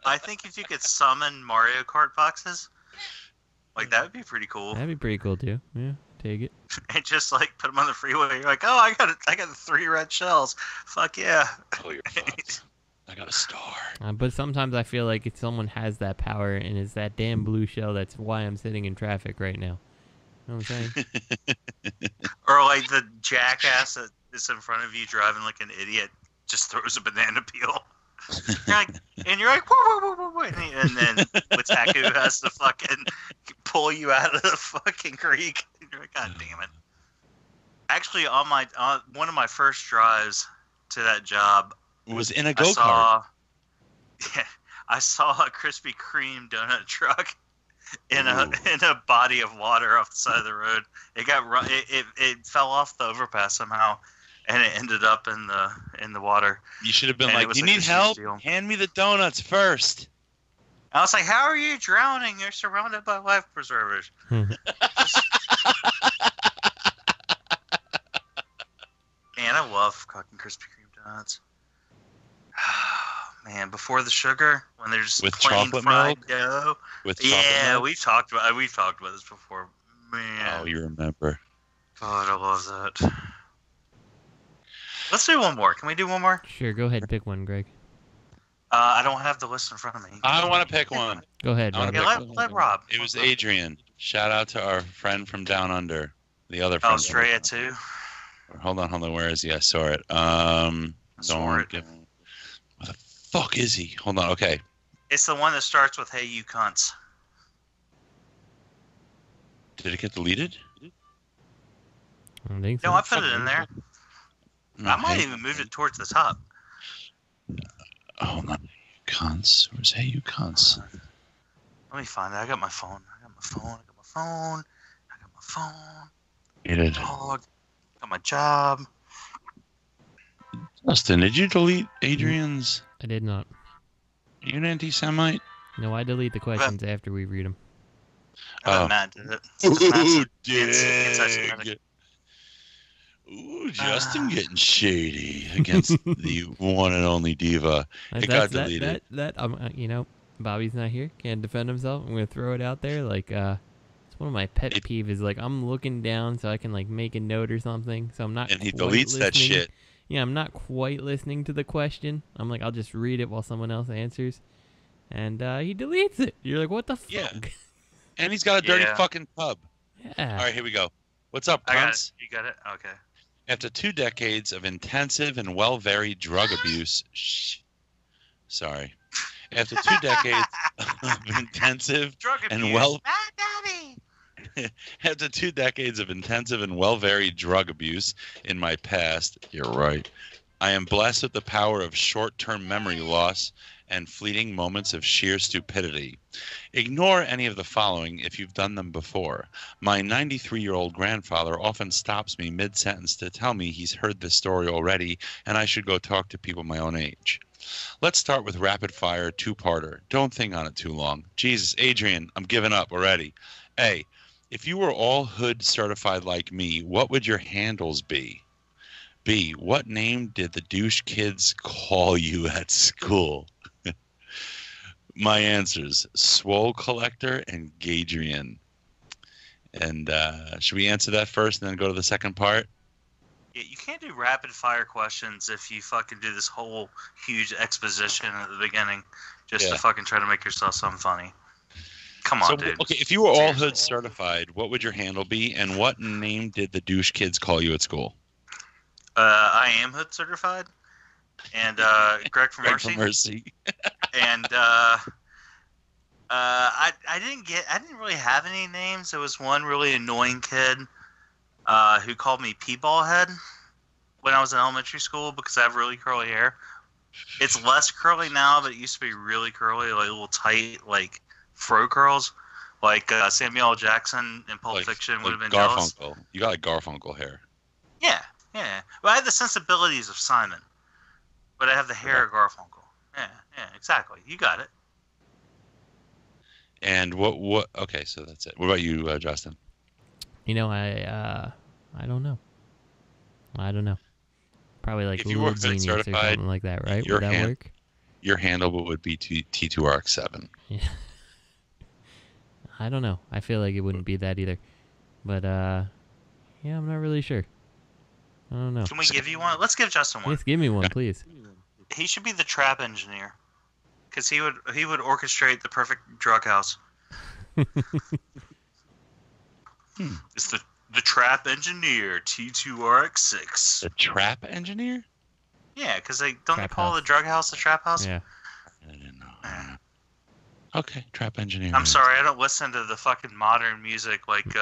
I think if you could summon Mario Kart boxes, like that would be pretty cool. That'd be pretty cool too. Yeah, take it. And just like put them on the freeway. You're like, oh, I got the 3 red shells. Fuck yeah. Oh, you're fucked. I got a star. But sometimes I feel like if someone has that power and it's that damn blue shell, that's why I'm sitting in traffic right now. You know what I'm saying? Or like the jackass that is in front of you driving like an idiot just throws a banana peel. You're like, whoa, whoa, whoa, whoa, and then Wataku has to fucking pull you out of the fucking creek. And you're like, God damn it. Actually, on one of my first drives to that job, was in a go-kart. I saw a Krispy Kreme donut truck in a body of water off the side of the road. It fell off the overpass somehow, and it ended up in the water. You should have been like, "You need help? Hand me the donuts first." I was like, "How are you drowning? You're surrounded by life preservers." Man, I love fucking Krispy Kreme donuts. Man, before the sugar, when they're just with plain chocolate fried milk. dough. With chocolate milk? we've talked about this before. Man, oh, you remember? God, I love that. Let's do one more. Can we do one more? Sure, go ahead, pick one, Greg. I don't have the list in front of me. I want to pick one. Go ahead, Rob. Let Rob. It was Adrian. Shout out to our friend from Down Under. The other friend. Australia too. Hold on. Where is he? I saw it. What the fuck is he? Hold on. Okay. It's the one that starts with "Hey, you cunts." Did it get deleted? I don't think so. No, I put it in there. Okay. I might even move it towards the top. Hold on. Cunts. Where's "Hey, you cunts"? Let me find it. I got my phone. Dog. Got my job. Justin, did you delete Adrian's? I did not. Are you an anti-Semite? No, I delete the questions after we read them. Matt did it. Ooh, dig. Ooh, Justin getting shady against the one and only diva. It got deleted. Bobby's not here. Can't defend himself. I'm gonna throw it out there. Like, it's one of my pet peeves. Is like I'm looking down so I can like make a note or something. So I'm not. And he deletes that shit. Yeah, I'm not quite listening to the question. I'm like, I'll just read it while someone else answers. And he deletes it. You're like, what the fuck? Yeah. And he's got a dirty fucking pub. Yeah. All right, here we go. What's up, I got cunts? it. You got it? Okay. After 2 decades of intensive and well-varied drug abuse... Sorry. After 2 decades of intensive drug abuse. and Daddy! After 2 decades of intensive and well-varied drug abuse in my past, you're right, I am blessed with the power of short-term memory loss and fleeting moments of sheer stupidity. Ignore any of the following if you've done them before. My 93-year-old grandfather often stops me mid-sentence to tell me he's heard this story already and I should go talk to people my own age. Let's start with rapid-fire 2-parter. Don't think on it too long. Jesus, Adrian, I'm giving up already. A, if you were all hood certified like me, what would your handles be? B, what name did the douche kids call you at school? My answers, Swole Collector and Gadrian. And should we answer that first and then go to the second part? Yeah, you can't do rapid fire questions if you fucking do this whole huge exposition at the beginning just to fucking try to make yourself something funny. Come on, dude. Okay, if you were all hood certified, what would your handle be, and what name did the douche kids call you at school? I am hood certified, and Greg from Mercy. And I didn't really have any names. There was one really annoying kid who called me P-ball head when I was in elementary school because I have really curly hair. It's less curly now, but it used to be really curly, like little tight, like fro curls, like Samuel L. Jackson in Pulp Fiction would have been jealous. You got like Garfunkel hair. Yeah. Well, I have the sensibilities of Simon, but I have the hair of Garfunkel. Yeah, exactly. You got it. And what? Okay, so that's it. What about you, Justin? You know, I don't know. Probably like if you were Little Genius or something like that, right? Would that work? Your handle would be T2RX7. Yeah. I don't know. I feel like it wouldn't be that either. But, yeah, I'm not really sure. I don't know. Can we give you one? Let's give Justin one. Yes, give me one, please. He should be the trap engineer. Because he would orchestrate the perfect drug house. It's the trap engineer, T2RX6. The trap engineer? Yeah, because they call the drug house the trap house? Yeah. I didn't know. Okay, trap engineer. I'm sorry, I don't listen to the fucking modern music like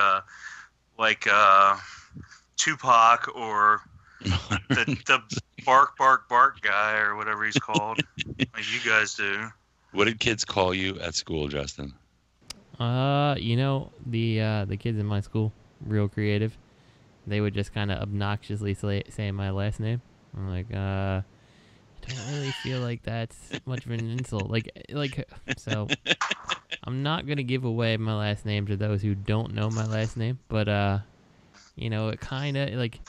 Tupac or the bark guy or whatever he's called, like you guys do. What did kids call you at school, Justin? You know, the kids in my school, real creative. They would just kind of obnoxiously say my last name. I'm like, I don't really feel like that's much of an insult. Like, so I'm not gonna give away my last name to those who don't know my last name, but you know, it kind of like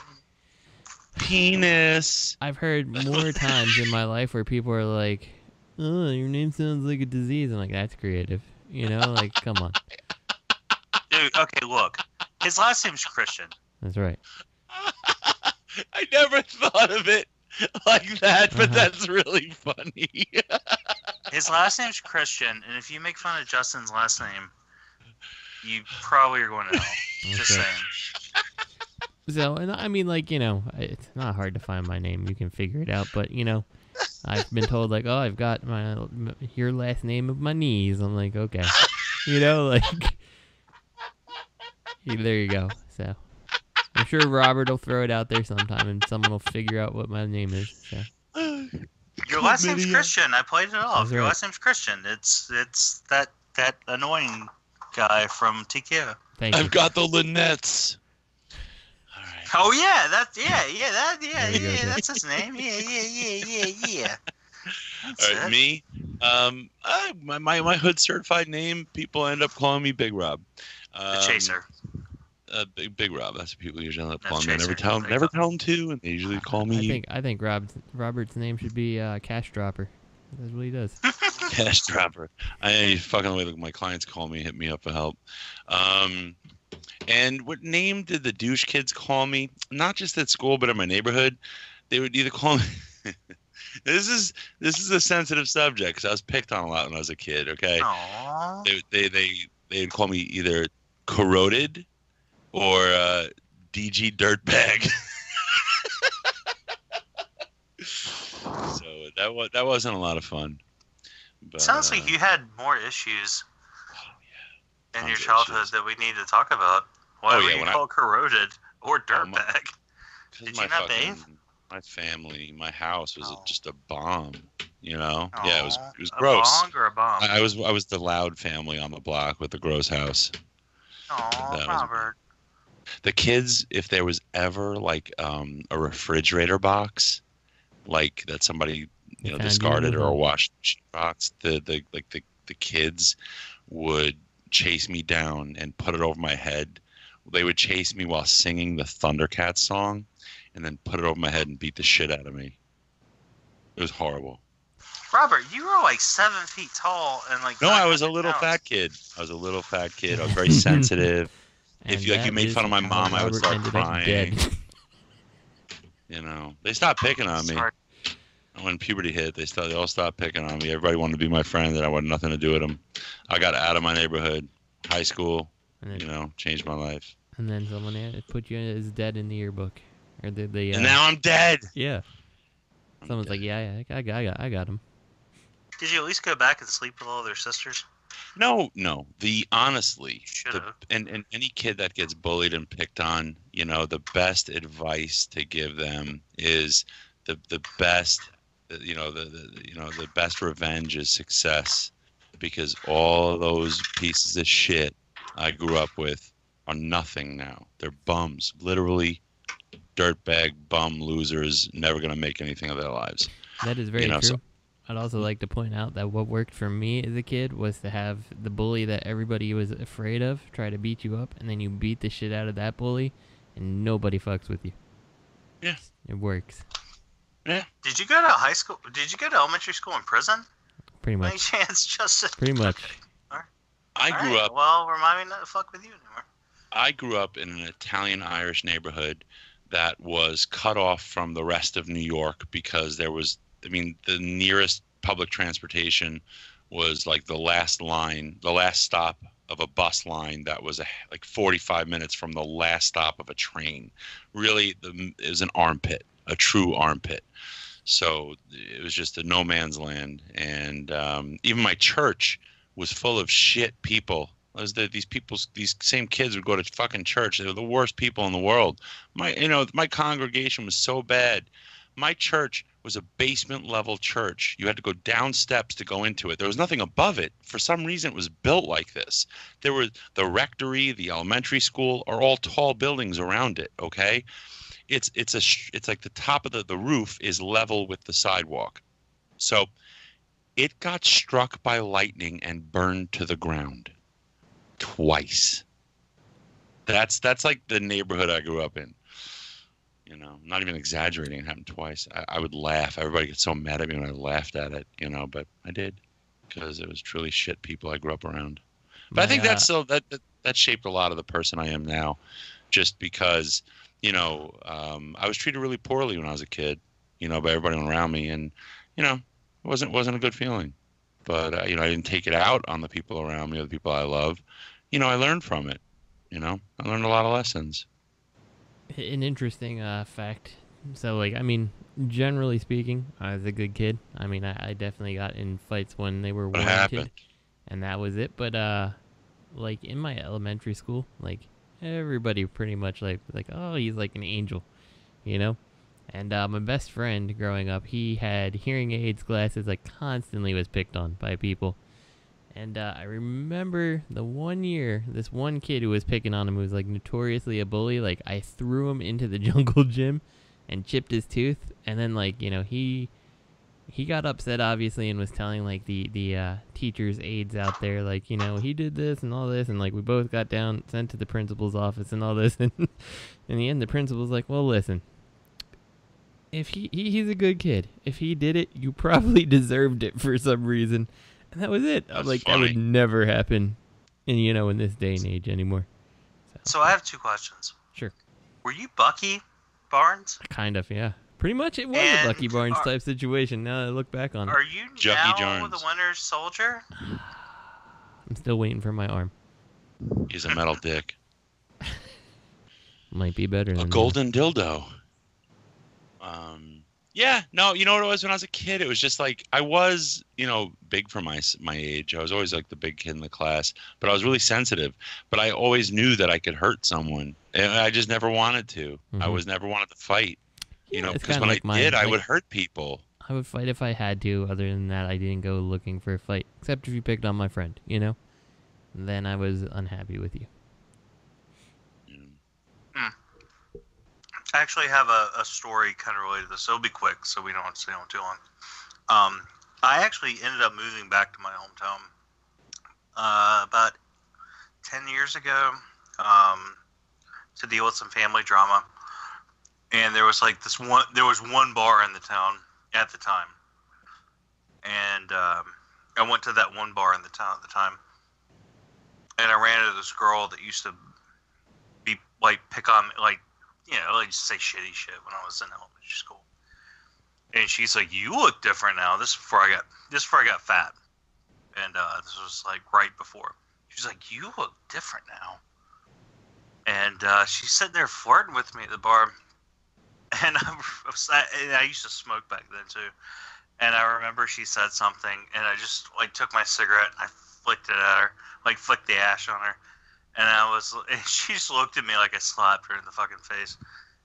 penis. I've heard more times in my life where people are like, "Oh, your name sounds like a disease." I'm like, "That's creative," you know? Like, come on. Dude, okay, look, his last name's Christian. That's right. I never thought of it like that, but that's really funny. His last name's Christian, and if you make fun of Justin's last name, you probably are going to hell. Just saying. So, and I mean, like, you know, it's not hard to find my name. You can figure it out. But, you know, I've been told, like, oh, I've got your last name of my knees. I'm like, okay. You know, like, there you go. So, I'm sure Robert will throw it out there sometime and someone will figure out what my name is. So. Your last name's Christian. I played it off. That's Your right. last name's Christian. It's that annoying guy from TKO. Thank you. I've got the Lynnettes. Oh yeah, that's his name. Yeah. All right, me. My hood certified name. People end up calling me Big Rob. The Chaser. Big Rob. That's what people usually end up calling me. I never tell them to, and they usually call me. I think Robert's name should be Cash Dropper. That's what he does. Cash Dropper. I fucking the way my clients call me, hit me up for help. And what name did the douche kids call me? Not just at school, but in my neighborhood. They would either call me. This is a sensitive subject because I was picked on a lot when I was a kid. Okay. Aww. They'd call me either corroded or DG Dirtbag. So that wasn't a lot of fun. But, sounds like you had more issues in your childhood that we need to talk about. Why were you called corroded or dirtbag? Did you not bathe? My family, my house was just a bomb. You know? Aww. Yeah, it was gross. A bong or a bomb? I was the loud family on the block with the gross house. Oh, Robert. The kids, if there was ever like a refrigerator box, like that somebody discarded, or a wash box, the kids would chase me down and put it over my head. They would chase me while singing the Thundercats song, and then put it over my head and beat the shit out of me. It was horrible. Robert, you were like 7 feet tall and like. No, I was a little fat kid. I was very sensitive. If you made fun of my mom, I would start crying. You know, they stopped picking on me. When puberty hit, they all stopped picking on me. Everybody wanted to be my friend, and I wanted nothing to do with them. I got out of my neighborhood, high school, changed my life. And then someone put you as dead in the yearbook, or and now I'm dead. Yeah. Someone's like, yeah, I got him. Did you at least go back and sleep with all their sisters? No. Honestly, and any kid that gets bullied and picked on, the best advice to give them is the best. The best revenge is success, because all those pieces of shit I grew up with are nothing now. They're bums, literally dirtbag bum losers never going to make anything of their lives. That is very true. So, I'd also like to point out that what worked for me as a kid was to have the bully that everybody was afraid of try to beat you up, and then you beat the shit out of that bully, and nobody fucks with you. Yeah. It works. Yeah. Did you go to high school? Did you go to elementary school in prison? Pretty much. Any chance, Justin? Pretty much. Okay. All right. I grew up. Well, remind me not to fuck with you anymore. I grew up in an Italian-Irish neighborhood that was cut off from the rest of New York because there was, I mean, the nearest public transportation was like the last stop of a bus line that was like 45 minutes from the last stop of a train. Really, it was an armpit, a true armpit. So it was just a no man's land. And even my church was full of shit people. These same kids would go to fucking church. They were the worst people in the world. My congregation was so bad. My church was a basement level church. You had to go down steps to go into it. There was nothing above it. For some reason, it was built like this. There was the rectory, the elementary school are all tall buildings around it. Okay, it's like the top of the roof is level with the sidewalk. So it got struck by lightning and burned to the ground twice. That's like the neighborhood I grew up in. You know, I'm not even exaggerating. It happened twice. I would laugh. Everybody gets so mad at me when I laughed at it, you know, but I did because it was truly shit people I grew up around. But I think that's so that shaped a lot of the person I am now, just because, you know, I was treated really poorly when I was a kid, you know, by everybody around me, and you know, it wasn't a good feeling. But you know, I didn't take it out on the people around me or the people I love. You know, I learned from it. You know, I learned a lot of lessons. An interesting fact. So, like, I mean, generally speaking, I was a good kid. I mean, I definitely got in fights when they were warranted, and that was it. But, like, in my elementary school, like, everybody pretty much, like, oh, he's like an angel, you know? And my best friend growing up, he had hearing aids, glasses, like, constantly was picked on by people. And I remember the one year, this one kid who was picking on him, who was like notoriously a bully, like I threw him into the jungle gym and chipped his tooth. And then, like, you know, he got upset, obviously, and was telling like the teachers' aides out there, like, you know, he did this and all this. And like we both got down, sent to the principal's office and all this. And in the end, the principal's like, well, listen, if he's a good kid. If he did it, you probably deserved it for some reason. And that was it. That's like funny. That would never happen, in this day and age anymore. So I have two questions. Sure. Were you Bucky Barnes? Kind of, yeah. Pretty much, it was a Bucky Barnes type situation. Now that I look back on it. Are you now the Winter Soldier? I'm still waiting for my arm. He's a metal dick. Might be better than a golden dildo. Yeah, no, you know what it was when I was a kid? It was just like, I was, you know, big for my age. I was always like the big kid in the class, but I was really sensitive. But I always knew that I could hurt someone, and I just never wanted to. Mm-hmm. I never wanted to fight, you know, because when like I did, I would hurt people. I would fight if I had to. Other than that, I didn't go looking for a fight, except if you picked on my friend, you know? And then I was unhappy with you. I actually have a story kind of related to this. It'll be quick, so we don't have to stay on too long. I actually ended up moving back to my hometown about 10 years ago to deal with some family drama. And there was like there was one bar in the town at the time. And I went to that one bar in the town at the time. And I ran into this girl that used to be like pick on me, like, you know, like just say shitty shit when I was in elementary school. And she's like, "You look different now." This is before I got fat, and this was like right before. She's like, "You look different now," and she's sitting there flirting with me at the bar, and I used to smoke back then too, and I remember she said something, and I just like took my cigarette and I flicked it at her, like flicked the ash on her. And she just looked at me like I slapped her in the fucking face,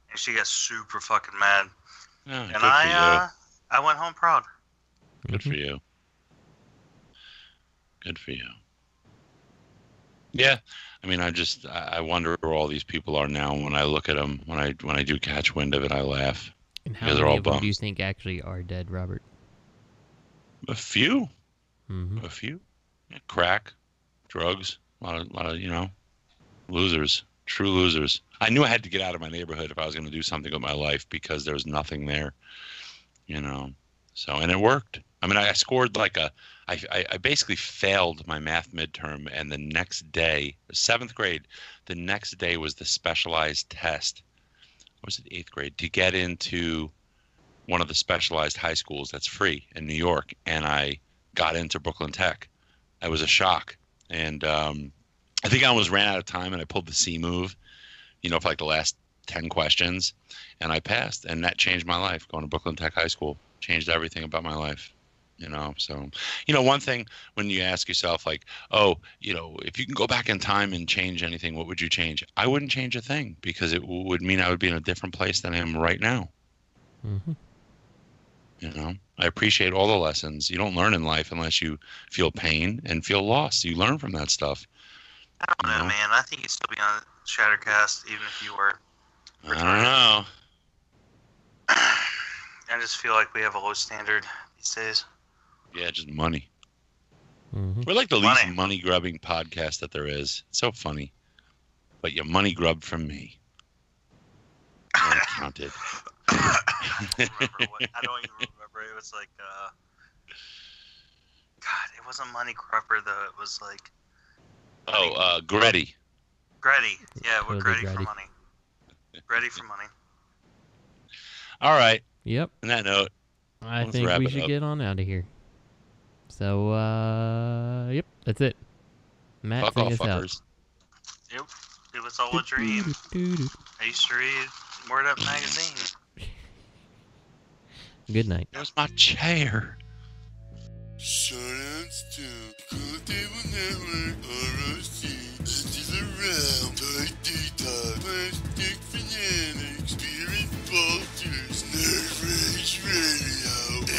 and she got super fucking mad. Yeah, and I went home proud. Good for you. Good for you. Yeah. I mean, I wonder where all these people are now. When I look at them, when I do catch wind of it, I laugh. And how many of them do you think actually are dead, Robert? A few. Mm-hmm. A few. Crack, drugs, a lot of losers, true losers. I knew I had to get out of my neighborhood if I was going to do something with my life because there was nothing there, So, and it worked. I mean, I scored I basically failed my math midterm, and the next day, 7th grade, the next day was the specialized test. Or was it 8th grade? To get into one of the specialized high schools that's free in New York, and I got into Brooklyn Tech. It was a shock, and I think I almost ran out of time, and I pulled the C move, for like the last 10 questions, and I passed, and that changed my life. Going to Brooklyn Tech High School changed everything about my life. So, one thing when you ask yourself, like, if you can go back in time and change anything, what would you change? I wouldn't change a thing because it would mean I would be in a different place than I am right now. Mm-hmm. I appreciate all the lessons. You don't learn in life unless you feel pain and feel loss. You learn from that stuff. I don't know, man. I think you'd still be on Shattercast even if you were retired. I don't know. I just feel like we have a low standard these days. Yeah, just money. Mm-hmm. We're like the least money-grubbing podcast that there is. It's so funny. But you money grubbed from me. I counted. I don't even remember. It was like, God, it wasn't Money Grubber though. It was like, Gretty. Gretty. Yeah, we're Totally Gretty for Gretty. money. Gretty for money. All right. Yep. On that note, I let's think wrap we it should up. get on out of here. So, yep, that's it. Matt, Fuck sing off, us out. fuckers. Yep. It was all a dream. I used to read Word Up magazine. Good night. Where's my chair? Shoutouts to Cool Table Network, ROC, Edges Around, Toy Detox, Plastic Fanatics, Spirit Vultures, Nerd Rage Radio, 8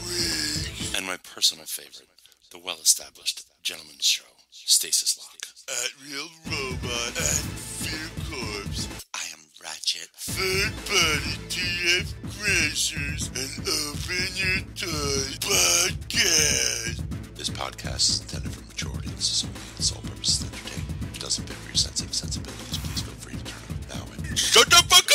Weeks. And my personal favorite, the well-established Gentleman's Show, Stasis Lock. At Real Robot, at Fear Corpse. I am Ratchet. Third Party TF Crashers, and Open Your Toys Podcast. This podcast is intended for mature audiences only. Its sole purpose is to entertain. If it doesn't fit with your sensitive sensibilities, please feel free to turn it off now. Shut the fuck